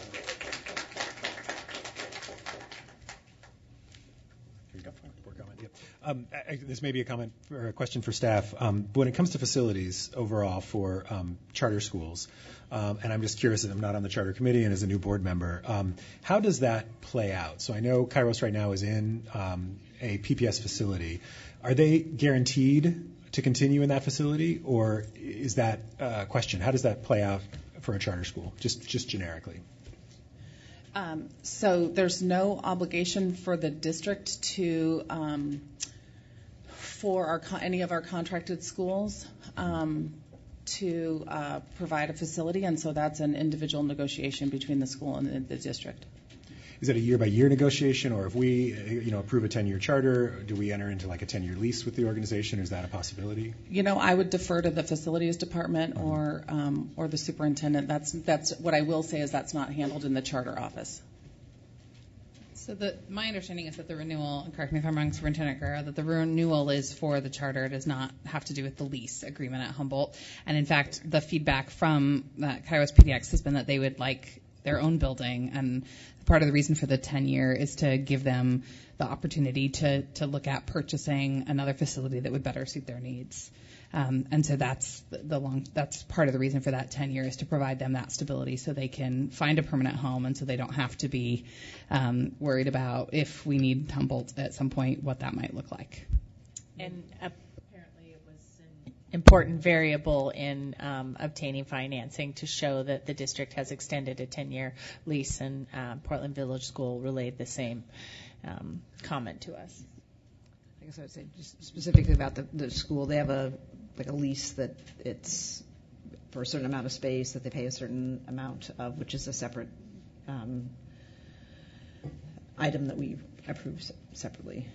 This may be a comment or a question for staff. When it comes to facilities overall for charter schools, and I'm just curious, I'm not on the charter committee and as a new board member, how does that play out? So I know Kairos right now is in a PPS facility. Are they guaranteed to continue in that facility, or is that a question? How does that play out for a charter school, just generically? So there's no obligation for the district to, for any of our contracted schools, to provide a facility, and so that's an individual negotiation between the school and the district. Is it a year-by-year negotiation, or if we, approve a 10-year charter, do we enter into like a 10-year lease with the organization? Is that a possibility? I would defer to the facilities department or the superintendent. That's what I will say is that's not handled in the charter office. So my understanding is that the renewal, and correct me if I'm wrong, Superintendent Guerrero, that the renewal is for the charter. It does not have to do with the lease agreement at Humboldt. And in fact, the feedback from Kairos PDX has been that they would like their own building, and part of the reason for the 10-year is to give them the opportunity to look at purchasing another facility that would better suit their needs. And so that's part of the reason for that 10-year is to provide them that stability so they can find a permanent home, and so they don't have to be worried about if we need Humboldt at some point, what that might look like. And apparently it was an important variable in obtaining financing to show that the district has extended a 10-year lease, and Portland Village School relayed the same comment to us. I guess I would say just specifically about the school, they have a lease that it's for a certain amount of space that they pay a certain amount of, which is a separate item that we approve separately.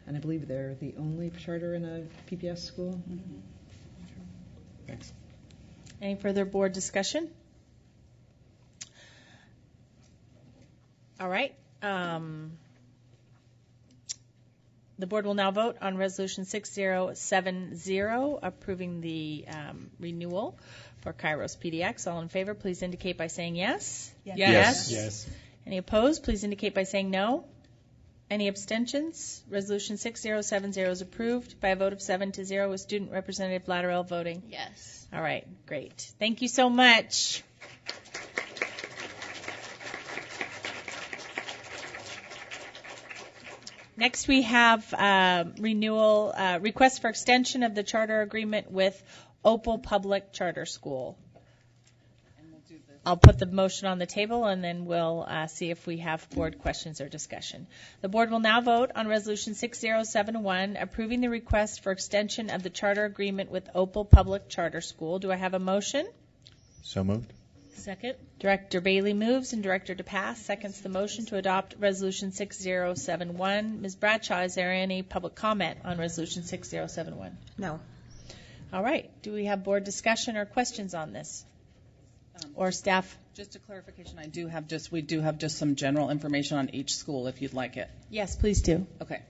And I believe they're the only charter in a PPS school. Mm-hmm. Thanks. Any further board discussion? All right. The board will now vote on Resolution 6070, approving the renewal for Kairos PDX. All in favor, please indicate by saying yes. Yes. Any opposed, please indicate by saying no. Any abstentions? Resolution 6070 is approved by a vote of 7-0 with Student Representative Latterell voting yes. All right, great. Thank you so much. Next, we have renewal request for extension of the charter agreement with Opal Public Charter School. I'll put the motion on the table, and then we'll see if we have board questions or discussion. The board will now vote on Resolution 6071, approving the request for extension of the charter agreement with Opal Public Charter School. Do I have a motion? So moved. Second. Director Bailey moves, and Director DePass seconds the motion to adopt Resolution 6071. Ms. Bradshaw, is there any public comment on Resolution 6071? No. All right. Do we have board discussion or questions on this? Or staff? Just a clarification, we do have just some general information on each school if you'd like it. Yes, please do. Okay.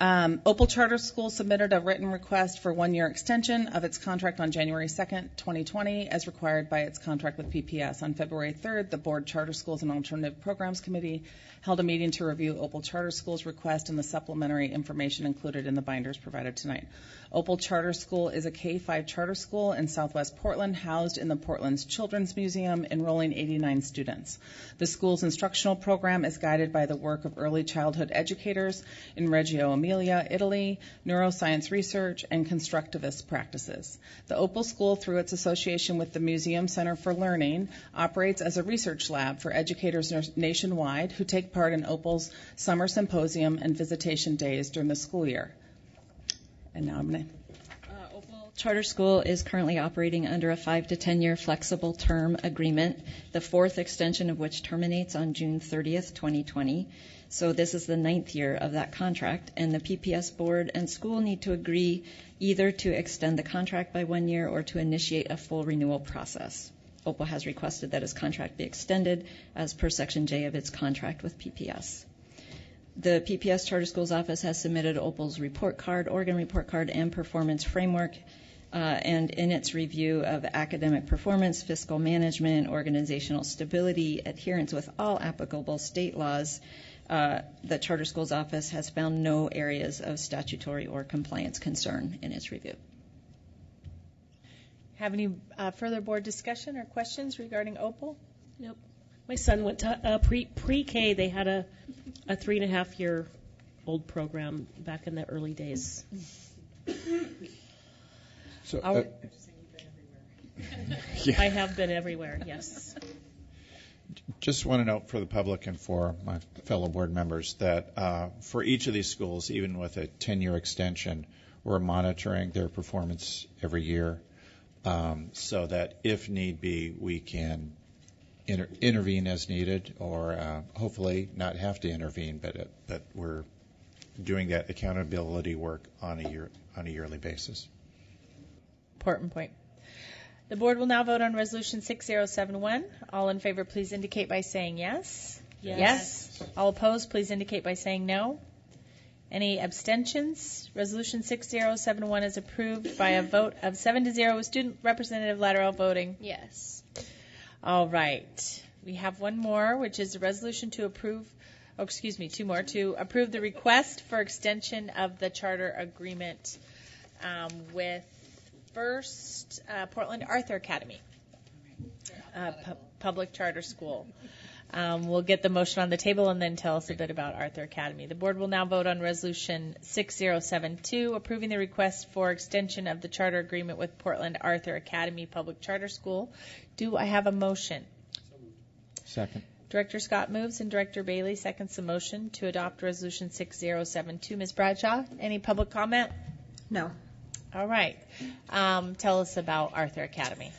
Opal Charter School submitted a written request for 1-year extension of its contract on January 2nd, 2020, as required by its contract with PPS. On February 3rd, the Board Charter Schools and Alternative Programs Committee held a meeting to review Opal Charter School's request and the supplementary information included in the binders provided tonight. Opal Charter School is a K-5 charter school in Southwest Portland, housed in the Portland's Children's Museum, enrolling 89 students. The school's instructional program is guided by the work of early childhood educators in Reggio Emilia, Italy, neuroscience research, and constructivist practices. The Opal School, through its association with the Museum Center for Learning, operates as a research lab for educators nationwide who take part in Opal's summer symposium and visitation days during the school year. And now I'm going to... Opal charter school is currently operating under a 5 to 10 year flexible term agreement, the 4th extension of which terminates on June 30th, 2020. So this is the 9th year of that contract, and the PPS board and school need to agree either to extend the contract by 1 year or to initiate a full renewal process. OPAL has requested that its contract be extended as per Section J of its contract with PPS. The PPS Charter Schools Office has submitted OPAL's report card, Oregon report card, and performance framework, and in its review of academic performance, fiscal management, organizational stability, adherence with all applicable state laws, the Charter Schools Office has found no areas of statutory or compliance concern in its review. Have any further board discussion or questions regarding OPAL? Nope. My son went to pre-K. They had a 3.5-year-old program back in the early days. So, I have been everywhere, yes. Just want to note for the public and for my fellow board members that for each of these schools, even with a 10-year extension, we're monitoring their performance every year so that if need be, we can intervene as needed, or hopefully not have to intervene, but we're doing that accountability work on a yearly basis. Important point. The board will now vote on Resolution 6071. All in favor, please indicate by saying yes. Yes. All opposed, please indicate by saying no. Any abstentions? Resolution 6071 is approved by a vote of 7-0 with Student Representative Latterall voting yes. All right. We have one more, which is a resolution to approve, two more, to approve the request for extension of the charter agreement with First Portland Arthur Academy, public charter school. We'll get the motion on the table and then tell us a bit about Arthur Academy. The board will now vote on Resolution 6072, approving the request for extension of the charter agreement with Portland Arthur Academy Public Charter School. Do I have a motion? Second. Director Scott moves and Director Bailey seconds the motion to adopt Resolution 6072. Ms. Bradshaw, any public comment? No. All right. Tell us about Arthur Academy.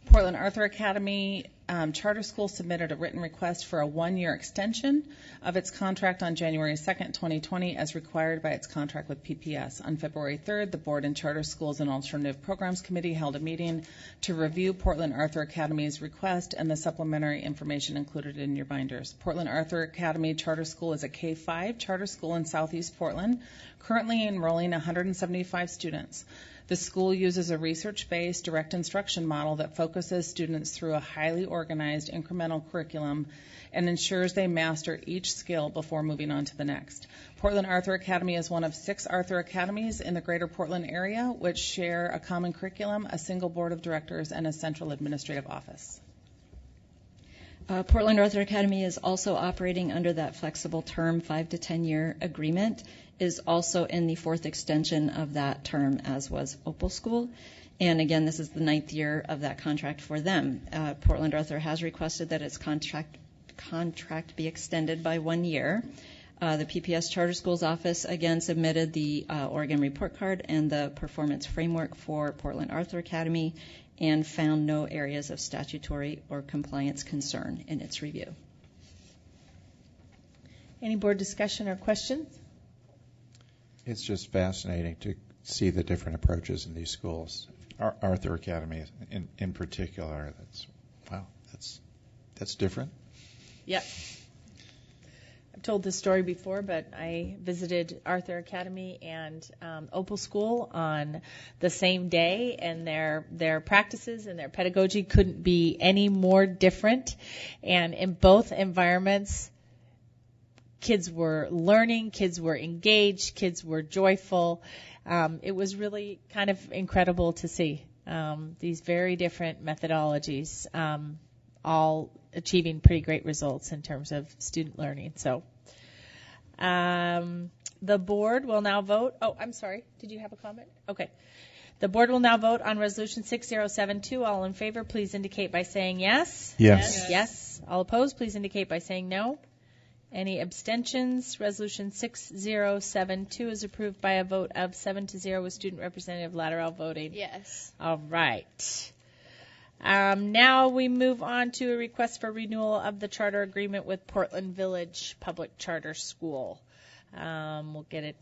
Portland Arthur Academy Charter School submitted a written request for a 1-year extension of its contract on January 2nd, 2020, as required by its contract with PPS. On February 3rd, the Board and Charter Schools and Alternative Programs Committee held a meeting to review Portland Arthur Academy's request and the supplementary information included in your binders. Portland Arthur Academy Charter School is a K-5 charter school in Southeast Portland, currently enrolling 175 students. The school uses a research-based direct instruction model that focuses students through a highly organized incremental curriculum and ensures they master each skill before moving on to the next. Portland Arthur Academy is one of 6 Arthur Academies in the greater Portland area, which share a common curriculum, a single board of directors, and a central administrative office. Portland Arthur Academy is also operating under that flexible term 5 to 10 year agreement, is also in the 4th extension of that term, as was Opal School. And again, this is the 9th year of that contract for them. Portland Arthur has requested that its contract be extended by 1 year. The PPS Charter Schools Office again submitted the Oregon report card and the performance framework for Portland Arthur Academy and found no areas of statutory or compliance concern in its review. Any board discussion or questions? It's just fascinating to see the different approaches in these schools. Arthur Academy in particular, that's different. Yep. I've told this story before, but I visited Arthur Academy and Opal School on the same day, and their practices and their pedagogy couldn't be any more different. And in both environments, kids were learning, kids were engaged, kids were joyful. It was really kind of incredible to see these very different methodologies all achieving pretty great results in terms of student learning. So the board will now vote. Oh, I'm sorry. Did you have a comment? Okay. The board will now vote on Resolution 6072. All in favor, please indicate by saying yes. Yes. Yes. All opposed, please indicate by saying no. Any abstentions? Resolution 6072 is approved by a vote of 7-0 with Student Representative Latterall voting. Yes. All right. Now we move on to a request for renewal of the charter agreement with Portland Village Public Charter School. We'll get it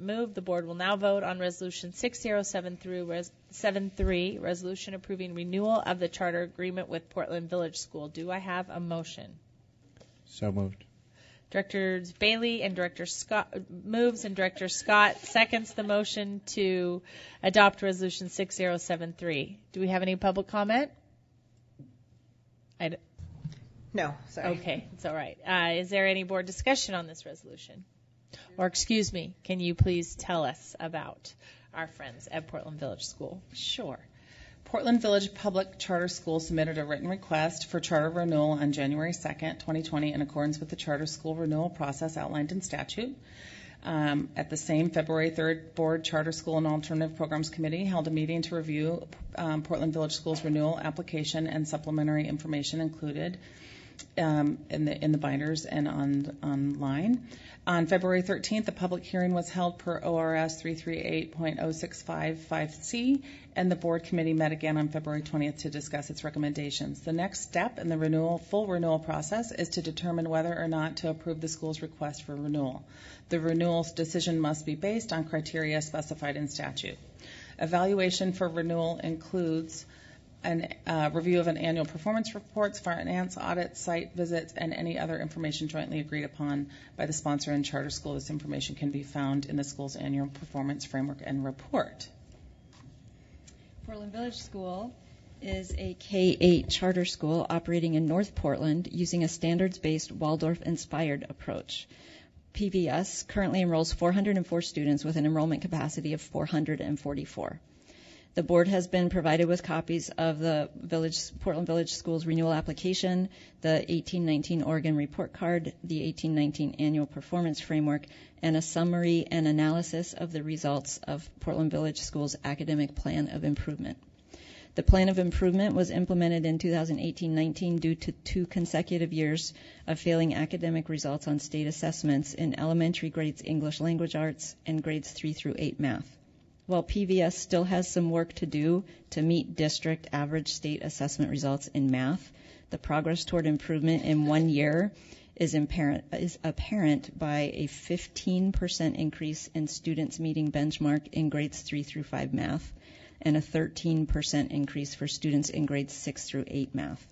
moved. The board will now vote on Resolution 6073, resolution approving renewal of the charter agreement with Portland Village School. Do I have a motion? So moved. Directors Bailey and Director Scott moves, and Director Scott seconds the motion to adopt Resolution 6073. Do we have any public comment? No, sorry. Okay, it's all right. Is there any board discussion on this resolution? Or excuse me, can you please tell us about our friends at Portland Village School? Sure. Portland Village Public Charter School submitted a written request for charter renewal on January 2nd, 2020, in accordance with the charter school renewal process outlined in statute. At the same February 3rd, Board Charter School and Alternative Programs Committee held a meeting to review Portland Village School's renewal application and supplementary information included in the binders and online. On February 13th, the public hearing was held per ORS 338.0655C, and the board committee met again on February 20th to discuss its recommendations. The next step in the full renewal process is to determine whether or not to approve the school's request for renewal. The renewal decision must be based on criteria specified in statute. Evaluation for renewal includes a review of an annual performance reports, finance audits, site visits, and any other information jointly agreed upon by the sponsor and charter school. This information can be found in the school's annual performance framework and report. Portland Village School is a K-8 charter school operating in North Portland using a standards-based Waldorf-inspired approach. PVS currently enrolls 404 students with an enrollment capacity of 444. The board has been provided with copies of the Portland Village School's renewal application, the 1819 Oregon Report Card, the 1819 Annual Performance Framework, and a summary and analysis of the results of Portland Village School's academic plan of improvement. The plan of improvement was implemented in 2018-19 due to 2 consecutive years of failing academic results on state assessments in elementary grades English Language Arts and grades 3 through 8 math. While PVS still has some work to do to meet district average state assessment results in math, the progress toward improvement in 1 year is apparent by a 15% increase in students meeting benchmark in grades 3 through 5 math and a 13% increase for students in grades 6 through 8 math.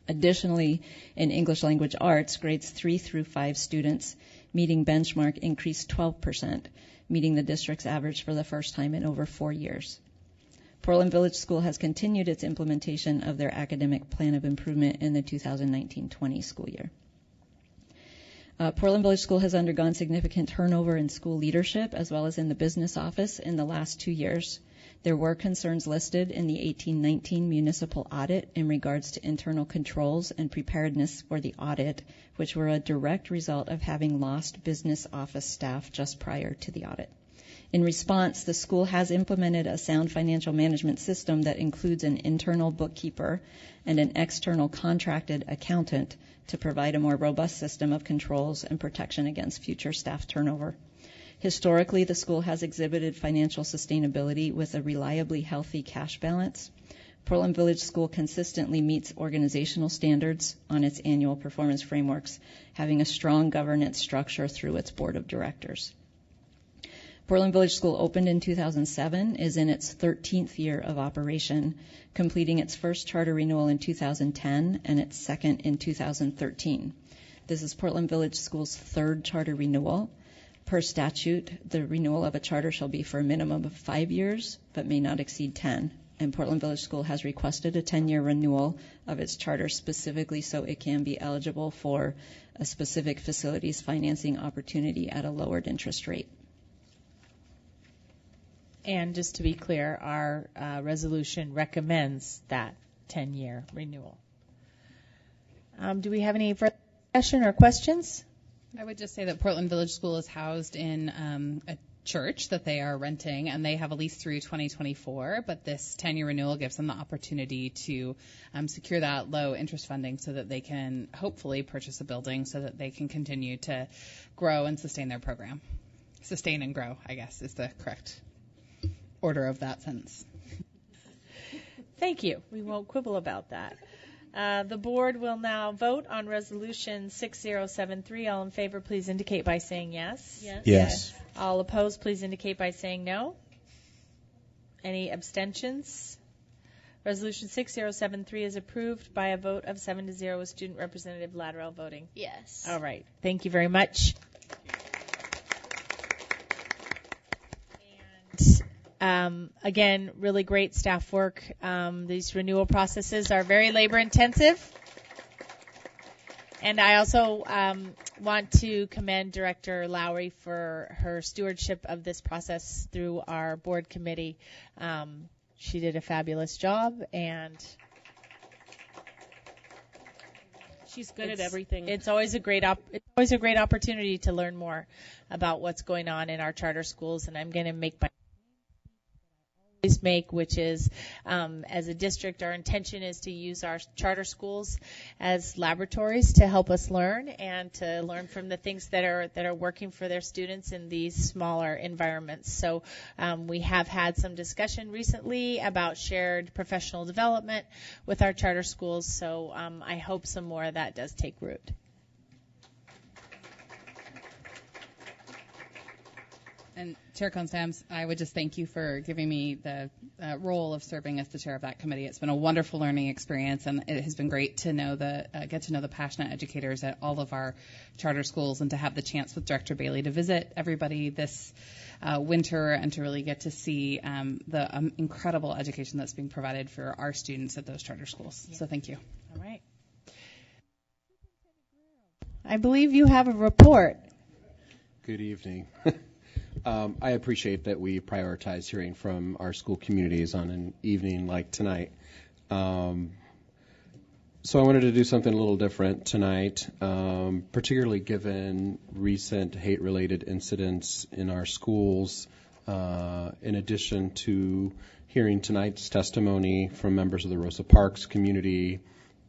Additionally, in English Language Arts, grades 3 through 5 students meeting benchmark increased 12%, meeting the district's average for the first time in over 4 years. Portland Village School has continued its implementation of their academic plan of improvement in the 2019-20 school year. Portland Village School has undergone significant turnover in school leadership as well as in the business office in the last 2 years. There were concerns listed in the 1819 municipal audit in regards to internal controls and preparedness for the audit, which were a direct result of having lost business office staff just prior to the audit. In response, the school has implemented a sound financial management system that includes an internal bookkeeper and an external contracted accountant to provide a more robust system of controls and protection against future staff turnover. Historically, the school has exhibited financial sustainability with a reliably healthy cash balance. Portland Village School consistently meets organizational standards on its annual performance frameworks, having a strong governance structure through its board of directors. Portland Village School opened in 2007, is in its 13th year of operation, completing its first charter renewal in 2010 and its second in 2013. This is Portland Village School's third charter renewal. Per statute, the renewal of a charter shall be for a minimum of 5 years, but may not exceed 10. And Portland Village School has requested a 10-year renewal of its charter specifically so it can be eligible for a specific facilities financing opportunity at a lowered interest rate. And just to be clear, our resolution recommends that 10-year renewal. Do we have any further discussion or questions? I would just say that Portland Village School is housed in a church that they are renting, and they have a lease through 2024, but this 10-year renewal gives them the opportunity to secure that low interest funding so that they can hopefully purchase a building so that they can continue to grow and sustain their program. Sustain and grow, I guess, is the correct order of that sentence. Thank you. We won't quibble about that. The board will now vote on Resolution 6073. All in favor, please indicate by saying yes. Yes. All opposed, please indicate by saying no. Any abstentions? Resolution 6073 is approved by a vote of 7-0 with Student Representative Lattrell voting. Yes. All right. Thank you very much. Again, really great staff work. These renewal processes are very labor intensive. And I also want to commend Director Lowry for her stewardship of this process through our board committee. She did a fabulous job, and she's good at everything. It's always a great opportunity to learn more about what's going on in our charter schools, and I'm going to make which is, as a district, our intention is to use our charter schools as laboratories to help us learn and to learn from the things that are working for their students in these smaller environments. So we have had some discussion recently about shared professional development with our charter schools. So I hope some more of that does take root. And Chair Constams, I would just thank you for giving me the role of serving as the chair of that committee. It's been a wonderful learning experience, and it has been great to know get to know the passionate educators at all of our charter schools, and to have the chance with Director Bailey to visit everybody this winter and to really get to see the incredible education that's being provided for our students at those charter schools. Yeah. So thank you. All right. I believe you have a report. Good evening. I appreciate that we prioritize hearing from our school communities on an evening like tonight. So I wanted to do something a little different tonight, particularly given recent hate-related incidents in our schools, in addition to hearing tonight's testimony from members of the Rosa Parks community,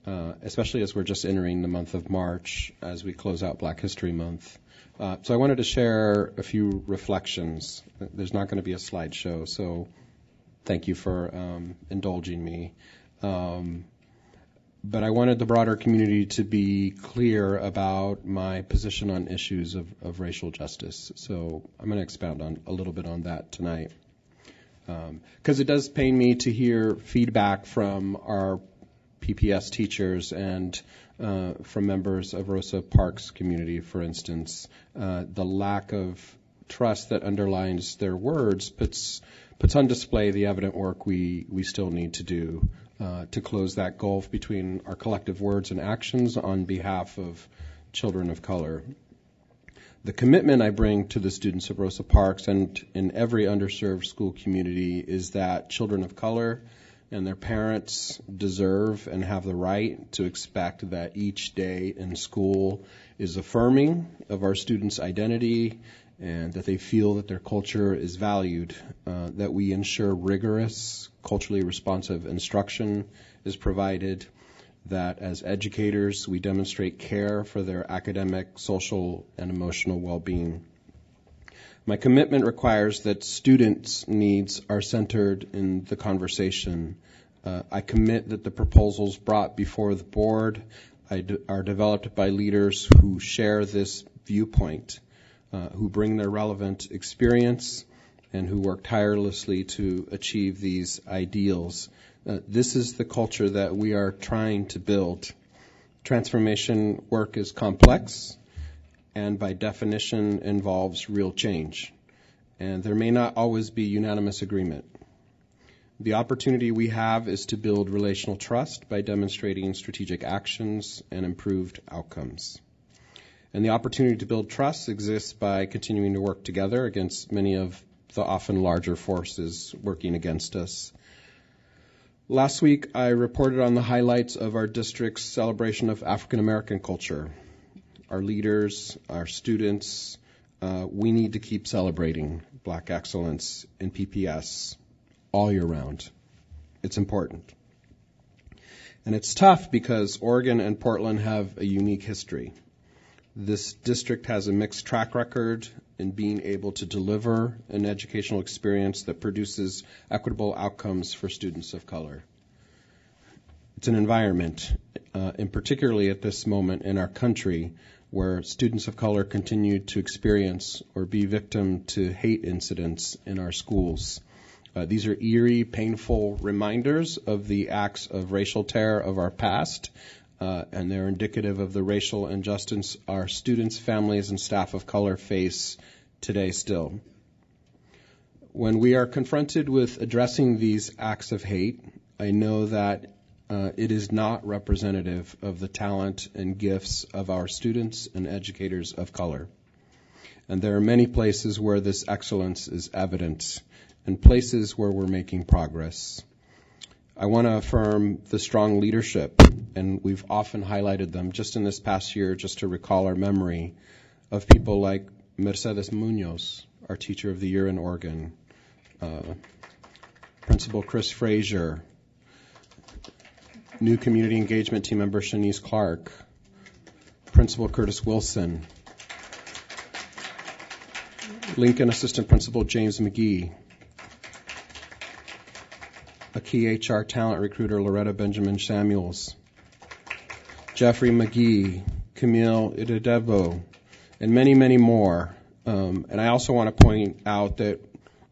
especially as we're just entering the month of March as we close out Black History Month. So I wanted to share a few reflections. There's not going to be a slideshow, so thank you for indulging me. But I wanted the broader community to be clear about my position on issues of racial justice. So I'm going to expound on a little bit on that tonight. Because it does pain me to hear feedback from our PPS teachers and from members of Rosa Parks community, for instance. The lack of trust that underlines their words puts on display the evident work we still need to do to close that gulf between our collective words and actions on behalf of children of color. The commitment I bring to the students of Rosa Parks and in every underserved school community is that children of color and their parents deserve and have the right to expect that each day in school is affirming of our students' identity and that they feel that their culture is valued, that we ensure rigorous, culturally responsive instruction is provided, that as educators we demonstrate care for their academic, social, and emotional well-being. My commitment requires that students' needs are centered in the conversation. I commit that the proposals brought before the board are developed by leaders who share this viewpoint, who bring their relevant experience, and who work tirelessly to achieve these ideals. This is the culture that we are trying to build. Transformation work is complex, and by definition involves real change. And there may not always be unanimous agreement. The opportunity we have is to build relational trust by demonstrating strategic actions and improved outcomes. And the opportunity to build trust exists by continuing to work together against many of the often larger forces working against us. Last week, I reported on the highlights of our district's celebration of African American culture. Our leaders, our students, we need to keep celebrating Black excellence in PPS all year round. It's important. And it's tough because Oregon and Portland have a unique history. This district has a mixed track record in being able to deliver an educational experience that produces equitable outcomes for students of color. It's an environment, and particularly at this moment in our country, where students of color continue to experience or be victim to hate incidents in our schools. These are eerie, painful reminders of the acts of racial terror of our past, and they're indicative of the racial injustice our students, families, and staff of color face today still. When we are confronted with addressing these acts of hate, I know that it is not representative of the talent and gifts of our students and educators of color. And there are many places where this excellence is evident, and places where we're making progress. I want to affirm the strong leadership, and we've often highlighted them just in this past year, just to recall our memory of people like Mercedes Munoz, our Teacher of the Year in Oregon, Principal Chris Frazier, new Community Engagement Team member Shanice Clark, Principal Curtis Wilson, Lincoln Assistant Principal James McGee, a key HR talent recruiter Loretta Benjamin Samuels, Jeffrey McGee, Camille Idedebo, and many, many more. And I also want to point out that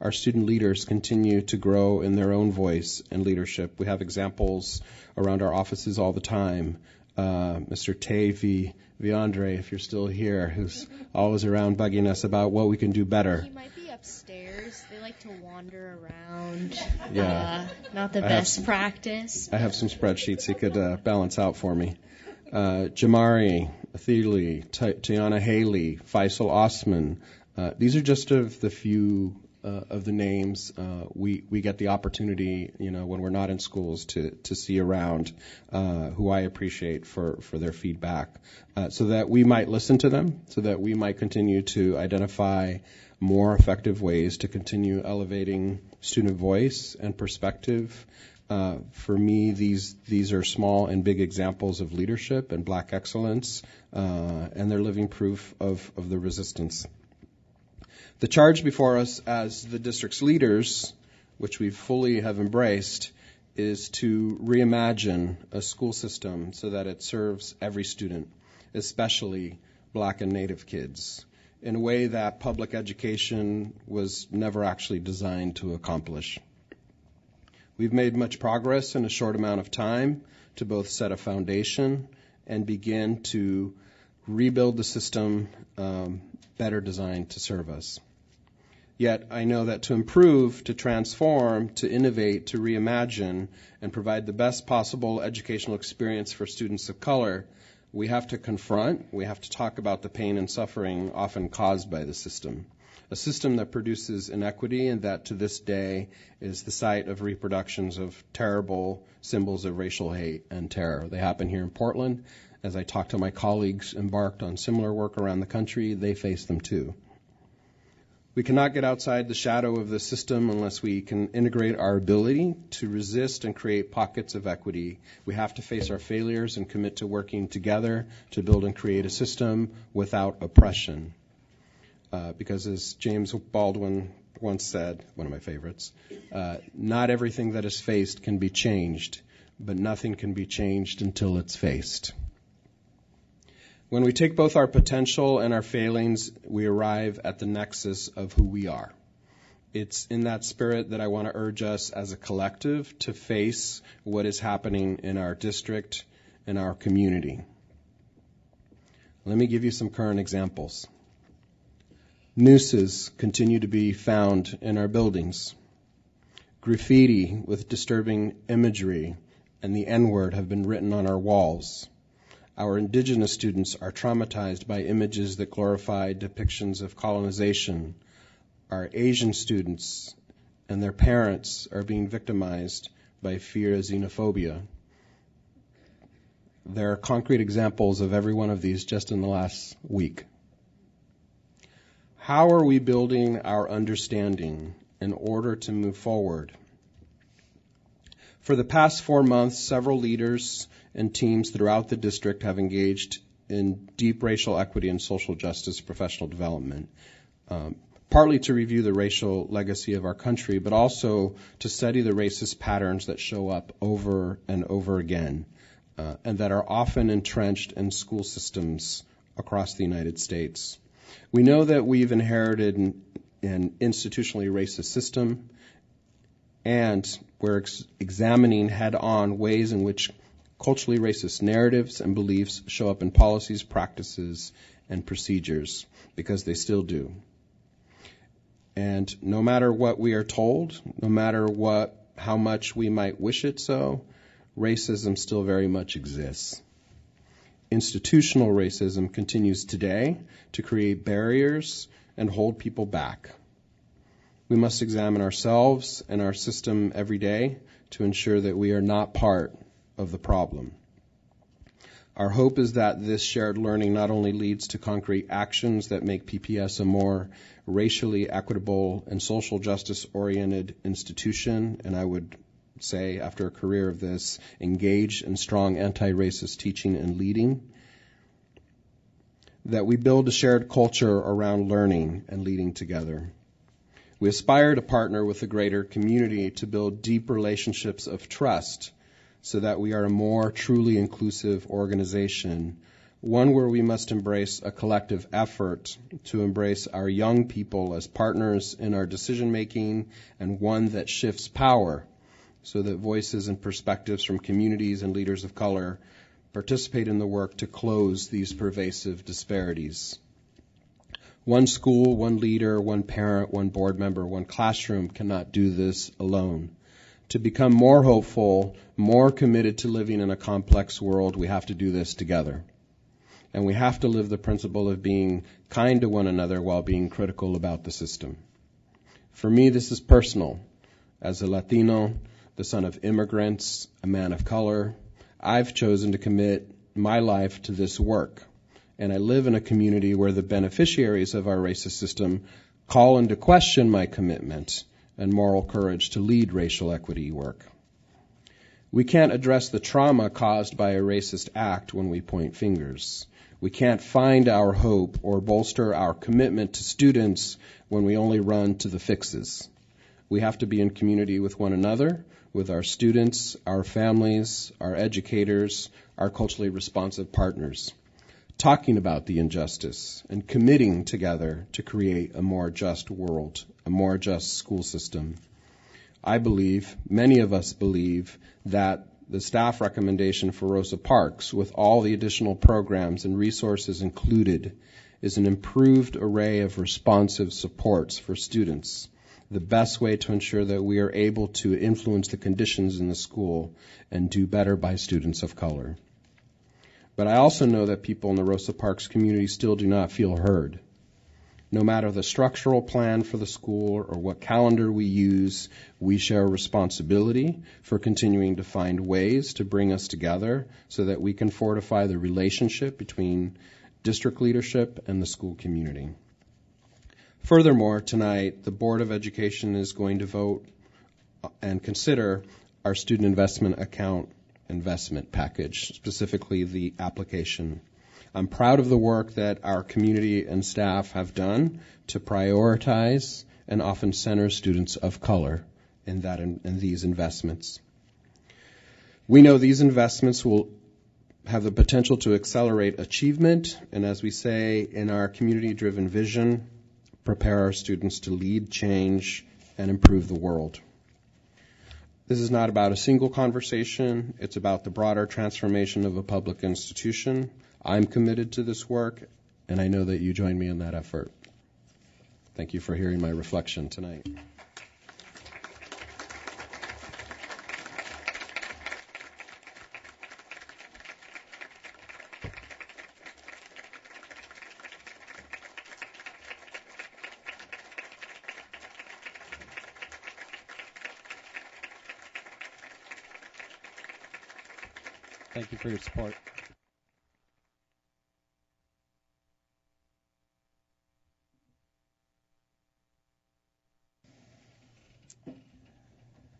our student leaders continue to grow in their own voice and leadership. We have examples around our offices all the time. Mr. Tay Viandre, if you're still here, who's always around bugging us about what we can do better. He might be upstairs. They like to wander around. Yeah. Not the best practice. I have some spreadsheets he could balance out for me. Jamari, Athili, Tiana Haley, Faisal Osman. These are just of the few of the names we get the opportunity, when we're not in schools to see around, who I appreciate for their feedback, so that we might listen to them, so that we might continue to identify more effective ways to continue elevating student voice and perspective. For me, these are small and big examples of leadership and Black excellence, and they're living proof of the resistance. The charge before us as the district's leaders, which we fully have embraced, is to reimagine a school system so that it serves every student, especially Black and Native kids, in a way that public education was never actually designed to accomplish. We've made much progress in a short amount of time to both set a foundation and begin to rebuild the system better designed to serve us. Yet I know that to improve, to transform, to innovate, to reimagine, and provide the best possible educational experience for students of color, we have to confront, we have to talk about the pain and suffering often caused by the system. A system that produces inequity and that to this day is the site of reproductions of terrible symbols of racial hate and terror. They happen here in Portland. As I talk to my colleagues embarked on similar work around the country, they face them too. We cannot get outside the shadow of the system unless we can integrate our ability to resist and create pockets of equity. We have to face our failures and commit to working together to build and create a system without oppression. Because as James Baldwin once said, one of my favorites, not everything that is faced can be changed, but nothing can be changed until it's faced. When we take both our potential and our failings, we arrive at the nexus of who we are. It's in that spirit that I want to urge us as a collective to face what is happening in our district and our community. Let me give you some current examples. Nooses continue to be found in our buildings. Graffiti with disturbing imagery and the N-word have been written on our walls. Our indigenous students are traumatized by images that glorify depictions of colonization. Our Asian students and their parents are being victimized by fear of xenophobia. There are concrete examples of every one of these just in the last week. How are we building our understanding in order to move forward? For the past 4 months, several leaders and teams throughout the district have engaged in deep racial equity and social justice professional development, partly to review the racial legacy of our country, but also to study the racist patterns that show up over and over again, and that are often entrenched in school systems across the United States. We know that we've inherited an institutionally racist system, and we're examining head-on ways in which culturally racist narratives and beliefs show up in policies, practices, and procedures, because they still do. And no matter what we are told, no matter how much we might wish it so, racism still very much exists. Institutional racism continues today to create barriers and hold people back. We must examine ourselves and our system every day to ensure that we are not part of the problem. Our hope is that this shared learning not only leads to concrete actions that make PPS a more racially equitable and social justice-oriented institution, and I would say, after a career of this, engaged in strong anti-racist teaching and leading, that we build a shared culture around learning and leading together. We aspire to partner with the greater community to build deep relationships of trust so that we are a more truly inclusive organization, one where we must embrace a collective effort to embrace our young people as partners in our decision-making, and one that shifts power so that voices and perspectives from communities and leaders of color participate in the work to close these pervasive disparities. One school, one leader, one parent, one board member, one classroom cannot do this alone. To become more hopeful, more committed to living in a complex world, we have to do this together. And we have to live the principle of being kind to one another while being critical about the system. For me, this is personal. As a Latino, the son of immigrants, a man of color, I've chosen to commit my life to this work. And I live in a community where the beneficiaries of our racist system call into question my commitment and moral courage to lead racial equity work. We can't address the trauma caused by a racist act when we point fingers. We can't find our hope or bolster our commitment to students when we only run to the fixes. We have to be in community with one another, with our students, our families, our educators, our culturally responsive partners, talking about the injustice and committing together to create a more just world, a more just school system. I believe, many of us believe, that the staff recommendation for Rosa Parks, with all the additional programs and resources included, is an improved array of responsive supports for students, the best way to ensure that we are able to influence the conditions in the school and do better by students of color. But I also know that people in the Rosa Parks community still do not feel heard. No matter the structural plan for the school or what calendar we use, we share responsibility for continuing to find ways to bring us together so that we can fortify the relationship between district leadership and the school community. Furthermore, tonight, the Board of Education is going to vote and consider our student investment account investment package, specifically the application. I'm proud of the work that our community and staff have done to prioritize and often center students of color in these investments. We know these investments will have the potential to accelerate achievement, and as we say in our community-driven vision, prepare our students to lead change and improve the world. This is not about a single conversation. It's about the broader transformation of a public institution. I'm committed to this work, and I know that you join me in that effort. Thank you for hearing my reflection tonight. Thank you for your support.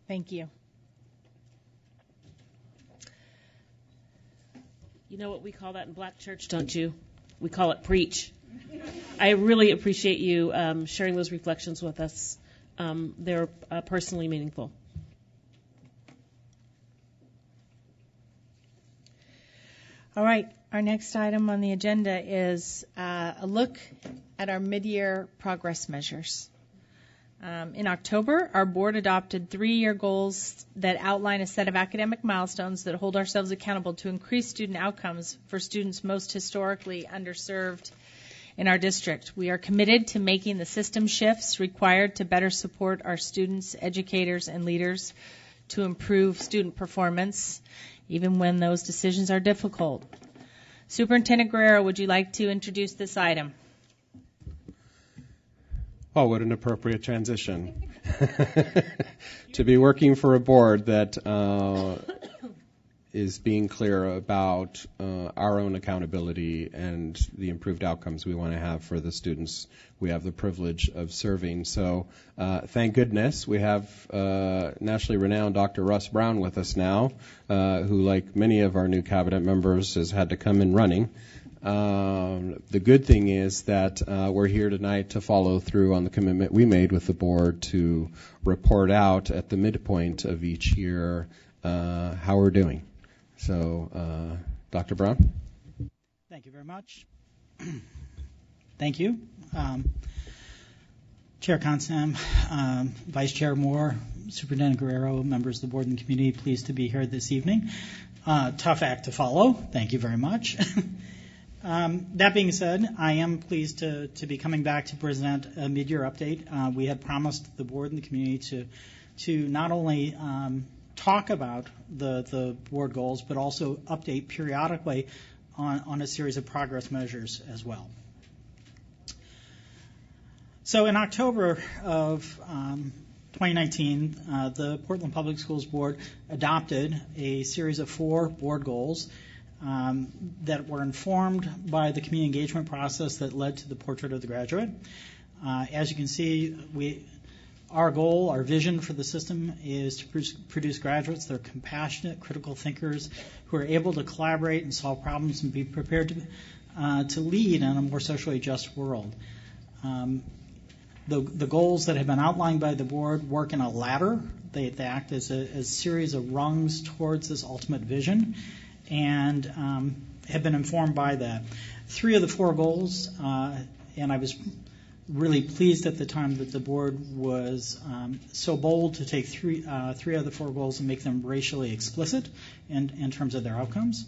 Thank you. You know what we call that in Black Church, don't you? We call it preach. I really appreciate you sharing those reflections with us. They're personally meaningful. All right, our next item on the agenda is a look at our mid-year progress measures. In October, our board adopted 3-year goals that outline a set of academic milestones that hold ourselves accountable to increase student outcomes for students most historically underserved in our district. We are committed to making the system shifts required to better support our students, educators, and leaders to improve student performance, even when those decisions are difficult. Superintendent Guerrero, would you like to introduce this item? Oh, what an appropriate transition. To be working for a board that is being clear about our own accountability and the improved outcomes we want to have for the students we have the privilege of serving. So thank goodness we have nationally renowned Dr. Russ Brown with us now, who, like many of our new cabinet members, has had to come in running. The good thing is that we're here tonight to follow through on the commitment we made with the board to report out at the midpoint of each year how we're doing. So, Dr. Brown? Thank you very much. Thank you. Chair Constam, Vice Chair Moore, Superintendent Guerrero, members of the board and community, pleased to be here this evening. Tough act to follow. Thank you very much. That being said, I am pleased to be coming back to present a mid-year update. We had promised the board and the community to not only talk about the board goals, but also update periodically on a series of progress measures as well. So in October of 2019, the Portland Public Schools Board adopted a series of 4 board goals that were informed by the community engagement process that led to the Portrait of the Graduate. As you can see, our goal, our vision for the system is to produce graduates that are compassionate, critical thinkers who are able to collaborate and solve problems and be prepared to lead in a more socially just world. The goals that have been outlined by the board work in a ladder. They act as a series of rungs towards this ultimate vision, and have been informed by that. 3 of the 4 goals, and I was really pleased at the time that the board was so bold to take 3 of the 4 goals and make them racially explicit in terms of their outcomes,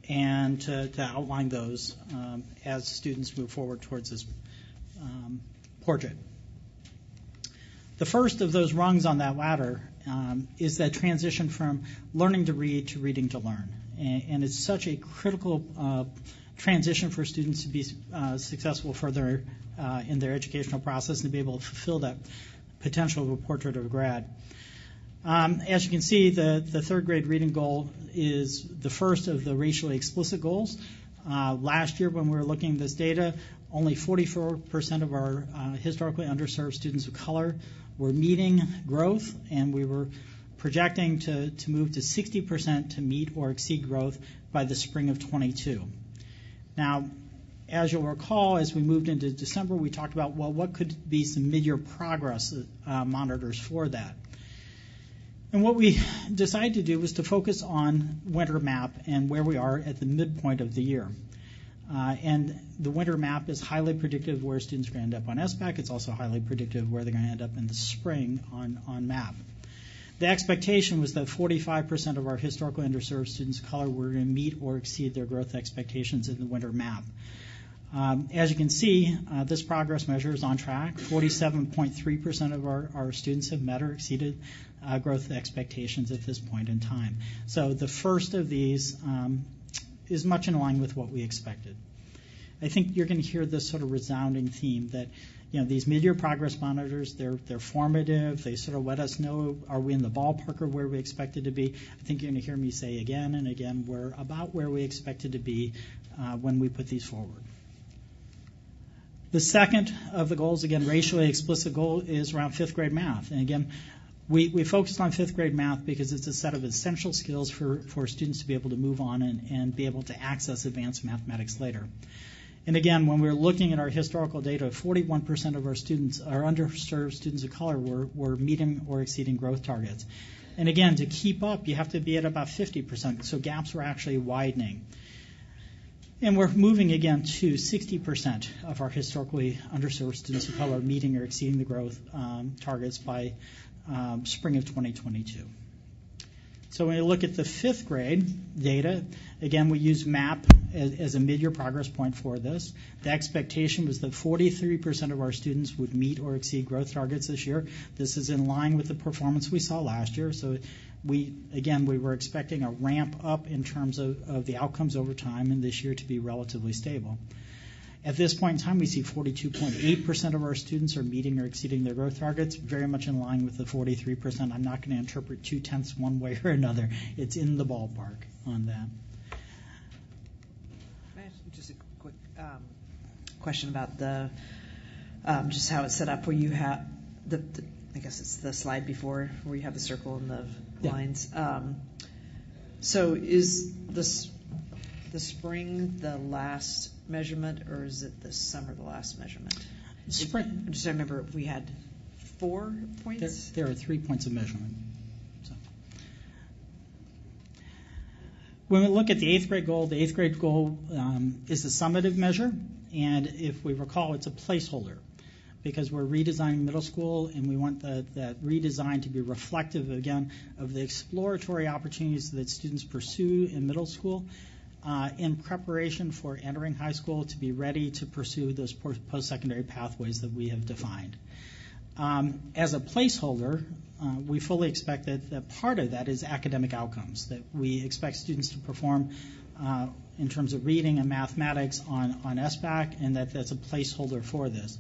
and to outline those as students move forward towards this portrait. The first of those rungs on that ladder is that transition from learning to read to reading to learn. And it's such a critical transition for students to be successful further in their educational process and to be able to fulfill that potential of a portrait of a grad. As you can see, the 3rd grade reading goal is the first of the racially explicit goals. Last year, when we were looking at this data, only 44% of our historically underserved students of color were meeting growth, and we were projecting to move to 60% to meet or exceed growth by the spring of 22. Now, as you'll recall, as we moved into December, we talked about, well, what could be some mid-year progress monitors for that? And what we decided to do was to focus on winter map and where we are at the midpoint of the year. And the winter map is highly predictive where students are going to end up on SBAC. It's also highly predictive where they're going to end up in the spring on MAP. The expectation was that 45% of our historically underserved students of color were going to meet or exceed their growth expectations in the winter map. As you can see, this progress measure is on track. 47.3% of our students have met or exceeded growth expectations at this point in time. So the first of these is much in line with what we expected. I think you're going to hear this sort of resounding theme that, you know, these mid-year progress monitors, they're formative. They sort of let us know, are we in the ballpark of where we expected to be? I think you're going to hear me say again and again, we're about where we expected to be when we put these forward. The second of the goals, again, racially explicit goal, is around 5th grade math. And again, We focused on fifth grade math because it's a set of essential skills for students to be able to move on and be able to access advanced mathematics later. And again, when we're looking at our historical data, 41% of our students, our underserved students of color, were meeting or exceeding growth targets. And again, to keep up, you have to be at about 50%, so gaps were actually widening. And we're moving again to 60% of our historically underserved students of color meeting or exceeding the growth targets by spring of 2022. So when you look at the fifth grade data, again, we use MAP as a mid-year progress point for this. The expectation was that 43% of our students would meet or exceed growth targets this year. This is in line with the performance we saw last year. So we were expecting a ramp up in terms of the outcomes over time, and this year to be relatively stable. At this point in time, we see 42.8% of our students are meeting or exceeding their growth targets, very much in line with the 43%. I'm not going to interpret 2/10 one way or another. It's in the ballpark on that. Just a quick question about the just how it's set up, where you have I guess it's the slide before where you have the circle and the lines. So is the spring the last measurement, or is it the summer the last measurement? Spring. I remember we had 4 points. There are 3 points of measurement. So. When we look at the eighth grade goal is a summative measure, and if we recall, it's a placeholder because we're redesigning middle school, and we want that redesign to be reflective, again, of the exploratory opportunities that students pursue in middle school in preparation for entering high school to be ready to pursue those post-secondary pathways that we have defined. As a placeholder, we fully expect that part of that is academic outcomes, that we expect students to perform in terms of reading and mathematics on SBAC, and that's a placeholder for this.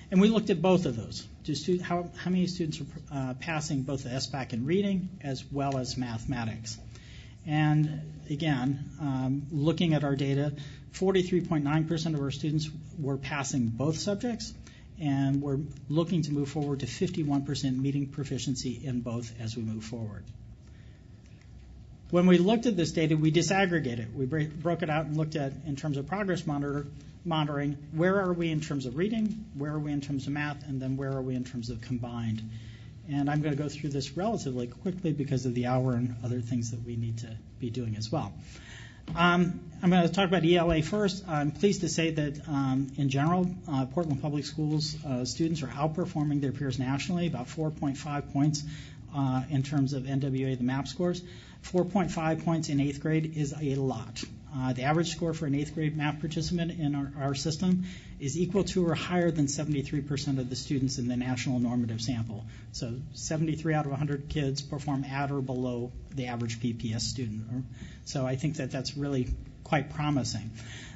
And we looked at both of those. How many students are passing both the SBAC in reading as well as mathematics? And again, looking at our data, 43.9% of our students were passing both subjects, and we're looking to move forward to 51% meeting proficiency in both as we move forward. When we looked at this data, we disaggregated. We broke it out and looked at, in terms of progress monitoring, where are we in terms of reading, where are we in terms of math, and then where are we in terms of combined. And I'm going to go through this relatively quickly because of the hour and other things that we need to be doing as well. I'm going to talk about ELA first. I'm pleased to say that, in general, Portland Public Schools students are outperforming their peers nationally, about 4.5 points in terms of NWA, the MAP scores. 4.5 points in eighth grade is a lot. The average score for an eighth grade math participant in our system is equal to or higher than 73% of the students in the national normative sample. So 73 out of 100 kids perform at or below the average PPS student. So I think that's really quite promising.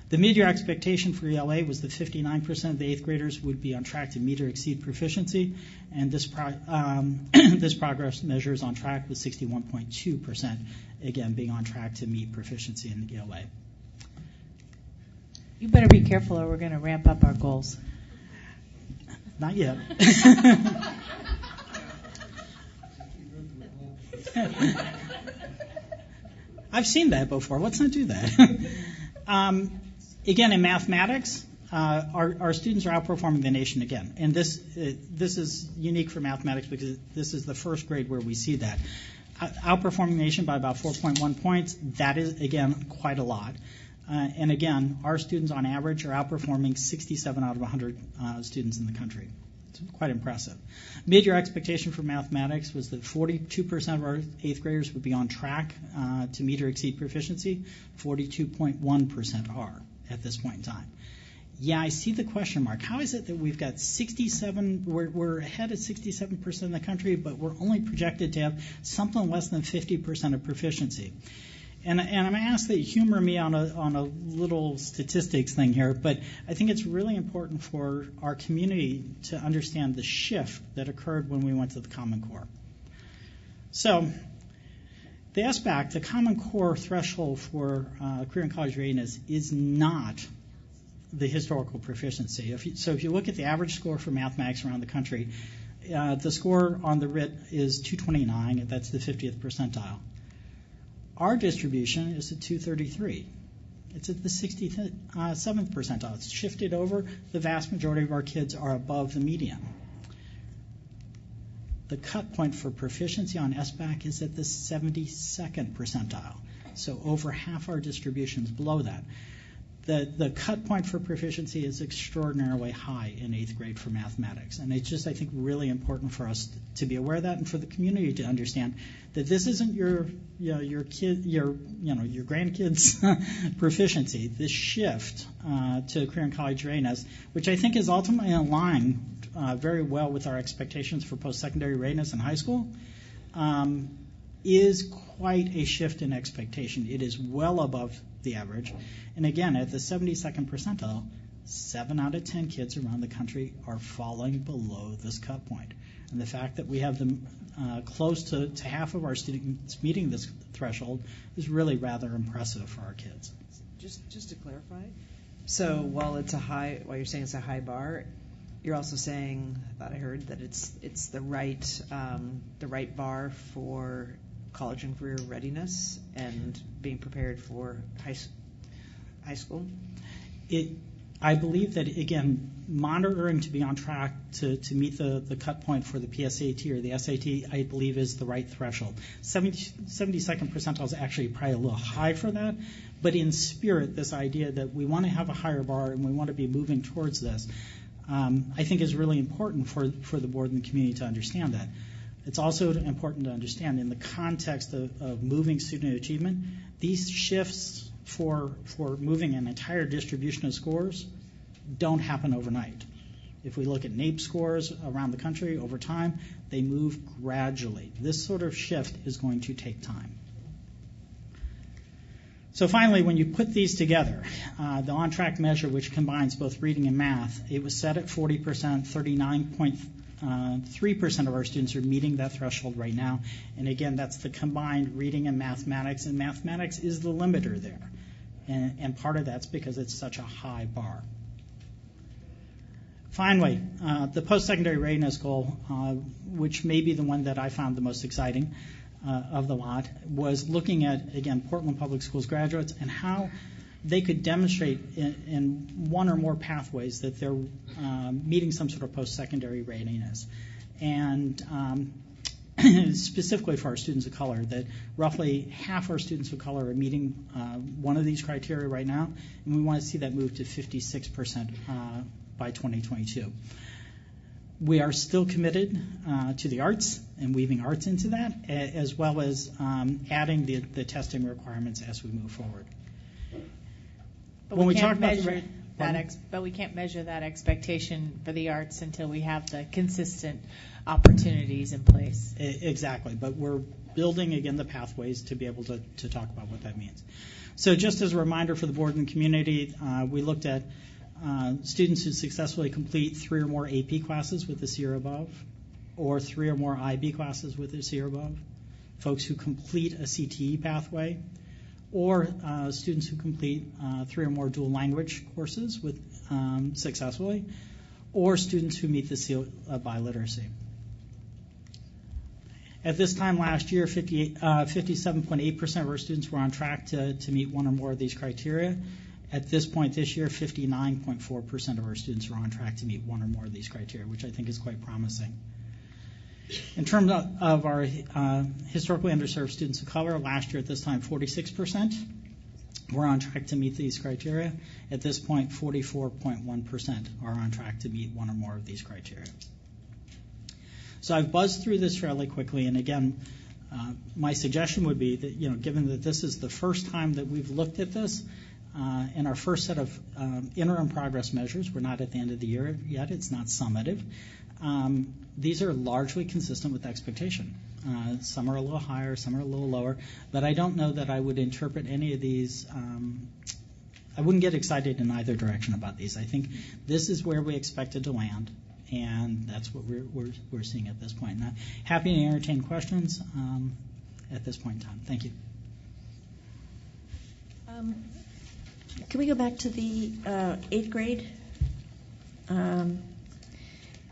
The mid-year expectation for ELA was that 59% of the eighth graders would be on track to meet or exceed proficiency, and this progress measure is on track with 61.2%, again, being on track to meet proficiency in the ELA. You better be careful or we're going to ramp up our goals. Not yet. I've seen that before. Let's not do that. Again, in mathematics, our students are outperforming the nation again. And this is unique for mathematics because this is the first grade where we see that. Outperforming the nation by about 4.1 points, that is, again, quite a lot. And again, our students on average are outperforming 67 out of 100 students in the country. It's quite impressive. Mid-year expectation for mathematics was that 42% of our eighth graders would be on track to meet or exceed proficiency. 42.1% are at this point in time. Yeah, I see the question mark. How is it that we've got 67, we're ahead at 67% in the country, but we're only projected to have something less than 50% of proficiency? And I'm asked that you humor me on a little statistics thing here, but I think it's really important for our community to understand the shift that occurred when we went to the Common Core. So the SBAC, the Common Core threshold for career and college readiness, is not the historical proficiency. If you look at the average score for mathematics around the country, The score on the RIT is 229, and that's the 50th percentile. Our distribution is at 233. It's at the 67th percentile. It's shifted over. The vast majority of our kids are above the median. The cut point for proficiency on SBAC is at the 72nd percentile. So over half our distribution is below that. The cut point for proficiency is extraordinarily high in 8th grade for mathematics. And it's just, I think, really important for us to be aware of that and for the community to understand that this isn't your grandkids' proficiency. This shift to career and college readiness, which I think is ultimately in line very well with our expectations for post-secondary readiness in high school, is quite a shift in expectation. It is well above the average. And again, at the 72nd percentile, 7 out of 10 kids around the country are falling below this cut point. And the fact that we have them close to half of our students meeting this threshold is really rather impressive for our kids. Just to clarify, so while you're saying it's a high bar, you're also saying, I thought I heard, that it's the right bar for college and career readiness and being prepared for high school? I believe that, again, monitoring to be on track to meet the cut point for the PSAT or the SAT, I believe, is the right threshold. 72nd percentile is actually probably a little high for that, but in spirit, this idea that we want to have a higher bar and we want to be moving towards this, I think is really important for the board and the community to understand that. It's also important to understand in the context of moving student achievement, these shifts for moving an entire distribution of scores don't happen overnight. If we look at NAEP scores around the country over time, they move gradually. This sort of shift is going to take time. So finally, when you put these together, the on-track measure, which combines both reading and math, it was set at 40%, 39.3% of our students are meeting that threshold right now. And again, that's the combined reading and mathematics is the limiter there. And part of that's because it's such a high bar. Finally, the post-secondary readiness goal, which may be the one that I found the most exciting of the lot, was looking at, again, Portland Public Schools graduates and how they could demonstrate in one or more pathways that they're meeting some sort of post-secondary readiness. And specifically for our students of color, that roughly half our students of color are meeting one of these criteria right now, and we want to see that move to 56% by 2022. We are still committed to the arts and weaving arts into that, as well as adding the testing requirements as we move forward. But we can't measure that expectation for the arts until we have the consistent opportunities in place. Exactly, but we're building, again, the pathways to be able to talk about what that means. So just as a reminder for the board and community, we looked at students who successfully complete 3 or more AP classes with a C or above, or 3 or more IB classes with a C or above, folks who complete a CTE pathway, or students who complete 3 or more dual language courses with successfully, or students who meet the seal of biliteracy. At this time last year, 57.8% of our students were on track to meet one or more of these criteria. At this point this year, 59.4% of our students are on track to meet one or more of these criteria, which I think is quite promising. In terms of our historically underserved students of color, last year at this time, 46% were on track to meet these criteria. At this point, 44.1% are on track to meet one or more of these criteria. So I've buzzed through this fairly quickly, and again, my suggestion would be that, given that this is the first time that we've looked at this, in our first set of interim progress measures, we're not at the end of the year yet, it's not summative. These are largely consistent with expectation. Some are a little higher, some are a little lower, but I don't know that I would interpret any of these. I wouldn't get excited in either direction about these. I think this is where we expected to land, and that's what we're seeing at this point. Now, happy to entertain questions at this point in time. Thank you. Can we go back to the 8th grade?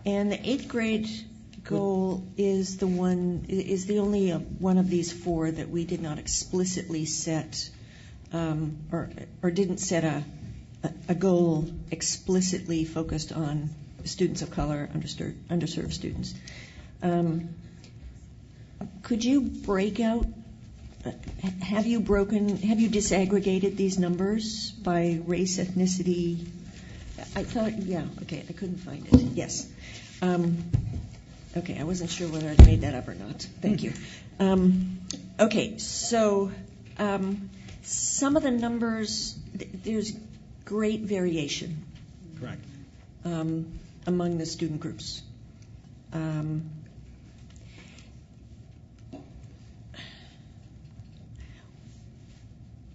And the 8th grade goal is the only one of these four that we did not explicitly set, or didn't set a goal explicitly focused on students of color, underserved students. Could you break out? Have you disaggregated these numbers by race, ethnicity? I thought, I couldn't find it. Yes. Okay, I wasn't sure whether I'd made that up or not. Thank you. Okay, so some of the numbers, there's great variation. Correct. Among the student groups.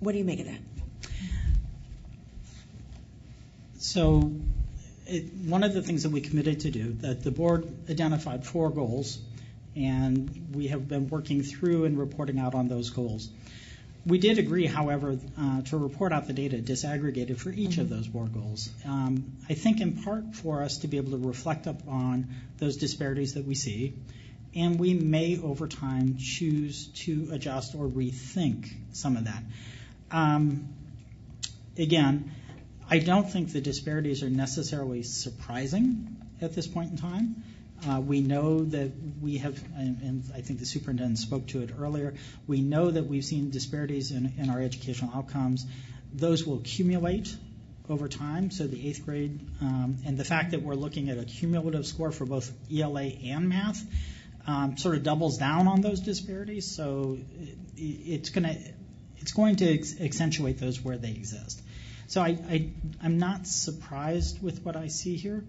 What do you make of that? So one of the things that we committed to do, that the board identified 4 goals, and we have been working through and reporting out on those goals. We did agree, however, to report out the data disaggregated for each of those 4 goals. I think in part for us to be able to reflect upon those disparities that we see, and we may over time choose to adjust or rethink some of that. Again, I don't think the disparities are necessarily surprising at this point in time. We know that we have, and I think the superintendent spoke to it earlier, we know that we've seen disparities in our educational outcomes. Those will accumulate over time, so the 8th grade, and the fact that we're looking at a cumulative score for both ELA and math sort of doubles down on those disparities, so it's going to accentuate those where they exist. So I'm not surprised with what I see here.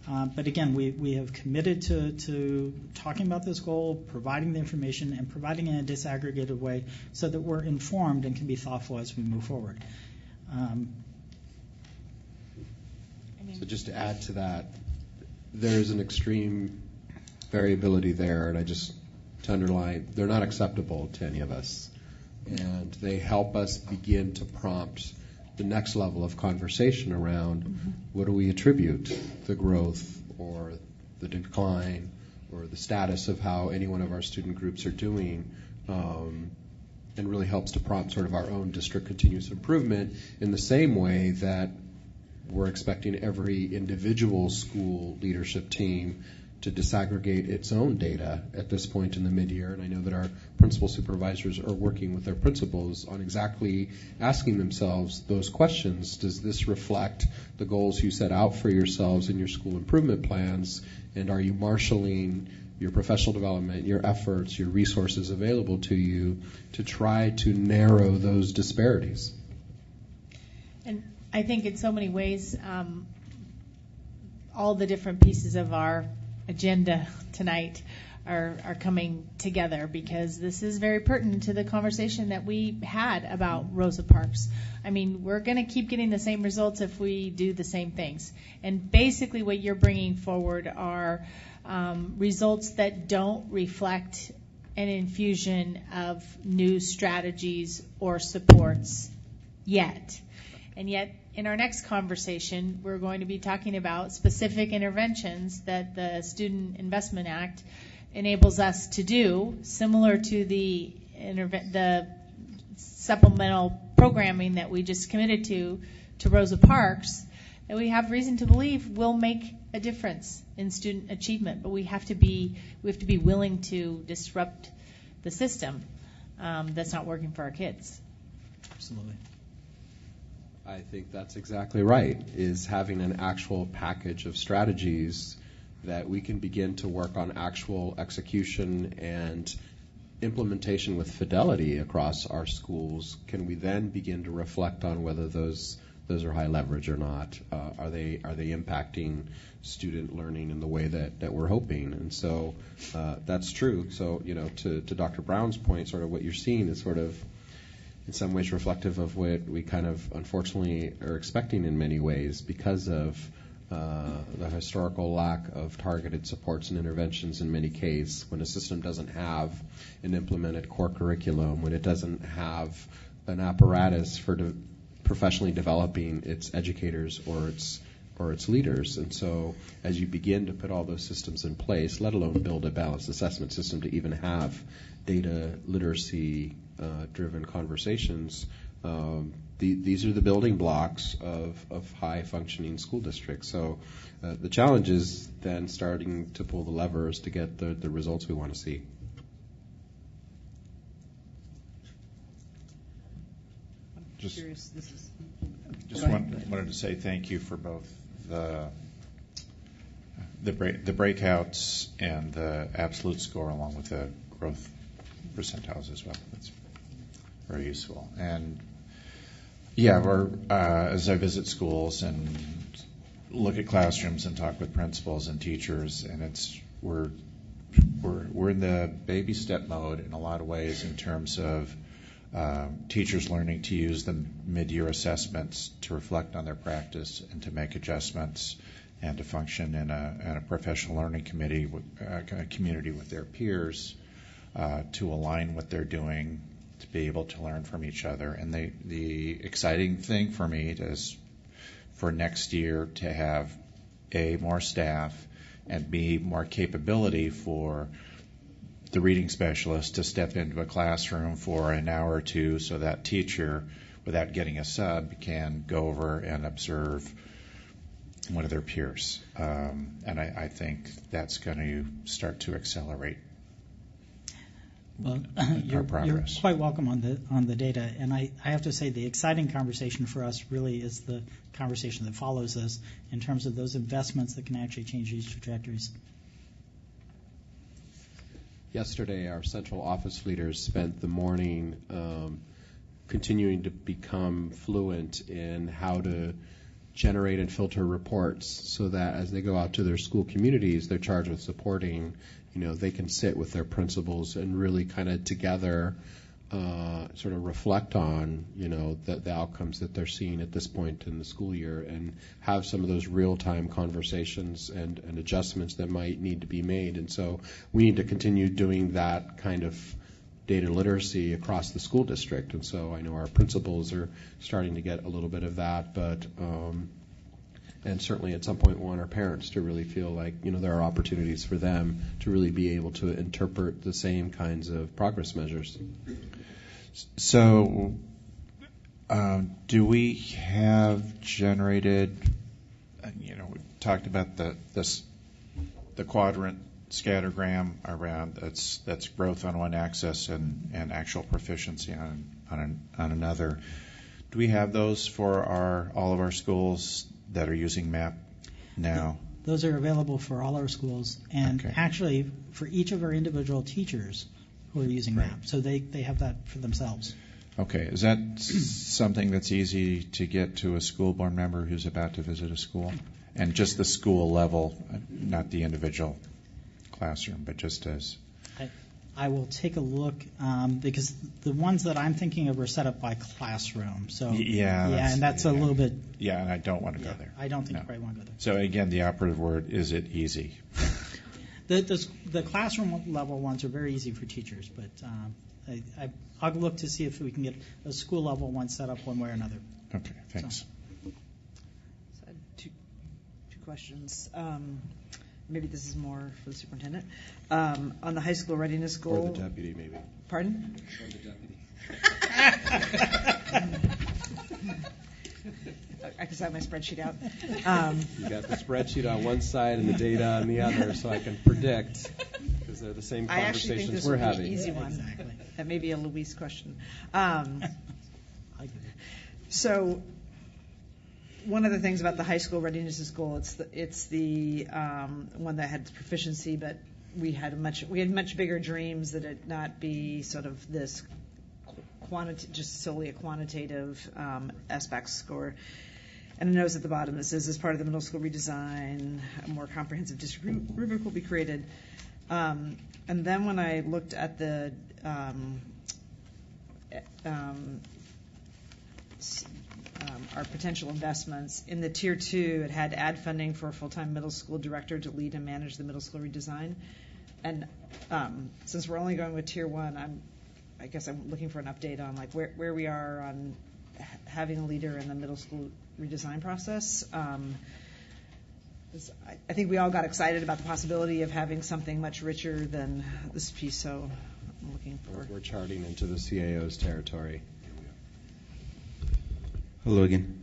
But again, we have committed to talking about this goal, providing the information, and providing it in a disaggregated way so that we're informed and can be thoughtful as we move forward. So just to add to that, there's an extreme variability there, and to underline, they're not acceptable to any of us. And they help us begin to prompt the next level of conversation around what do we attribute the growth or the decline or the status of how any one of our student groups are doing, and really helps to prompt sort of our own district continuous improvement in the same way that we're expecting every individual school leadership team to disaggregate its own data at this point in the mid-year. And I know that our principal supervisors are working with their principals on exactly asking themselves those questions. Does this reflect the goals you set out for yourselves in your school improvement plans? And are you marshaling your professional development, your efforts, your resources available to you to try to narrow those disparities? And I think in so many ways, all the different pieces of our agenda tonight are coming together, because this is very pertinent to the conversation that we had about Rosa Parks. I mean, we're going to keep getting the same results if we do the same things. And basically what you're bringing forward are results that don't reflect an infusion of new strategies or supports yet. And yet, in our next conversation, we're going to be talking about specific interventions that the Student Investment Act enables us to do, similar to the supplemental programming that we just committed to Rosa Parks, that we have reason to believe will make a difference in student achievement. But we have to be willing to disrupt the system that's not working for our kids. Absolutely. I think that's exactly right, is having an actual package of strategies that we can begin to work on actual execution and implementation with fidelity across our schools. Can we then begin to reflect on whether those are high leverage or not? Are they impacting student learning in the way that we're hoping? And so that's true. So, to Dr. Brown's point, sort of what you're seeing is sort of in some ways reflective of what we kind of unfortunately are expecting in many ways because of the historical lack of targeted supports and interventions in many cases. When a system doesn't have an implemented core curriculum, when it doesn't have an apparatus for professionally developing its educators or its or its leaders. And so as you begin to put all those systems in place, let alone build a balanced assessment system to even have data literacy driven conversations, these are the building blocks of high functioning school districts. So the challenge is then starting to pull the levers to get the results we want to see. Wanted to say thank you for both the breakouts and the absolute score, along with the growth percentiles as well. That's very useful. And we're as I visit schools and look at classrooms and talk with principals and teachers, and we're in the baby step mode in a lot of ways in terms of teachers learning to use the mid-year assessments to reflect on their practice and to make adjustments and to function in a professional learning community with their peers to align what they're doing, to be able to learn from each other. And the exciting thing for me is for next year to have more staff and more capability for the reading specialist to step into a classroom for an hour or two so that teacher, without getting a sub, can go over and observe one of their peers. And I think that's going to start to accelerate Well, our progress. You're quite welcome on the data, and I have to say the exciting conversation for us really is the conversation that follows this in terms of those investments that can actually change these trajectories. Yesterday, our central office leaders spent the morning continuing to become fluent in how to generate and filter reports so that as they go out to their school communities, they're charged with supporting, they can sit with their principals and really kind of together sort of reflect on, the outcomes that they're seeing at this point in the school year and have some of those real-time conversations and adjustments that might need to be made. And so we need to continue doing that kind of data literacy across the school district. And so I know our principals are starting to get a little bit of that, but and certainly at some point we want our parents to really feel like, there are opportunities for them to really be able to interpret the same kinds of progress measures. So, do we have generated, we talked about the quadrant scattergram around that's growth on one axis and actual proficiency on another. Do we have those for all of our schools that are using MAP now? Those are available for all our schools, and actually for each of our individual teachers who are using MAP. So they have that for themselves. Okay. Is that something that's easy to get to a school board member who's about to visit a school? And just the school level, not the individual classroom, but just as... I will take a look because the ones that I'm thinking of are set up by classroom. So and that's a little bit. Yeah, and I don't want to go there. I don't think you probably want to go there. So again, the operative word is it easy. The classroom level ones are very easy for teachers, but I'll look to see if we can get a school level one set up one way or another. Okay, thanks. So I had two questions. Maybe this is more for the superintendent. On the high school readiness goal. Or the deputy, maybe. Pardon? Or the deputy. I can have my spreadsheet out. You got the spreadsheet on one side and the data on the other, so I can predict, because they're the same conversations I actually think this we're will having. be an easy one. Exactly. That may be a Luis question. So one of the things about the high school readiness goal, it's the one that had proficiency, but we had much bigger dreams that it not be sort of this just solely a quantitative SBAC score. And a note at the bottom that says, as part of the middle school redesign, a more comprehensive district rubric will be created. And then when I looked at the our potential investments, in the Tier 2, it had add funding for a full-time middle school director to lead and manage the middle school redesign. And since we're only going with Tier 1, I guess I'm looking for an update on like where we are on having a leader in the middle school redesign process. I think we all got excited about the possibility of having something much richer than this piece, so I'm looking forward. We're charting into the CAO's territory. Hello again.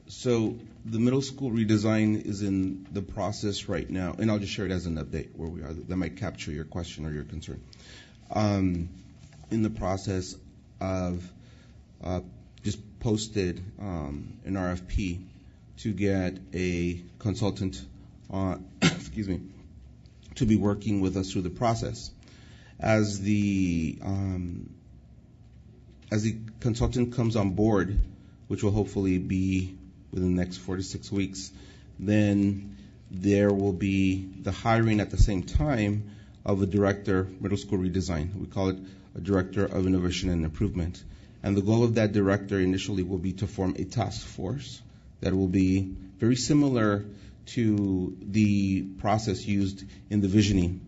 So the middle school redesign is in the process right now, and I'll just share it as an update where we are. That might capture your question or your concern. In the process of just posted an RFP to get a consultant, excuse me, to be working with us through the process. As the consultant comes on board, which will hopefully be within the next 4 to 6 weeks, then there will be the hiring at the same time of a director, middle school redesign. We call it a director of innovation and improvement. And the goal of that director initially will be to form a task force that will be very similar to the process used in the visioning.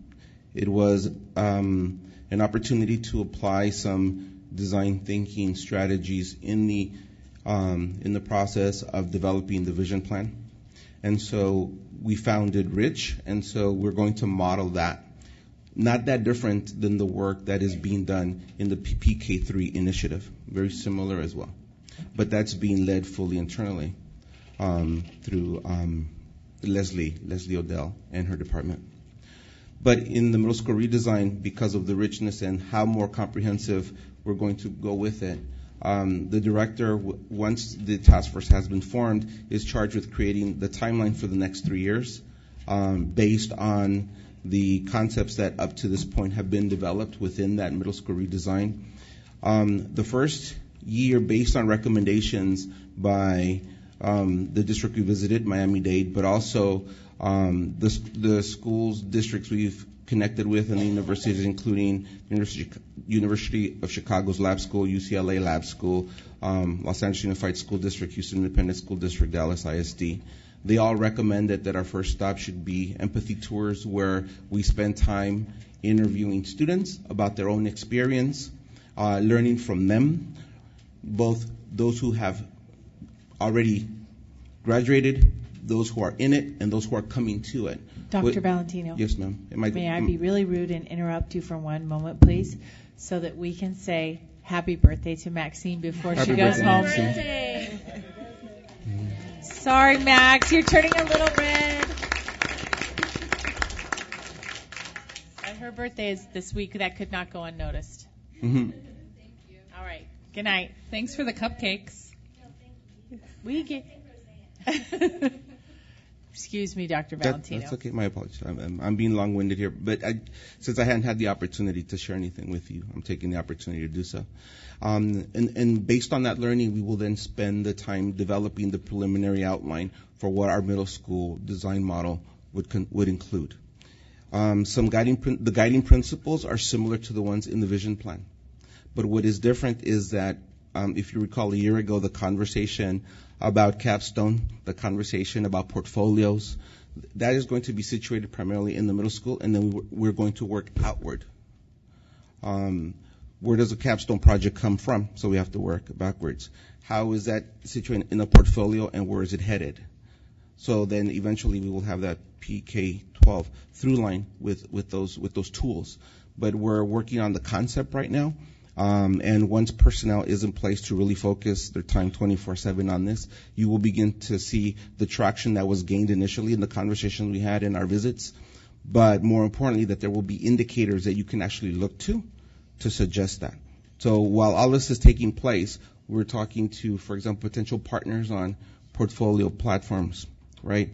It was an opportunity to apply some design thinking strategies in the process of developing the vision plan. And so we found it rich, and so we're going to model that. Not that different than the work that is being done in the PK3 initiative. Very similar as well. But that's being led fully internally through Leslie Odell and her department. But in the middle school redesign, because of the richness and how more comprehensive we're going to go with it, the director, once the task force has been formed, is charged with creating the timeline for the next 3 years based on the concepts that up to this point have been developed within that middle school redesign. The first year, based on recommendations by the district we visited, Miami-Dade, but also the schools, districts we've connected with, and the universities, including University of Chicago's Lab School, UCLA Lab School, Los Angeles Unified School District, Houston Independent School District, Dallas ISD. They all recommended that our first stop should be empathy tours, where we spend time interviewing students about their own experience, learning from them, both those who have already graduated, those who are in it, and those who are coming to it. Dr. Valentino. Yes, ma'am. May I be really rude and interrupt you for one moment, please, so that we can say happy birthday to Maxine before she goes home. Birthday. Sorry, Max, you're turning a little red. And her birthday is this week. That could not go unnoticed. Mm-hmm. Thank you. All right. Good night. Thanks for the cupcakes. We get. Excuse me, Dr. Valentino. That's okay. My apologies. I'm being long-winded here, but since I hadn't had the opportunity to share anything with you, I'm taking the opportunity to do so. And based on that learning, we will then spend the time developing the preliminary outline for what our middle school design model would include. The guiding principles are similar to the ones in the vision plan, but what is different is that if you recall a year ago, the conversation about capstone, the conversation about portfolios, that is going to be situated primarily in the middle school, and then we're going to work outward. Where does a capstone project come from? So we have to work backwards. How is that situated in a portfolio, and where is it headed? So then eventually we will have that PK12 through line with those tools. But we're working on the concept right now. And once personnel is in place to really focus their time 24/7 on this, you will begin to see the traction that was gained initially in the conversation we had in our visits, but more importantly, that there will be indicators that you can actually look to suggest that. So while all this is taking place, we're talking to, for example, potential partners on portfolio platforms, right?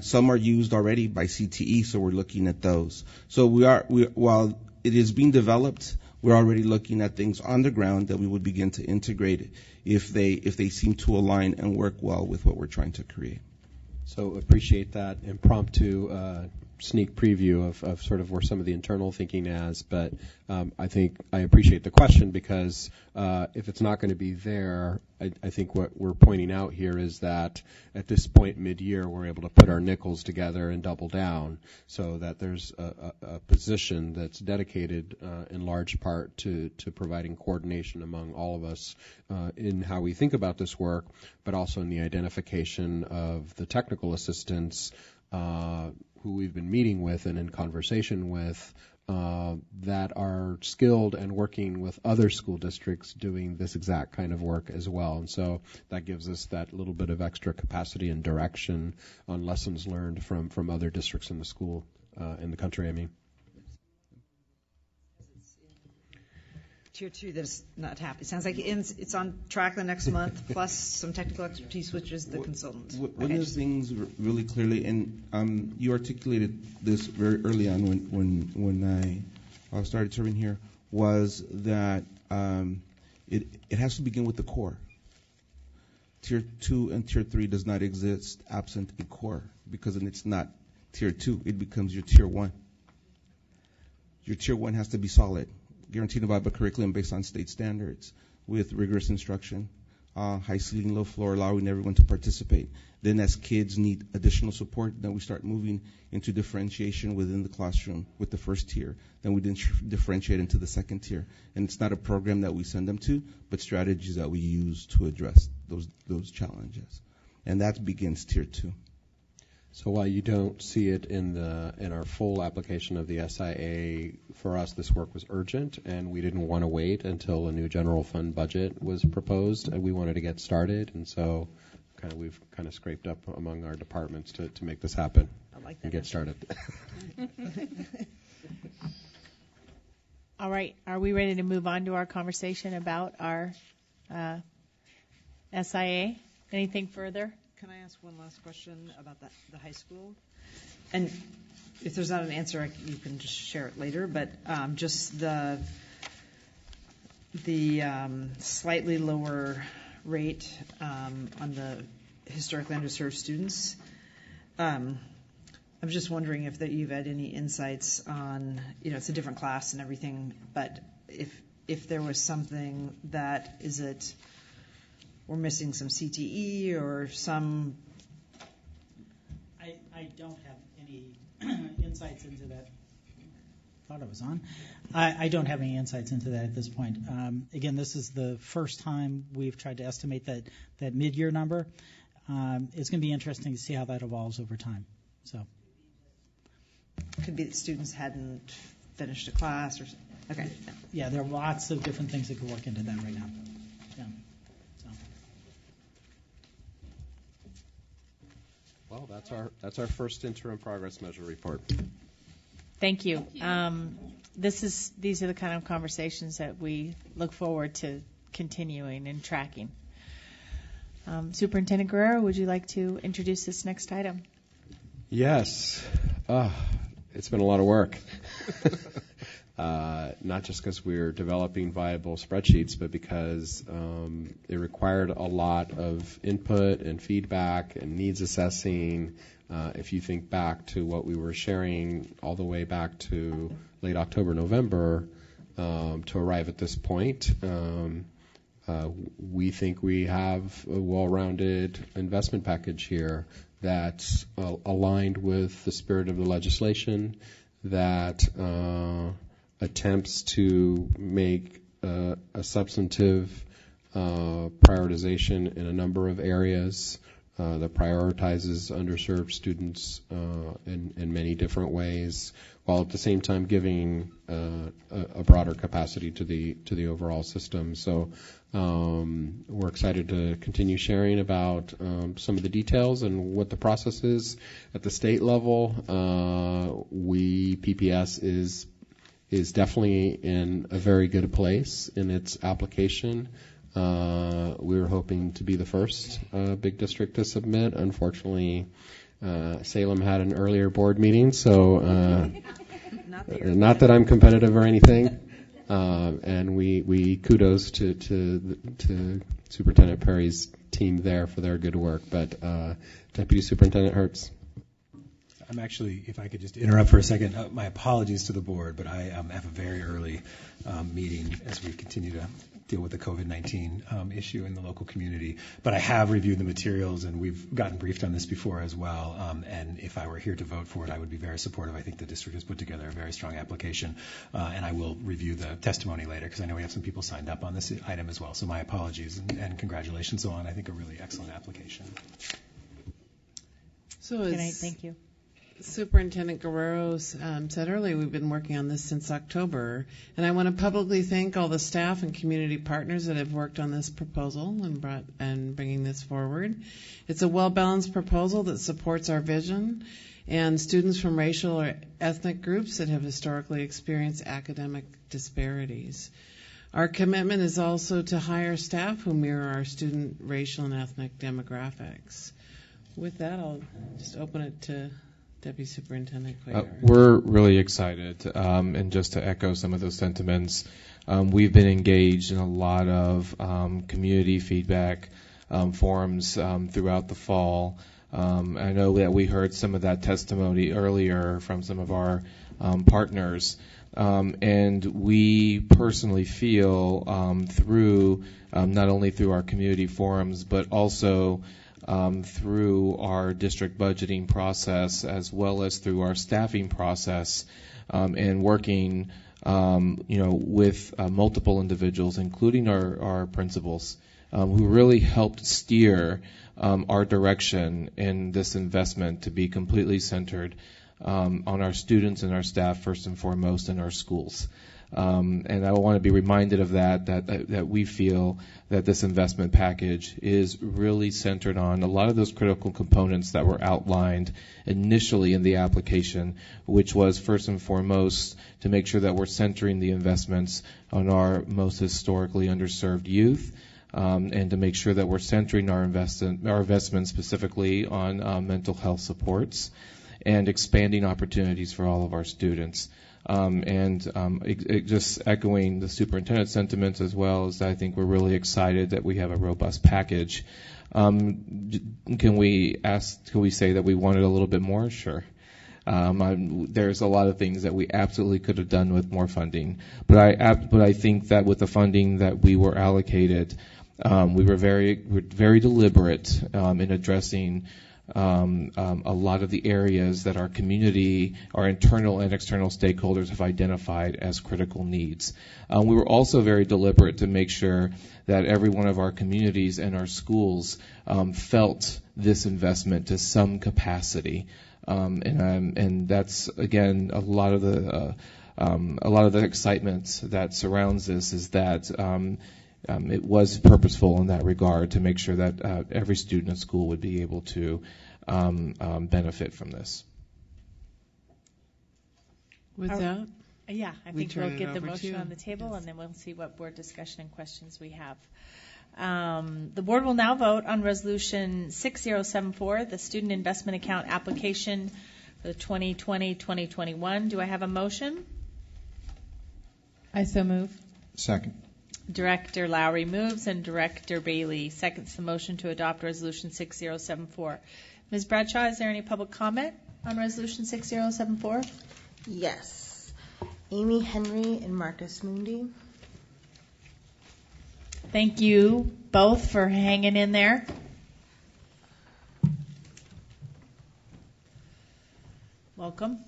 Some are used already by CTE, so we're looking at those. So while it is being developed, we're already looking at things on the ground that we would begin to integrate if they seem to align and work well with what we're trying to create. So appreciate that impromptu sneak preview of sort of where some of the internal thinking is, but I think I appreciate the question because if it's not going to be there, I think what we're pointing out here is that at this point mid-year we're able to put our nickels together and double down so that there's a position that's dedicated in large part to providing coordination among all of us in how we think about this work, but also in the identification of the technical assistants who we've been meeting with and in conversation with that are skilled and working with other school districts doing this exact kind of work as well. And so that gives us that little bit of extra capacity and direction on lessons learned from other districts in the school, in the country, I mean. Tier 2 that's not happening. It sounds like it's on track the next month, plus some technical expertise, which is the consultant. One of the things really clearly, and you articulated this very early on when I started serving here, was that it has to begin with the core. Tier 2 and Tier 3 does not exist absent a core, because then it's not Tier 2, it becomes your Tier 1. Your Tier 1 has to be solid, guaranteed a viable curriculum based on state standards with rigorous instruction, high ceiling, low floor, allowing everyone to participate. Then as kids need additional support, then we start moving into differentiation within the classroom with the first tier. Then we differentiate into the second tier. And it's not a program that we send them to, but strategies that we use to address those challenges. And that begins Tier 2. So while you don't see it in our full application of the SIA, for us this work was urgent, and we didn't want to wait until a new general fund budget was proposed, and we wanted to get started, and so we've kind of scraped up among our departments to make this happen. I like that. And get started. All right, are we ready to move on to our conversation about our SIA? Anything further? Can I ask one last question about the high school? And if there's not an answer, you can just share it later, but just the slightly lower rate on the historically underserved students. I'm just wondering if you've had any insights on, it's a different class and everything, but if there was something that, is it we're missing some CTE or some? I don't have any insights into that. Thought I was on. I don't have any insights into that at this point. Again, this is the first time we've tried to estimate that mid-year number. It's going to be interesting to see how that evolves over time. So, could be that students hadn't finished a class or okay. Yeah, there are lots of different things that could work into that right now. Yeah. Well, that's our first interim progress measure report. Thank you. These are the kind of conversations that we look forward to continuing and tracking. Superintendent Guerrero, would you like to introduce this next item? Yes. It's been a lot of work. Not just because we're developing viable spreadsheets, but because it required a lot of input and feedback and needs assessing. If you think back to what we were sharing all the way back to late October, November, to arrive at this point, we think we have a well-rounded investment package here that's aligned with the spirit of the legislation, that attempts to make a substantive prioritization in a number of areas that prioritizes underserved students in many different ways, while at the same time giving a broader capacity to the overall system. So we're excited to continue sharing about some of the details and what the process is at the state level. PPS is definitely in a very good place in its application. We were hoping to be the first big district to submit. Unfortunately, Salem had an earlier board meeting, so not that I'm competitive or anything. And we kudos to Superintendent Perry's team there for their good work. But Deputy Superintendent Hertz. I'm actually, if I could just interrupt for a second, my apologies to the board, but I have a very early meeting as we continue to deal with the COVID-19 issue in the local community. But I have reviewed the materials, and we've gotten briefed on this before as well. And if I were here to vote for it, I would be very supportive. I think the district has put together a very strong application, and I will review the testimony later because I know we have some people signed up on this item as well. So my apologies and congratulations on, I think, a really excellent application. So Good night. Thank you. Superintendent Guerrero said earlier, we've been working on this since October, and I want to publicly thank all the staff and community partners that have worked on this proposal and bringing this forward. It's a well-balanced proposal that supports our vision and students from racial or ethnic groups that have historically experienced academic disparities. Our commitment is also to hire staff who mirror our student racial and ethnic demographics. With that, I'll just open it to Deputy Superintendent Cuellar. We're really excited, and just to echo some of those sentiments, we've been engaged in a lot of community feedback forums throughout the fall. I know that we heard some of that testimony earlier from some of our partners, and we personally feel through not only through our community forums, but also through our district budgeting process, as well as through our staffing process, and working, with multiple individuals, including our principals, who really helped steer our direction in this investment to be completely centered on our students and our staff, first and foremost, in our schools. And I want to be reminded of that we feel that this investment package is really centered on a lot of those critical components that were outlined initially in the application, which was first and foremost to make sure that we're centering the investments on our most historically underserved youth, and to make sure that we're centering our investments specifically on mental health supports and expanding opportunities for all of our students. Just echoing the superintendent's sentiments as well, as I think we're really excited that we have a robust package. Can we say that we wanted a little bit more? Sure. There's a lot of things that we absolutely could have done with more funding, but I think that with the funding that we were allocated, we were very deliberate in addressing a lot of the areas that our community, our internal and external stakeholders have identified as critical needs. We were also very deliberate to make sure that every one of our communities and our schools felt this investment to some capacity, and that's again a lot of the excitement that surrounds this is that. It was purposeful in that regard to make sure that every student at school would be able to benefit from this. With that? Yeah, I think we'll get the motion on the table, and then we'll see what board discussion and questions we have. The board will now vote on Resolution 6074, the Student Investment Account application for the 2020-2021. Do I have a motion? I so move. Second. Director Lowry moves and Director Bailey seconds the motion to adopt Resolution 6074. Ms. Bradshaw, is there any public comment on Resolution 6074? Yes. Amy Henry and Marcus Mundi. Thank you both for hanging in there. Welcome.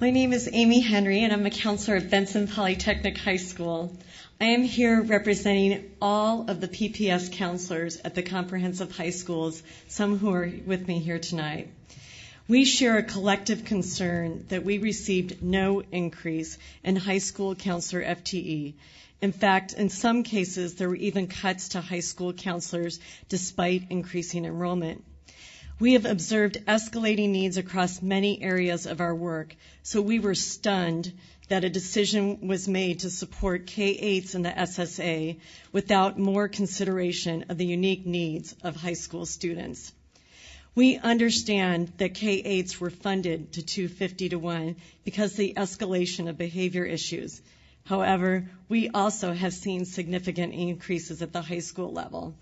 My name is Amy Henry, and I'm a counselor at Benson Polytechnic High School. I am here representing all of the PPS counselors at the comprehensive high schools, some who are with me here tonight. We share a collective concern that we received no increase in high school counselor FTE. In fact, in some cases, there were even cuts to high school counselors despite increasing enrollment. We have observed escalating needs across many areas of our work, so we were stunned that a decision was made to support K-8s in the SSA without more consideration of the unique needs of high school students. We understand that K-8s were funded to 250 to 1 because of the escalation of behavior issues. However, we also have seen significant increases at the high school level.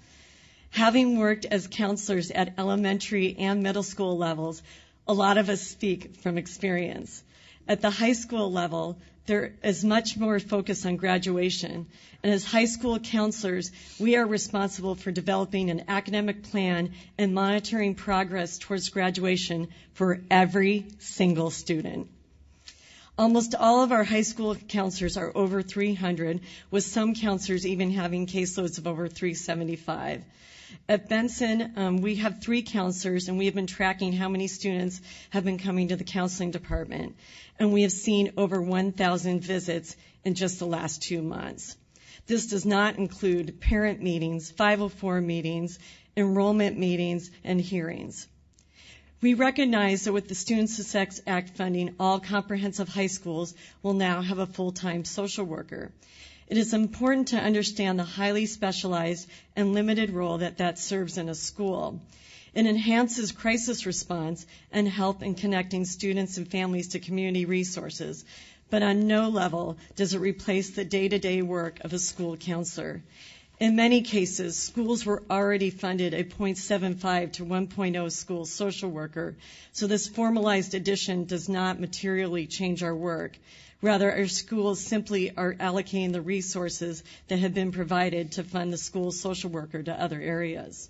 Having worked as counselors at elementary and middle school levels, a lot of us speak from experience. At the high school level, there is much more focus on graduation, and as high school counselors, we are responsible for developing an academic plan and monitoring progress towards graduation for every single student. Almost all of our high school counselors are over 300, with some counselors even having caseloads of over 375. At Benson, we have 3 counselors, and we have been tracking how many students have been coming to the counseling department. And we have seen over 1,000 visits in just the last 2 months. This does not include parent meetings, 504 meetings, enrollment meetings, and hearings. We recognize that with the Student Success Act funding, all comprehensive high schools will now have a full-time social worker. It is important to understand the highly specialized and limited role that serves in a school. It enhances crisis response and help in connecting students and families to community resources, but on no level does it replace the day-to-day work of a school counselor. In many cases, schools were already funded a 0.75 to 1.0 school social worker, so this formalized addition does not materially change our work. Rather, our schools simply are allocating the resources that have been provided to fund the school social worker to other areas.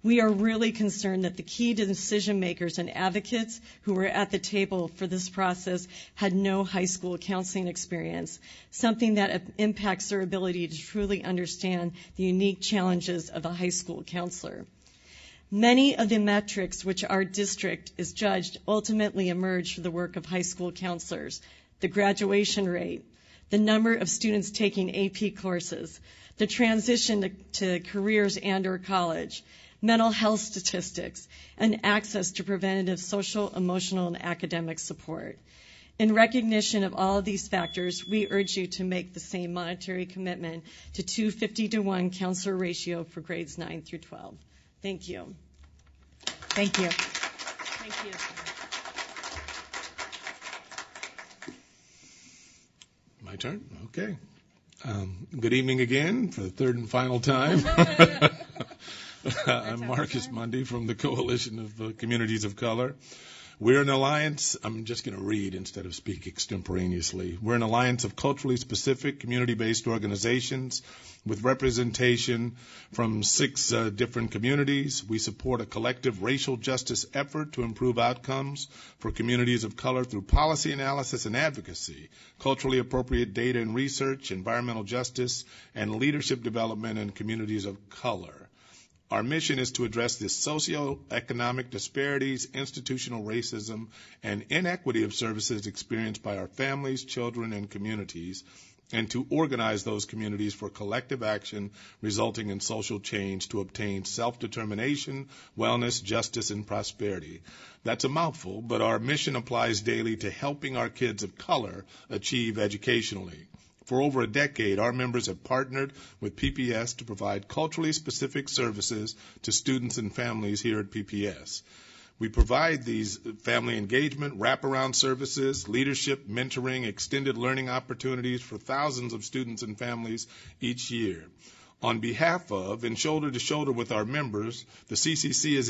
We are really concerned that the key decision makers and advocates who were at the table for this process had no high school counseling experience, something that impacts their ability to truly understand the unique challenges of a high school counselor. Many of the metrics which our district is judged ultimately emerge from the work of high school counselors: the graduation rate, the number of students taking AP courses, the transition to careers and/or college, mental health statistics, and access to preventative social, emotional, and academic support. In recognition of all of these factors, we urge you to make the same monetary commitment to 250-to-1 counselor ratio for grades 9 through 12. Thank you. Thank you. Thank you. My turn? Okay. Good evening again for the third and final time. I'm Marcus Mundy from the Coalition of Communities of Color. We're an alliance, I'm just going to read instead of speak extemporaneously. We're an alliance of culturally specific, community-based organizations with representation from 6 different communities. We support a collective racial justice effort to improve outcomes for communities of color through policy analysis and advocacy, culturally appropriate data and research, environmental justice, and leadership development in communities of color. Our mission is to address the socioeconomic disparities, institutional racism, and inequity of services experienced by our families, children, and communities, and to organize those communities for collective action resulting in social change to obtain self-determination, wellness, justice, and prosperity. That's a mouthful, but our mission applies daily to helping our kids of color achieve educationally. For over a decade, our members have partnered with PPS to provide culturally specific services to students and families here at PPS. We provide these family engagement, wraparound services, leadership, mentoring, extended learning opportunities for thousands of students and families each year. On behalf of and shoulder to shoulder with our members, the CCC has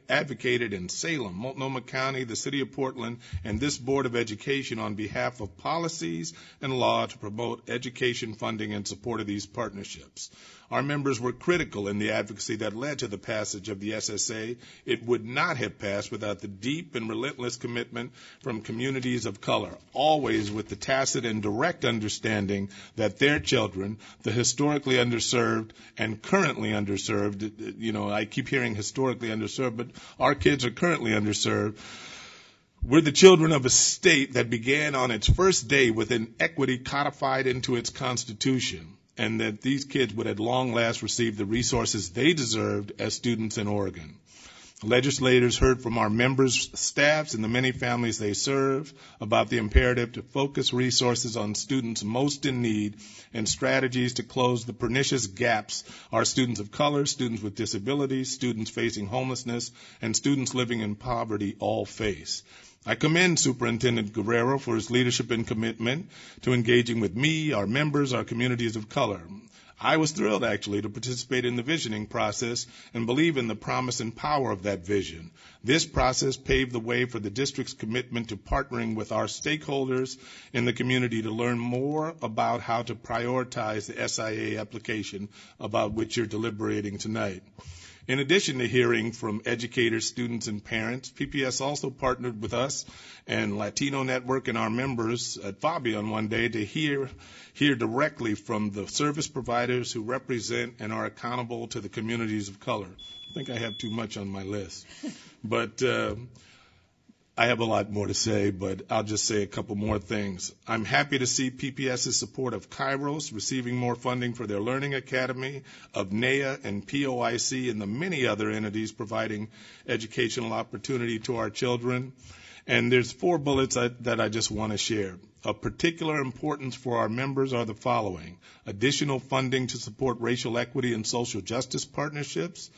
advocated in Salem, Multnomah County, the City of Portland, and this Board of Education on behalf of policies and law to promote education funding and support of these partnerships. Our members were critical in the advocacy that led to the passage of the SSA. It would not have passed without the deep and relentless commitment from communities of color, always with the tacit and direct understanding that their children, the historically underserved and currently underserved, I keep hearing historically underserved, but our kids are currently underserved. We're the children of a state that began on its first day with inequity codified into its constitution, and that these kids would at long last receive the resources they deserved as students in Oregon. Legislators heard from our members' staffs and the many families they serve about the imperative to focus resources on students most in need and strategies to close the pernicious gaps our students of color, students with disabilities, students facing homelessness, and students living in poverty all face. I commend Superintendent Guerrero for his leadership and commitment to engaging with me, our members, our communities of color. I was thrilled, actually, to participate in the visioning process and believe in the promise and power of that vision. This process paved the way for the district's commitment to partnering with our stakeholders in the community to learn more about how to prioritize the SIA application about which you're deliberating tonight. In addition to hearing from educators, students, and parents, PPS also partnered with us and Latino Network and our members at Fabian one day to hear directly from the service providers who represent and are accountable to the communities of color. I think I have too much on my list, but I have a lot more to say, but I'll just say a couple more things. I'm happy to see PPS's support of Kairos receiving more funding for their Learning Academy, of NEA and POIC, and the many other entities providing educational opportunity to our children. And there's 4 bullets that I just want to share. Of particular importance for our members are the following: additional funding to support racial equity and social justice partnerships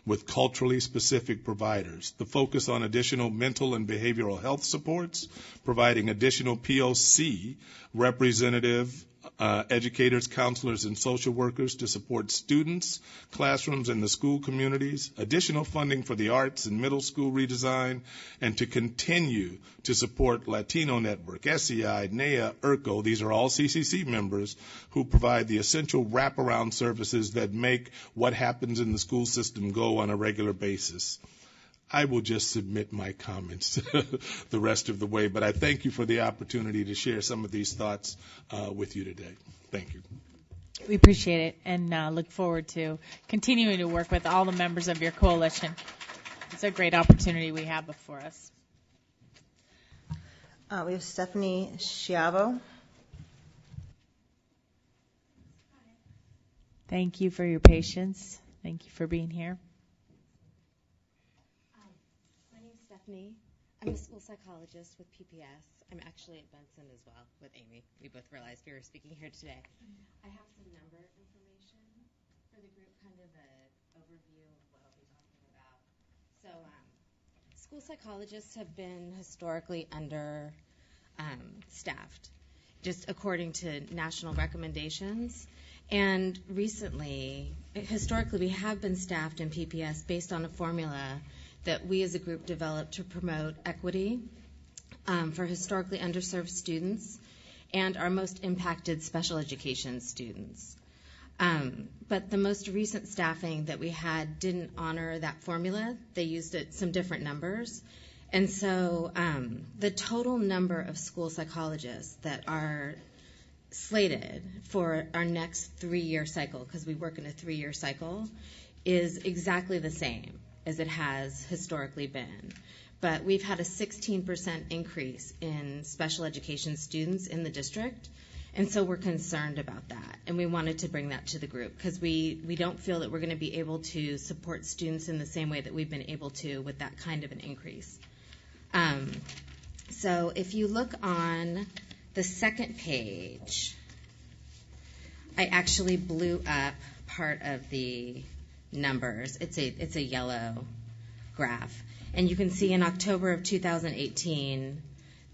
with culturally specific providers, the focus on additional mental and behavioral health supports, providing additional POC representative educators, counselors, and social workers to support students, classrooms, and the school communities, additional funding for the arts and middle school redesign, and to continue to support Latino Network, SEI, NEA, IRCO. These are all CCC members who provide the essential wraparound services that make what happens in the school system go on a regular basis. I will just submit my comments the rest of the way, but I thank you for the opportunity to share some of these thoughts with you today. Thank you. We appreciate it and look forward to continuing to work with all the members of your coalition. It's a great opportunity we have before us. We have Stephanie Schiavo. Thank you for your patience. Thank you for being here. I'm a school psychologist with PPS. I'm actually at Benson as well with Amy. We both realized we were speaking here today. I have some number information for the group, kind of an overview of what I'll be talking about. So school psychologists have been historically staffed, just according to national recommendations. And historically, we have been staffed in PPS based on a formula that we as a group developed to promote equity for historically underserved students and our most impacted special education students. But the most recent staffing that we had didn't honor that formula. They used some different numbers. And so the total number of school psychologists that are slated for our next 3-year cycle, because we work in a 3-year cycle, is exactly the same as it has historically been. But we've had a 16% increase in special education students in the district, and so we're concerned about that. And we wanted to bring that to the group because we don't feel that we're going to be able to support students in the same way that we've been able to with that kind of an increase. So if you look on the second page, I actually blew up part of the numbers. It's a yellow graph. And you can see in October of 2018,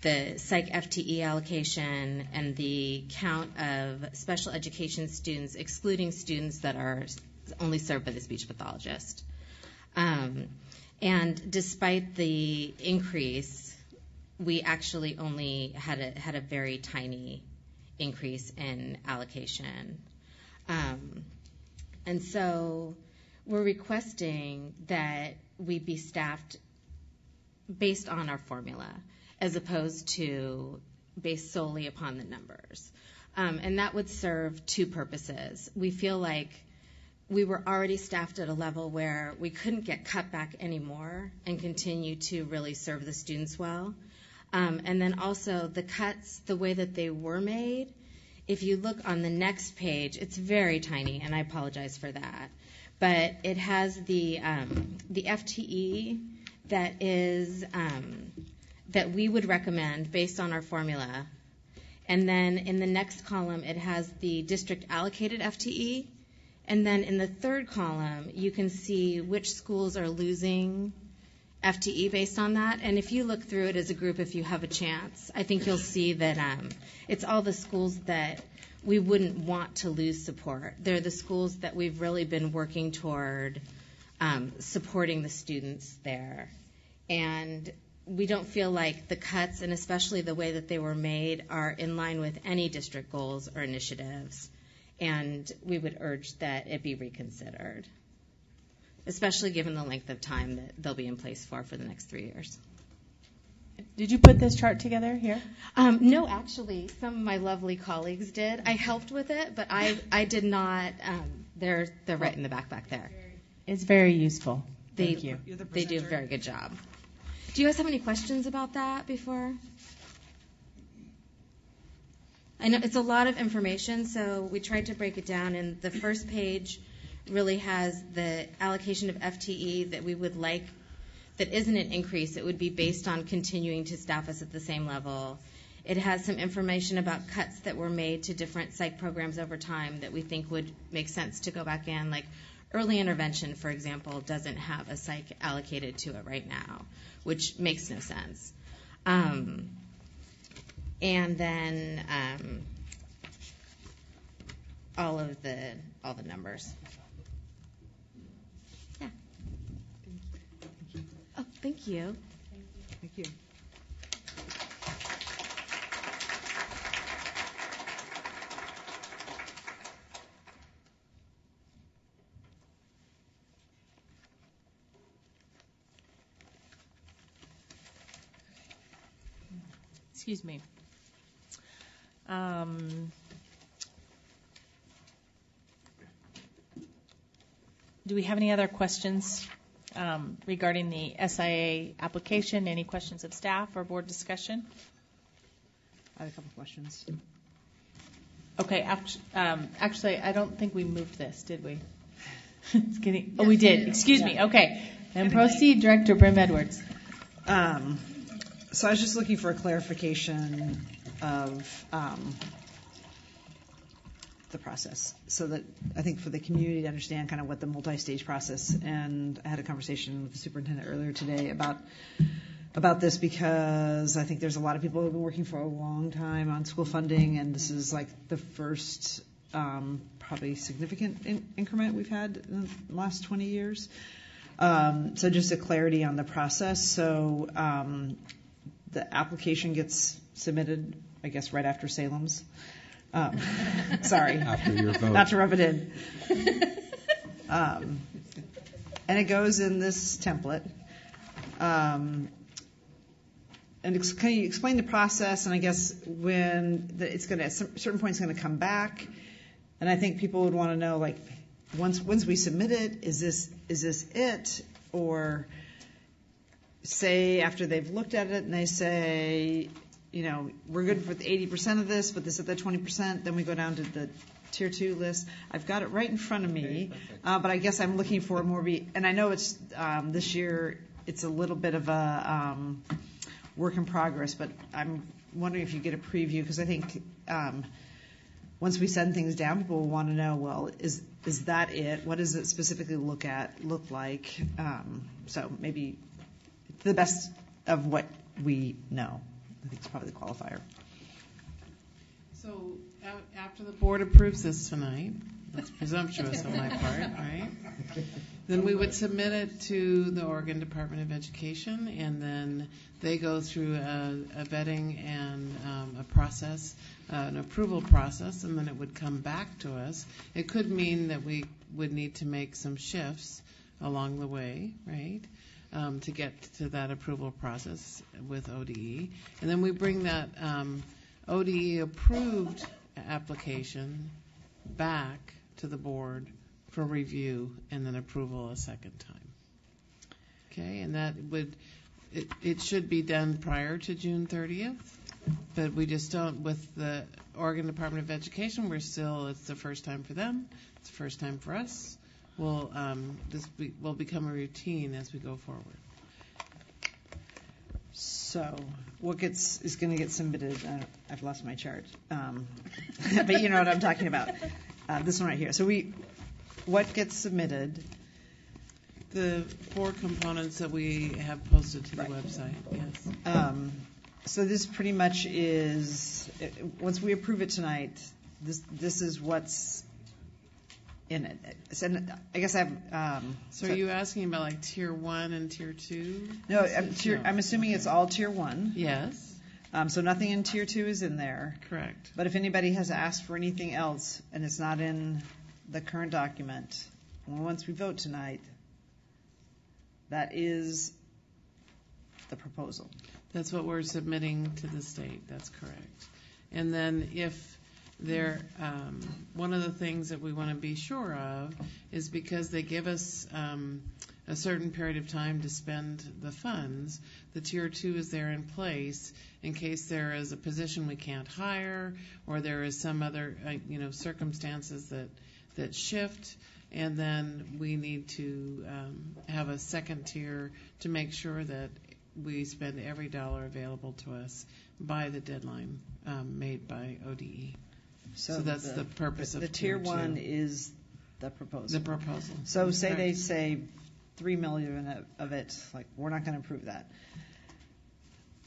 the psych FTE allocation and the count of special education students, excluding students that are only served by the speech pathologist. And despite the increase, we actually only had a very tiny increase in allocation. And so we're requesting that we be staffed based on our formula as opposed to based solely upon the numbers. And that would serve 2 purposes. We feel like we were already staffed at a level where we couldn't get cut back anymore and continue to really serve the students well. And then also the cuts, the way that they were made, if you look on the next page, it's very tiny, and I apologize for that. But it has the FTE that is that we would recommend based on our formula. And then in the next column, it has the district allocated FTE. And then in the third column, you can see which schools are losing FTE based on that. And if you look through it as a group, if you have a chance, I think you'll see that it's all the schools that we wouldn't want to lose support. They're the schools that we've really been working toward supporting the students there. And we don't feel like the cuts, and especially the way that they were made, are in line with any district goals or initiatives. And we would urge that it be reconsidered, especially given the length of time that they'll be in place for the next 3 years. Did you put this chart together here? No, actually, some of my lovely colleagues did. I helped with it, but I did not. They're right in the back there. It's very useful. Thank you. They do a very good job. Do you guys have any questions about that before? I know it's a lot of information, so we tried to break it down, and the first page really has the allocation of FTE that we would like. That isn't an increase. It would be based on continuing to staff us at the same level. It has some information about cuts that were made to different psych programs over time that we think would make sense to go back in. Like early intervention, for example, doesn't have a psych allocated to it right now, which makes no sense. And then all the numbers. Yeah. Oh, thank you. Thank you. Excuse me. Do we have any other questions regarding the SIA application? Any questions of staff or board discussion? I had a couple questions. Okay, actually, I don't think we moved this, did we? It's getting, we did. Excuse me. Okay. And proceed, Director Brim Edwards. So I was just looking for a clarification of the process, so that I think for the community to understand kind of what the multi-stage process. And I had a conversation with the superintendent earlier today about this, because I think there's a lot of people who have been working for a long time on school funding, and this is like the first probably significant increment we've had in the last 20 years. So just a clarity on the process. So the application gets submitted, I guess, right after Salem's. Sorry. After your vote. Not to rub it in. And it goes in this template. And can you explain the process? And I guess when it's going to, at a certain point, it's going to come back. And I think people would want to know, like, once we submit it, is this it? Or say after they've looked at it and they say, you know, we're good for the 80% of this, but this is the 20%, then we go down to the Tier 2 list. I've got it right in front of me, but I guess I'm looking for more. And I know it's this year it's a little bit of a work in progress, but I'm wondering if you get a preview, because I think once we send things down, people will want to know, well, is that it? What does it specifically look like? So maybe to the best of what we know. I think it's probably the qualifier. So after the board approves this tonight, that's presumptuous on my part, right? Then we would submit it to the Oregon Department of Education, and then they go through a vetting and a process, an approval process, and then it would come back to us. It could mean that we would need to make some shifts along the way, right? To get to that approval process with ODE. And then we bring that ODE approved application back to the board for review and then approval a second time. Okay, and that it should be done prior to June 30th, but we just don't, with the Oregon Department of Education, it's the first time for them, it's the first time for us. This will become a routine as we go forward. So what is going to get submitted? I've lost my chart, but you know what I'm talking about. This one right here. So what gets submitted The 4 components that we have posted to the website, yes. So this pretty much is, once we approve it tonight, this is what's in it. So I guess I have. So are you asking about like Tier 1 and Tier 2? No, I'm assuming it's all Tier 1. Yes. So nothing in Tier 2 is in there. Correct. But if anybody has asked for anything else and it's not in the current document, once we vote tonight, that is the proposal. That's what we're submitting to the state. That's correct. And then if there, one of the things that we want to be sure of is because they give us a certain period of time to spend the funds, the Tier 2 is there in place in case there is a position we can't hire or there is some other circumstances that shift. And then we need to have a second tier to make sure that we spend every dollar available to us by the deadline made by ODE. So that's the purpose of the Tier 1 is the proposal. The proposal. So say they say $3 million of it, like we're not going to approve that,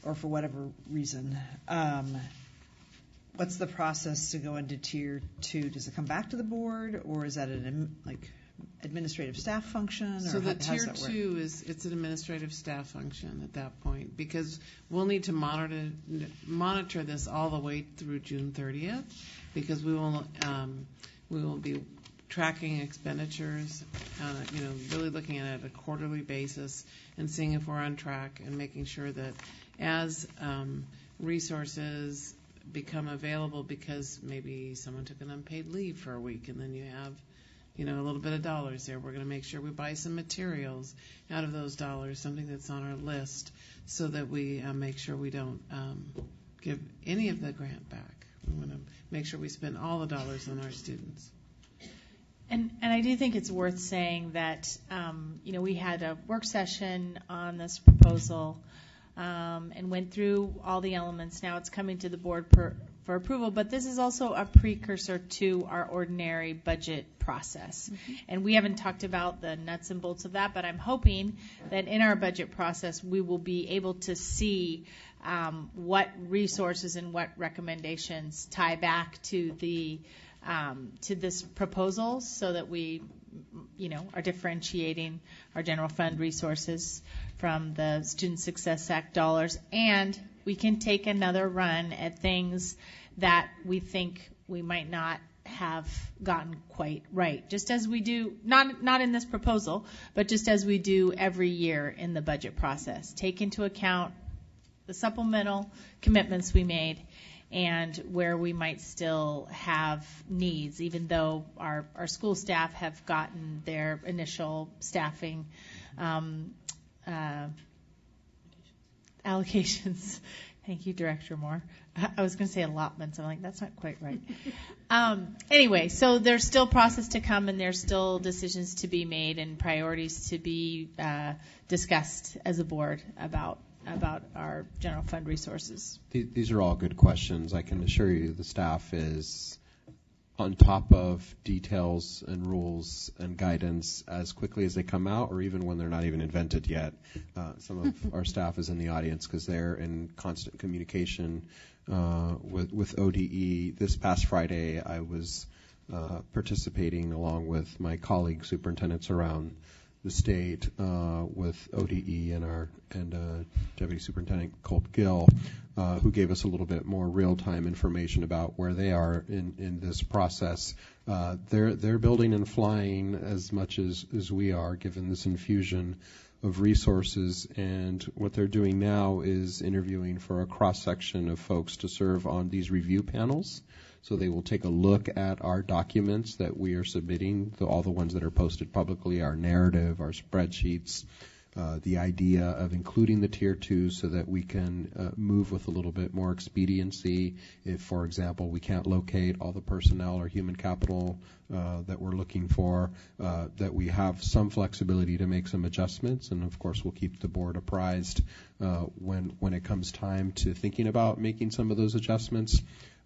or for whatever reason. What's the process to go into Tier 2? Does it come back to the board, or is that an administrative staff function? So the Tier 2 it's an administrative staff function at that point, because we'll need to monitor this all the way through June 30th, because we will be tracking expenditures, really looking at it at a quarterly basis and seeing if we're on track and making sure that as resources become available, because maybe someone took an unpaid leave for a week and then you have a little bit of dollars there. We're going to make sure we buy some materials out of those dollars, something that's on our list, so that we make sure we don't give any of the grant back. We want to make sure we spend all the dollars on our students. And I do think it's worth saying that, we had a work session on this proposal and went through all the elements. Now it's coming to the board for approval, but this is also a precursor to our ordinary budget process. Mm-hmm. And we haven't talked about the nuts and bolts of that, but I'm hoping that in our budget process we will be able to see what resources and what recommendations tie back to the to this proposal, so that we are differentiating our general fund resources from the Student Success Act dollars, and we can take another run at things that we think we might not have gotten quite right, just as we do, not in this proposal, but just as we do every year in the budget process. Take into account the supplemental commitments we made and where we might still have needs, even though our school staff have gotten their initial staffing allocations. Thank you, Director Moore. I was going to say allotments. I'm like, that's not quite right. Anyway, so there's still process to come, and there's still decisions to be made and priorities to be discussed as a board about our general fund resources. These are all good questions. I can assure you the staff is on top of details and rules and guidance as quickly as they come out, or even when they're not even invented yet. Some of our staff is in the audience because they're in constant communication with ODE. This past Friday, I was participating along with my colleague superintendents around the state with ODE and Deputy Superintendent Colt Gill, who gave us a little bit more real-time information about where they are in this process. They're building and flying as much as we are, given this infusion of resources, and what they're doing now is interviewing for a cross-section of folks to serve on these review panels. So they will take a look at our documents that we are submitting, all the ones that are posted publicly, our narrative, our spreadsheets, the idea of including the Tier 2 so that we can move with a little bit more expediency if, for example, we can't locate all the personnel or human capital that we're looking for, that we have some flexibility to make some adjustments. And, of course, we'll keep the board apprised when it comes time to thinking about making some of those adjustments.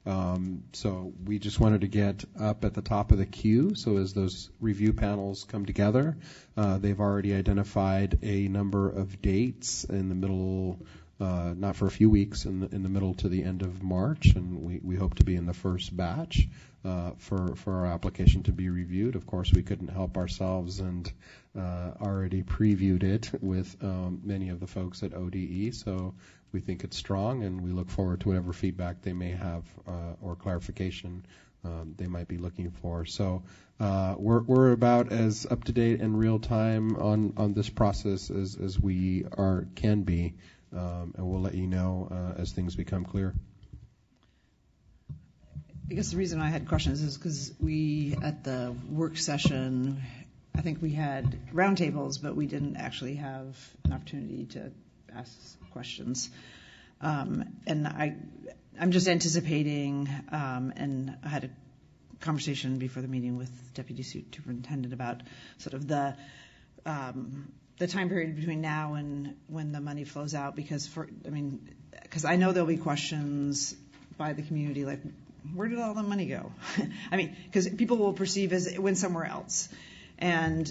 So we just wanted to get up at the top of the queue. So as those review panels come together, they've already identified a number of dates in the middle, not for a few weeks, in the middle to the end of March, and we hope to be in the first batch for our application to be reviewed. Of course, we couldn't help ourselves and already previewed it with many of the folks at ODE. So we think it's strong, and we look forward to whatever feedback they may have or clarification they might be looking for. So we're about as up to date and real time on this process as we can be, and we'll let you know as things become clear. I guess the reason I had questions is because we, at the work session, I think we had roundtables, but we didn't actually have an opportunity to ask questions. And I'm just anticipating, and I had a conversation before the meeting with Deputy Superintendent about sort of the time period between now and when the money flows out, because I know there'll be questions by the community like, where did all the money go? I mean, because people will perceive as it went somewhere else. And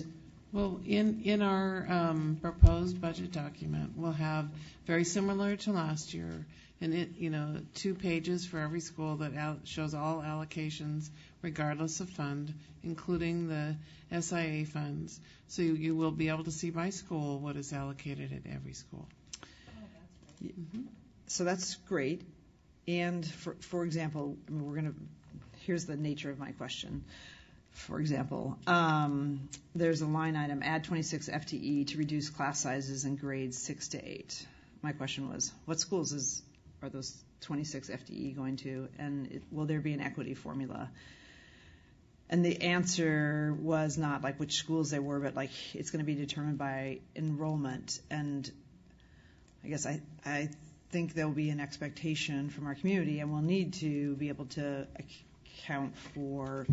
well, in our proposed budget document, we'll have, very similar to last year, and 2 pages for every school that shows all allocations regardless of fund, including the SIA funds. So you will be able to see by school what is allocated at every school. So that's great. And for example, here's the nature of my question. For example, there's a line item, add 26 FTE to reduce class sizes in grades 6 to 8. My question was, what schools are those 26 FTE going to, and will there be an equity formula? And the answer was not like which schools they were, but like it's going to be determined by enrollment. And I guess I think there will be an expectation from our community, and we'll need to be able to account for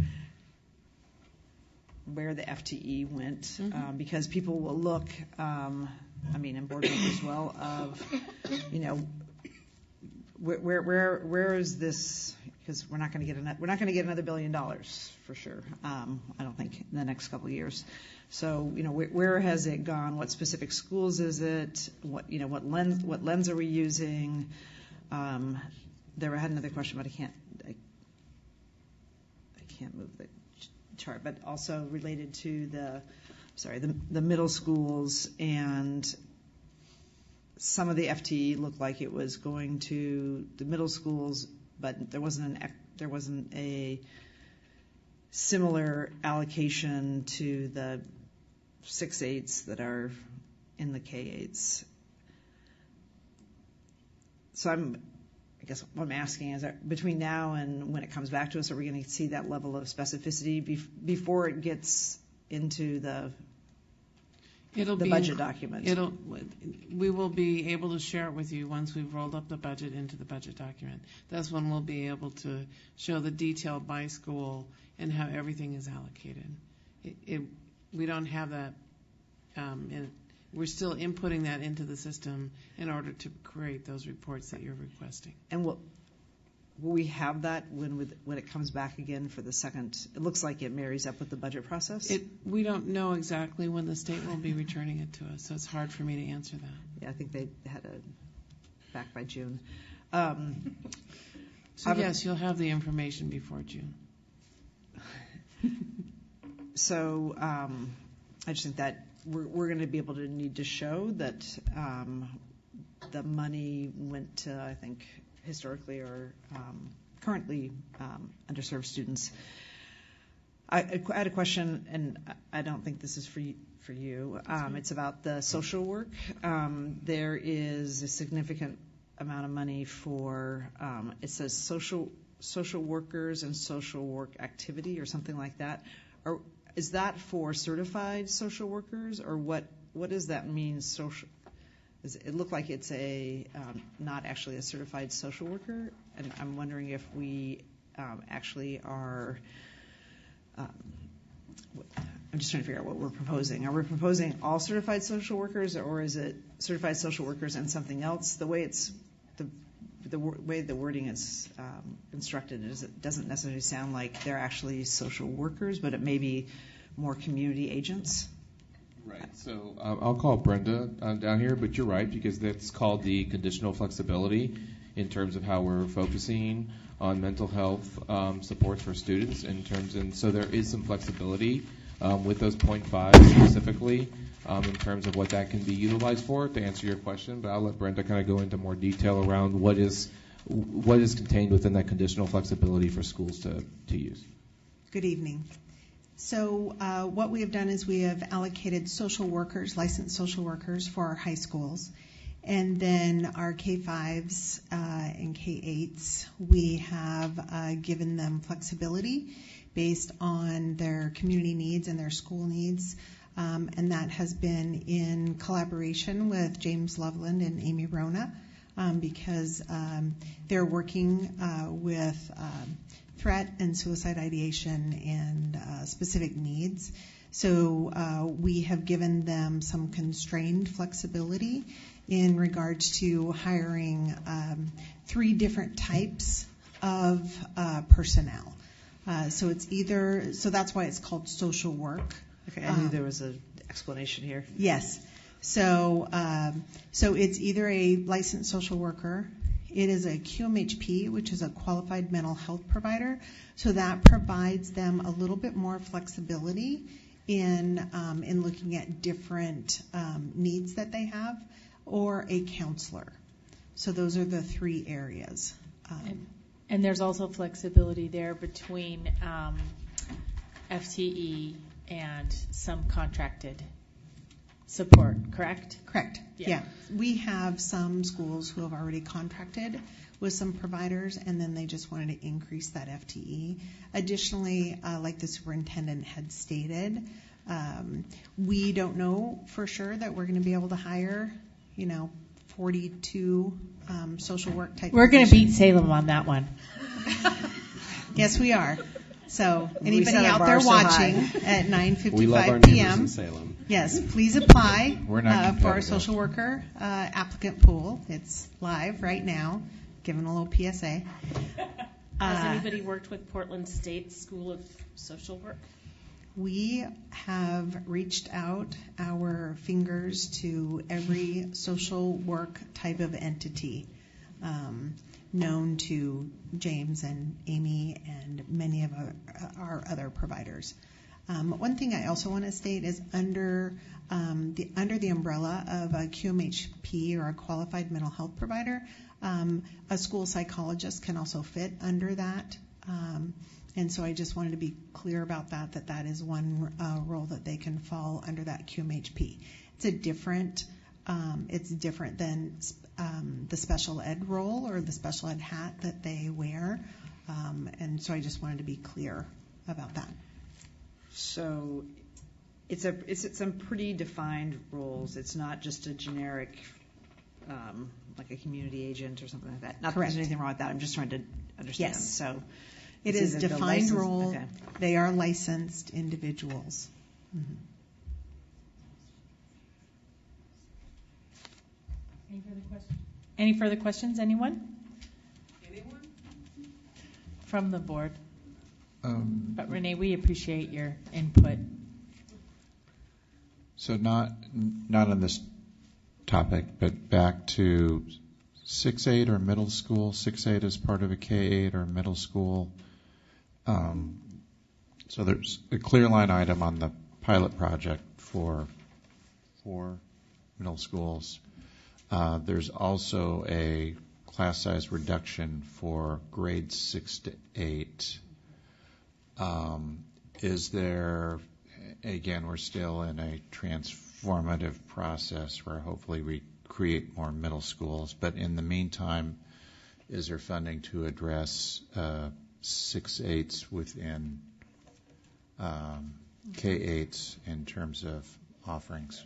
where the FTE went, because people will look, and board members as well, of, where is this? Because we're not going to get another $1 billion for sure. I don't think in the next couple of years. So where has it gone? What specific schools is it? What lens are we using? I had another question, but I can't move the chart. But also related to the middle schools, and some of the FTE looked like it was going to the middle schools, but there wasn't a similar allocation to the 6/8s that are in the K/8s. So I guess what I'm asking is, between now and when it comes back to us, are we going to see that level of specificity before it gets into the budget document? We will be able to share it with you once we've rolled up the budget into the budget document. That's when we'll be able to show the detail by school and how everything is allocated. We don't have that. We're still inputting that into the system in order to create those reports that you're requesting. And will we have that when it comes back again for the second? It looks like it marries up with the budget process. We don't know exactly when the state will be returning it to us, so it's hard for me to answer that. Yeah, I think they had back by June. Yes, you'll have the information before June. So I just think that we're going to be able to need to show that the money went to, I think, historically or currently underserved students. I had a question, and I don't think this is for you. It's about the social work. There is a significant amount of money for, it says social workers and social work activity or something like that. Is that for certified social workers, or what does that mean? It looked like it's not actually a certified social worker, and I'm wondering if we actually are. I'm just trying to figure out what we're proposing. Are we proposing all certified social workers, or is it certified social workers and something else? The way the way the wording is constructed, it doesn't necessarily sound like they're actually social workers, but it may be more community agents. Right. So I'll call Brenda down here, but you're right, because that's called the conditional flexibility in terms of how we're focusing on mental health supports for students and so there is some flexibility with those 0.5 specifically in terms of what that can be utilized for, to answer your question, but I'll let Brenda kind of go into more detail around what is contained within that conditional flexibility for schools to use. Good evening. So what we have done is we have allocated social workers, licensed social workers for our high schools. And then our K-5s and K-8s, we have given them flexibility based on their community needs and their school needs. And that has been in collaboration with James Loveland and Amy Rona because they're working with threat and suicide ideation and specific needs. So we have given them some constrained flexibility in regards to hiring 3 different types of personnel. So that's why it's called social work. Okay, I knew there was an explanation here. Yes. So it's either a licensed social worker. It is a QMHP, which is a qualified mental health provider. So that provides them a little bit more flexibility in looking at different needs that they have, or a counselor. So those are the 3 areas. And there's also flexibility there between FTE and some contracted support, correct? Correct. Yeah. We have some schools who have already contracted with some providers, and then they just wanted to increase that FTE. Additionally, like the superintendent had stated, we don't know for sure that we're going to be able to hire 42 social work type. We're going to beat Salem on that one. Yes, we are. So anybody set our out bar there so watching high. at 9:55 We love our p.m. neighbors in Salem. Yes, please apply We're not for our competitive. social worker applicant pool. It's live right now. Giving a little PSA. Has anybody worked with Portland State School of Social Work? We have reached out our fingers to every social work type of entity known to James and Amy and many of our other providers. One thing I also want to state is under the umbrella of a QMHP or a qualified mental health provider, a school psychologist can also fit under that. And so I just wanted to be clear about that is one role that they can fall under that QMHP. It's different than the special ed role or the special ed hat that they wear. And so I just wanted to be clear about that. So it's some pretty defined roles. It's not just a generic, like a community agent or something like that. Not that there's anything wrong with that. I'm just trying to understand. Yes. So it is defined role. Okay. They are licensed individuals. Mm-hmm. Any further questions? Anyone? From the board. But Renee, we appreciate your input. So not on this topic, but back to 6-8 or middle school. 6-8 is part of a K-8 or middle school. So there's a clear line item on the pilot project for middle schools. There's also a class size reduction for grades 6 to 8. Is there, again, we're still in a transformative process where hopefully we create more middle schools, but in the meantime, is there funding to address 6-8s within K-8s in terms of offerings?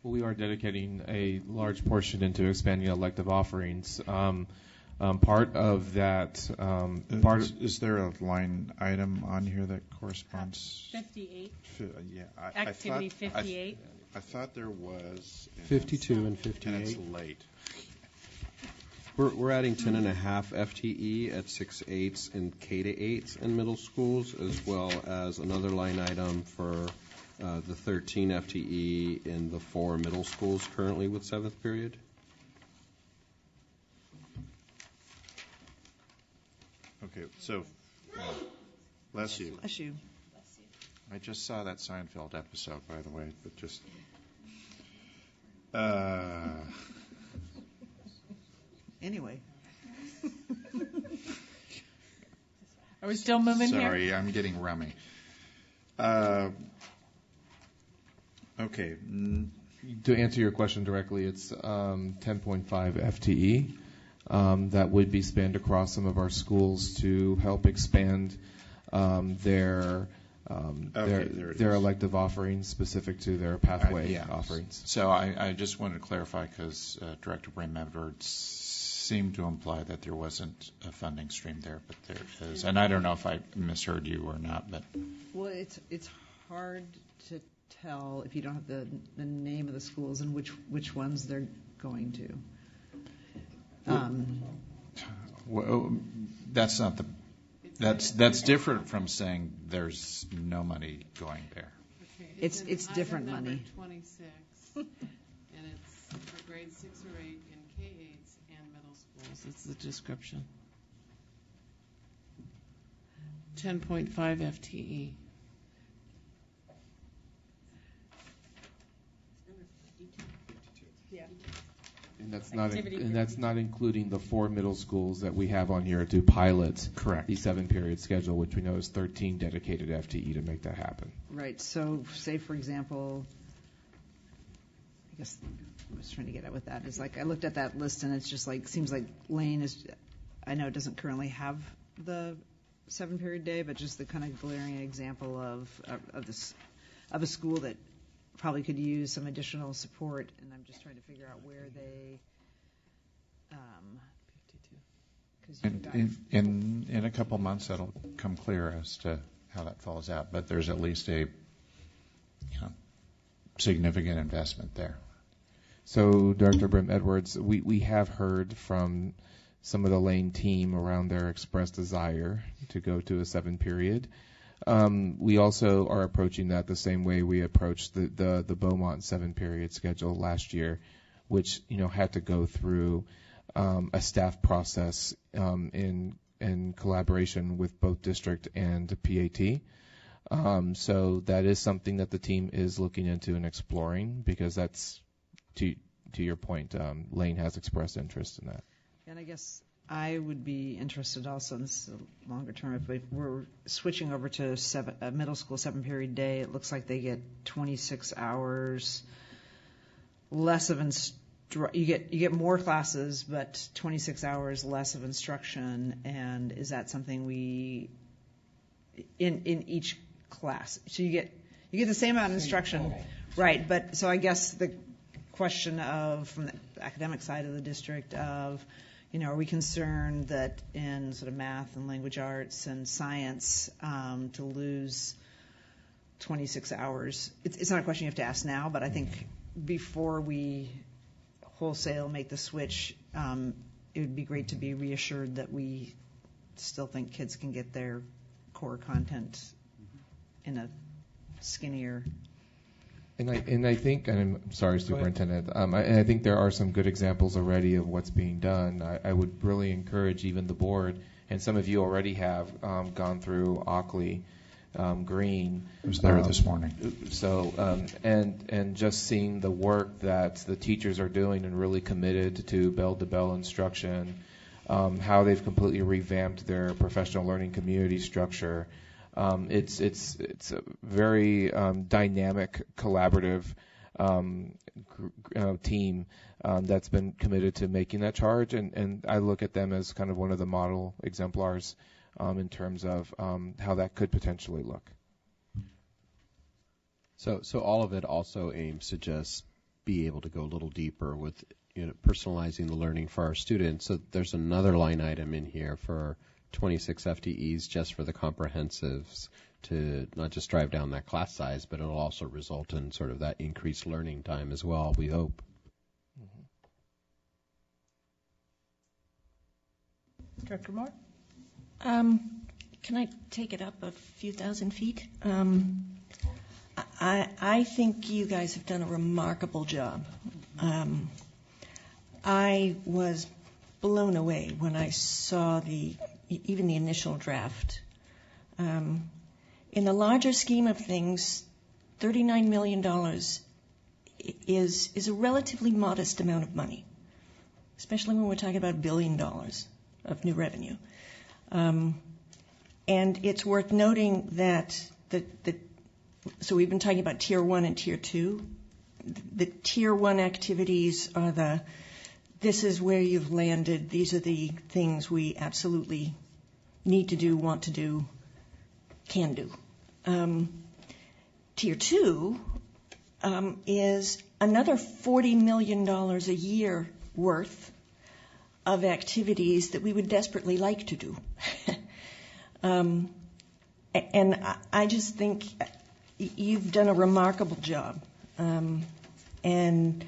Well, we are dedicating a large portion into expanding elective offerings. Part of that, is there a line item on here that corresponds? 58. Yeah, Activity 58. I thought there was 52 and 58. And it's late. We're adding 10.5 FTE at 6/8 and K-8 in middle schools, as well as another line item for the 13 FTE in the 4 middle schools currently with 7th period. Okay, so bless you. Bless you. I just saw that Seinfeld episode, by the way, but just. Anyway. Are we still moving here? Sorry, I'm getting rummy. Okay. To answer your question directly, it's 10.5 FTE that would be spanned across some of our schools to help expand their elective offerings specific to their pathway offerings. So I just wanted to clarify because Director Brim Edwards seemed to imply that there wasn't a funding stream there, but there is. And I don't know if I misheard you or not, but. Well, it's hard to tell if you don't have the name of the schools and which ones they're going to. Well, that's not the. That's different from saying there's no money going there. Okay. It's different money. 26, and it's for grades 6 or 8 in K-8s and middle schools. It's the description. 10.5 FTE. And that's not including the 4 middle schools that we have on here to pilot the 7-period schedule, which we know is 13 dedicated FTE to make that happen. Right. So, say for example, I guess I was trying to get at with that is like I looked at that list and it's just like seems like Lane is. I know it doesn't currently have the 7-period day, but just the kind of glaring example of a school that probably could use some additional support, and I'm just trying to figure out where they. 52. In a couple months, that'll come clear as to how that falls out. But there's at least a significant investment there. So, Dr. Brim Edwards, we have heard from some of the Lane team around their expressed desire to go to a 7-period. We also are approaching that the same way we approached the Beaumont 7-period schedule last year, which had to go through a staff process in collaboration with both district and PAT. So that is something that the team is looking into and exploring because that's to your point. Lane has expressed interest in that. And I guess I would be interested also, and this is a longer term, if we're switching over to a middle school 7-period day, it looks like they get 26 hours less of you get more classes, but 26 hours less of instruction, and is that something we, in each class? So you get the same amount of instruction, right, but so I guess the question of, from the academic side of the district of, are we concerned that in sort of math and language arts and science to lose 26 hours? It's not a question you have to ask now, but I think before we wholesale make the switch, it would be great to be reassured that we still think kids can get their core content in a skinnier. And I think, and I'm sorry, Superintendent, I think there are some good examples already of what's being done. I would really encourage even the board, and some of you already have gone through Ockley, Green. I was there this morning. So, and just seeing the work that the teachers are doing and really committed to bell-to-bell instruction, how they've completely revamped their professional learning community structure. It's a very dynamic, collaborative team that's been committed to making that charge, and I look at them as kind of one of the model exemplars in terms of how that could potentially look. So all of it also aims to just be able to go a little deeper with personalizing the learning for our students. So there's another line item in here for 26 FTEs just for the comprehensives to not just drive down that class size, but it'll also result in sort of that increased learning time as well, we hope. Director Moore? Can I take it up a few thousand feet? I think you guys have done a remarkable job. I was blown away when I saw even the initial draft. In the larger scheme of things, $39 million is a relatively modest amount of money, especially when we're talking about $1 billion of new revenue. And it's worth noting that so we've been talking about Tier 1 and Tier 2. The Tier 1 activities are this is where you've landed, these are the things we absolutely need to do, want to do, can do. Tier 2 is another $40 million a year worth of activities that we would desperately like to do. And I just think you've done a remarkable job. And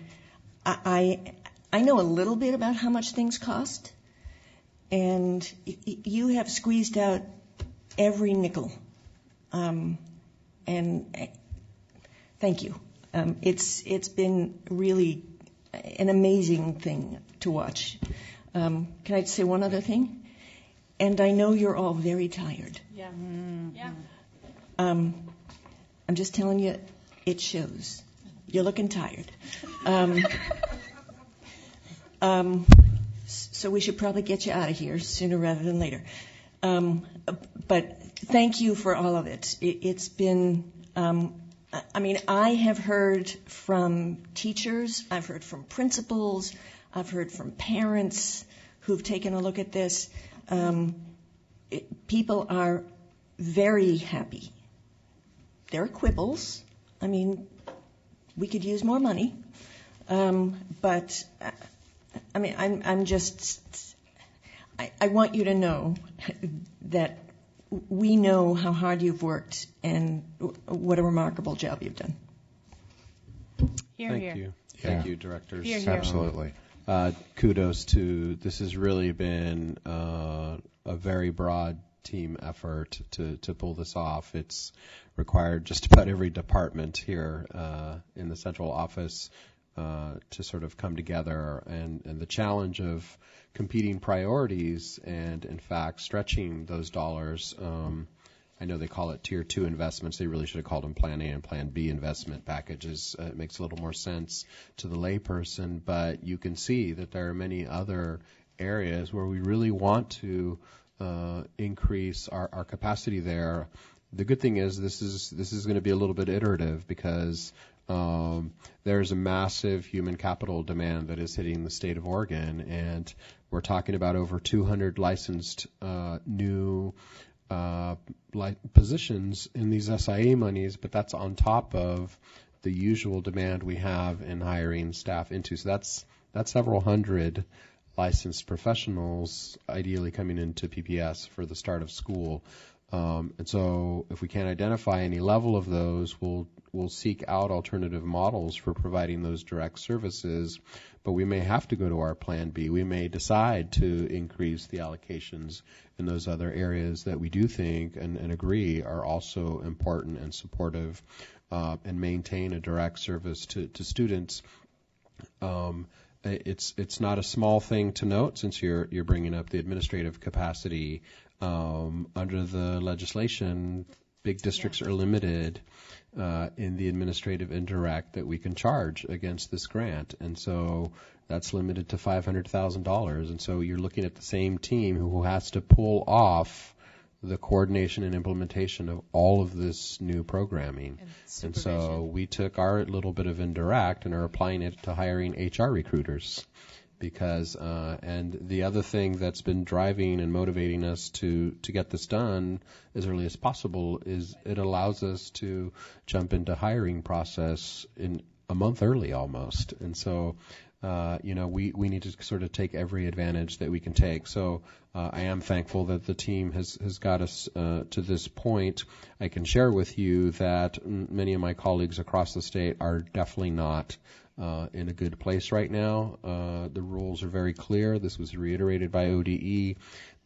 I know a little bit about how much things cost, and you have squeezed out every nickel. And thank you. It's been really an amazing thing to watch. Can I say one other thing? And I know you're all very tired. Yeah. Yeah. I'm just telling you, it shows. You're looking tired. So we should probably get you out of here sooner rather than later. But thank you for all of it. It's been, I have heard from teachers, I've heard from principals, I've heard from parents who've taken a look at this. People are very happy. There are quibbles. We could use more money. But I'm just, I want you to know that we know how hard you've worked and what a remarkable job you've done. Thank you. Thank you, directors. Here, here. Absolutely. Kudos to, this has really been a very broad team effort to pull this off. It's required just about every department here in the central office to sort of come together, and the challenge of competing priorities and, in fact, stretching those dollars. I know they call it Tier 2 investments. They really should have called them Plan A and Plan B investment packages. It makes a little more sense to the layperson, but you can see that there are many other areas where we really want to increase our capacity there. The good thing is this is going to be a little bit iterative because there's a massive human capital demand that is hitting the state of Oregon, and we're talking about over 200 licensed new positions in these SIA monies, but that's on top of the usual demand we have in hiring staff into. So that's several hundred licensed professionals ideally coming into PPS for the start of school. And so if we can't identify any level of those, we'll seek out alternative models for providing those direct services, but we may have to go to our Plan B. We may decide to increase the allocations in those other areas that we do think and agree are also important and supportive and maintain a direct service to students. It's not a small thing to note, since you're bringing up the administrative capacity. Under the legislation, big districts are limited in the administrative indirect that we can charge against this grant, and so that's limited to $500,000. And so you're looking at the same team who has to pull off the coordination and implementation of all of this new programming. And so we took our little bit of indirect and are applying it to hiring HR recruiters. Because and the other thing that's been driving and motivating us to get this done as early as possible is it allows us to jump into hiring process in a month early almost. And so we need to sort of take every advantage that we can take. So I am thankful that the team has got us to this point. I can share with you that many of my colleagues across the state are definitely not in a good place right now. The rules are very clear. This was reiterated by ODE.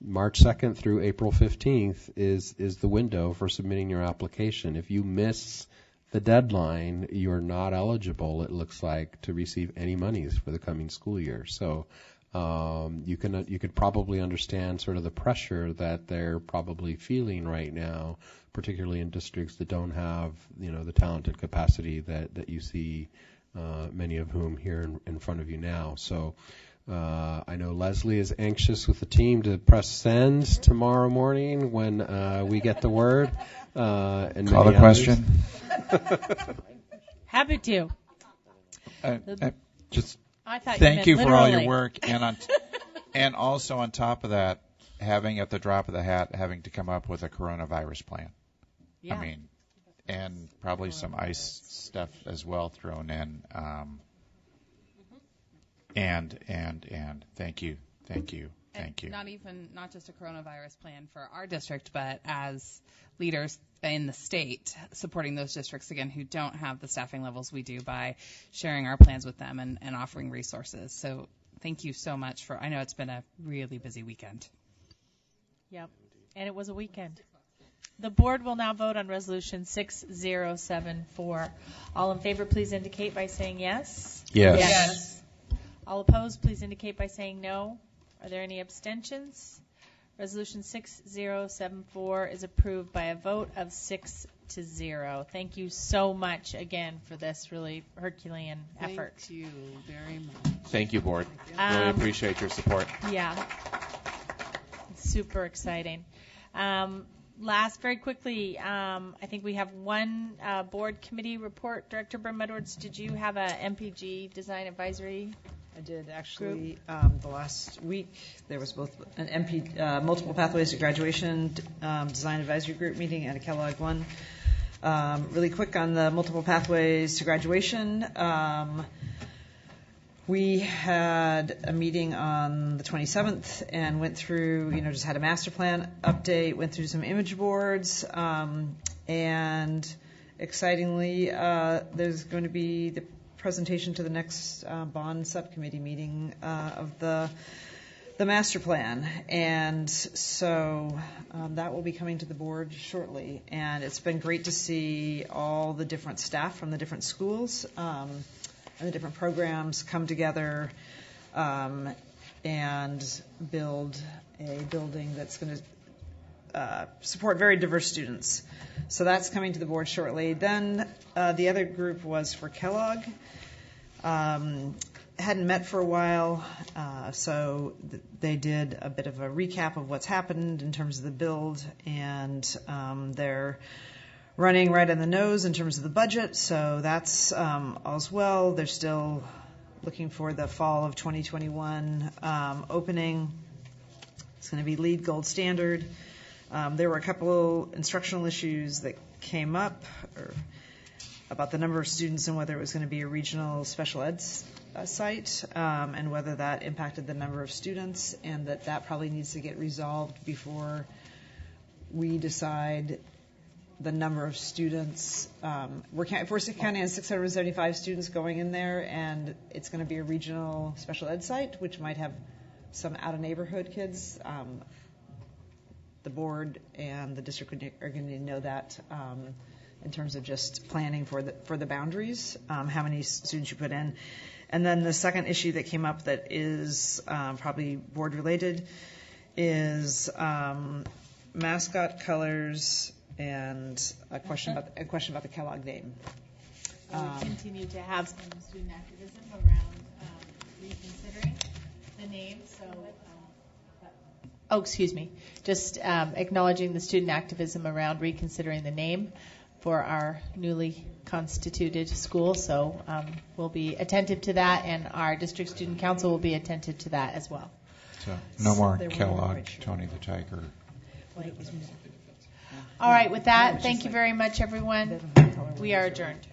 March 2nd through April 15th is the window for submitting your application. If you miss the deadline, you're not eligible, it looks like, to receive any monies for the coming school year. So you could probably understand sort of the pressure that they're probably feeling right now, particularly in districts that don't have the talented capacity that you see, many of whom here in front of you now. So I know Leslie is anxious with the team to press send tomorrow morning when we get the word. And call the question. Happy to. Just I thought thank you for literally. all your work, and also on top of that, having at the drop of the hat, having to come up with a coronavirus plan. Yeah. I mean, and probably some ICE stuff as well thrown in. And thank you. Not just a coronavirus plan for our district, but as leaders in the state supporting those districts, again, who don't have the staffing levels we do, by sharing our plans with them and offering resources. So thank you so much I know it's been a really busy weekend. Yep, and it was a weekend. The board will now vote on Resolution 6074. All in favor, please indicate by saying yes. Yes. All opposed, please indicate by saying no. Are there any abstentions? Resolution 6074 is approved by a vote of 6-0. Thank you so much again for this really Herculean effort. Thank you very much. Thank you, board. Really appreciate your support. Yeah. It's super exciting. Very quickly, I think we have one board committee report. Director Brim Edwards, did you have a MPG Design Advisory? I did, actually. The last week, there was both an Multiple Pathways to Graduation Design Advisory Group meeting and a Kellogg one. Really quick on the Multiple Pathways to Graduation. We had a meeting on the 27th and went through, just had a master plan update, went through some image boards, and excitingly, there's going to be the presentation to the next bond subcommittee meeting of the master plan, and so that will be coming to the board shortly. And it's been great to see all the different staff from the different schools and the different programs come together and build a building that's going to support very diverse students. So that's coming to the board shortly. Then the other group was for Kellogg. Hadn't met for a while, so they did a bit of a recap of what's happened in terms of the build, and they're running right on the nose in terms of the budget, so that's all's well. They're still looking for the fall of 2021 opening. It's going to be LEED Gold Standard. There were a couple instructional issues that came up about the number of students and whether it was going to be a regional special ed site, and whether that impacted the number of students, and that probably needs to get resolved before we decide the number of students. If we're counting on 675 students going in there, and it's going to be a regional special ed site, which might have some out-of-neighborhood kids, the board and the district are going to know that in terms of just planning for the boundaries, how many students you put in. And then the second issue that came up that is probably board related is mascot colors and a question about the Kellogg name. We continue to have some student activism around reconsidering the name. Just acknowledging the student activism around reconsidering the name for our newly constituted school. So we'll be attentive to that, and our district student council will be attentive to that as well. So no more Kellogg, Tony the Tiger. All right, with that, thank you very much, everyone. We are adjourned.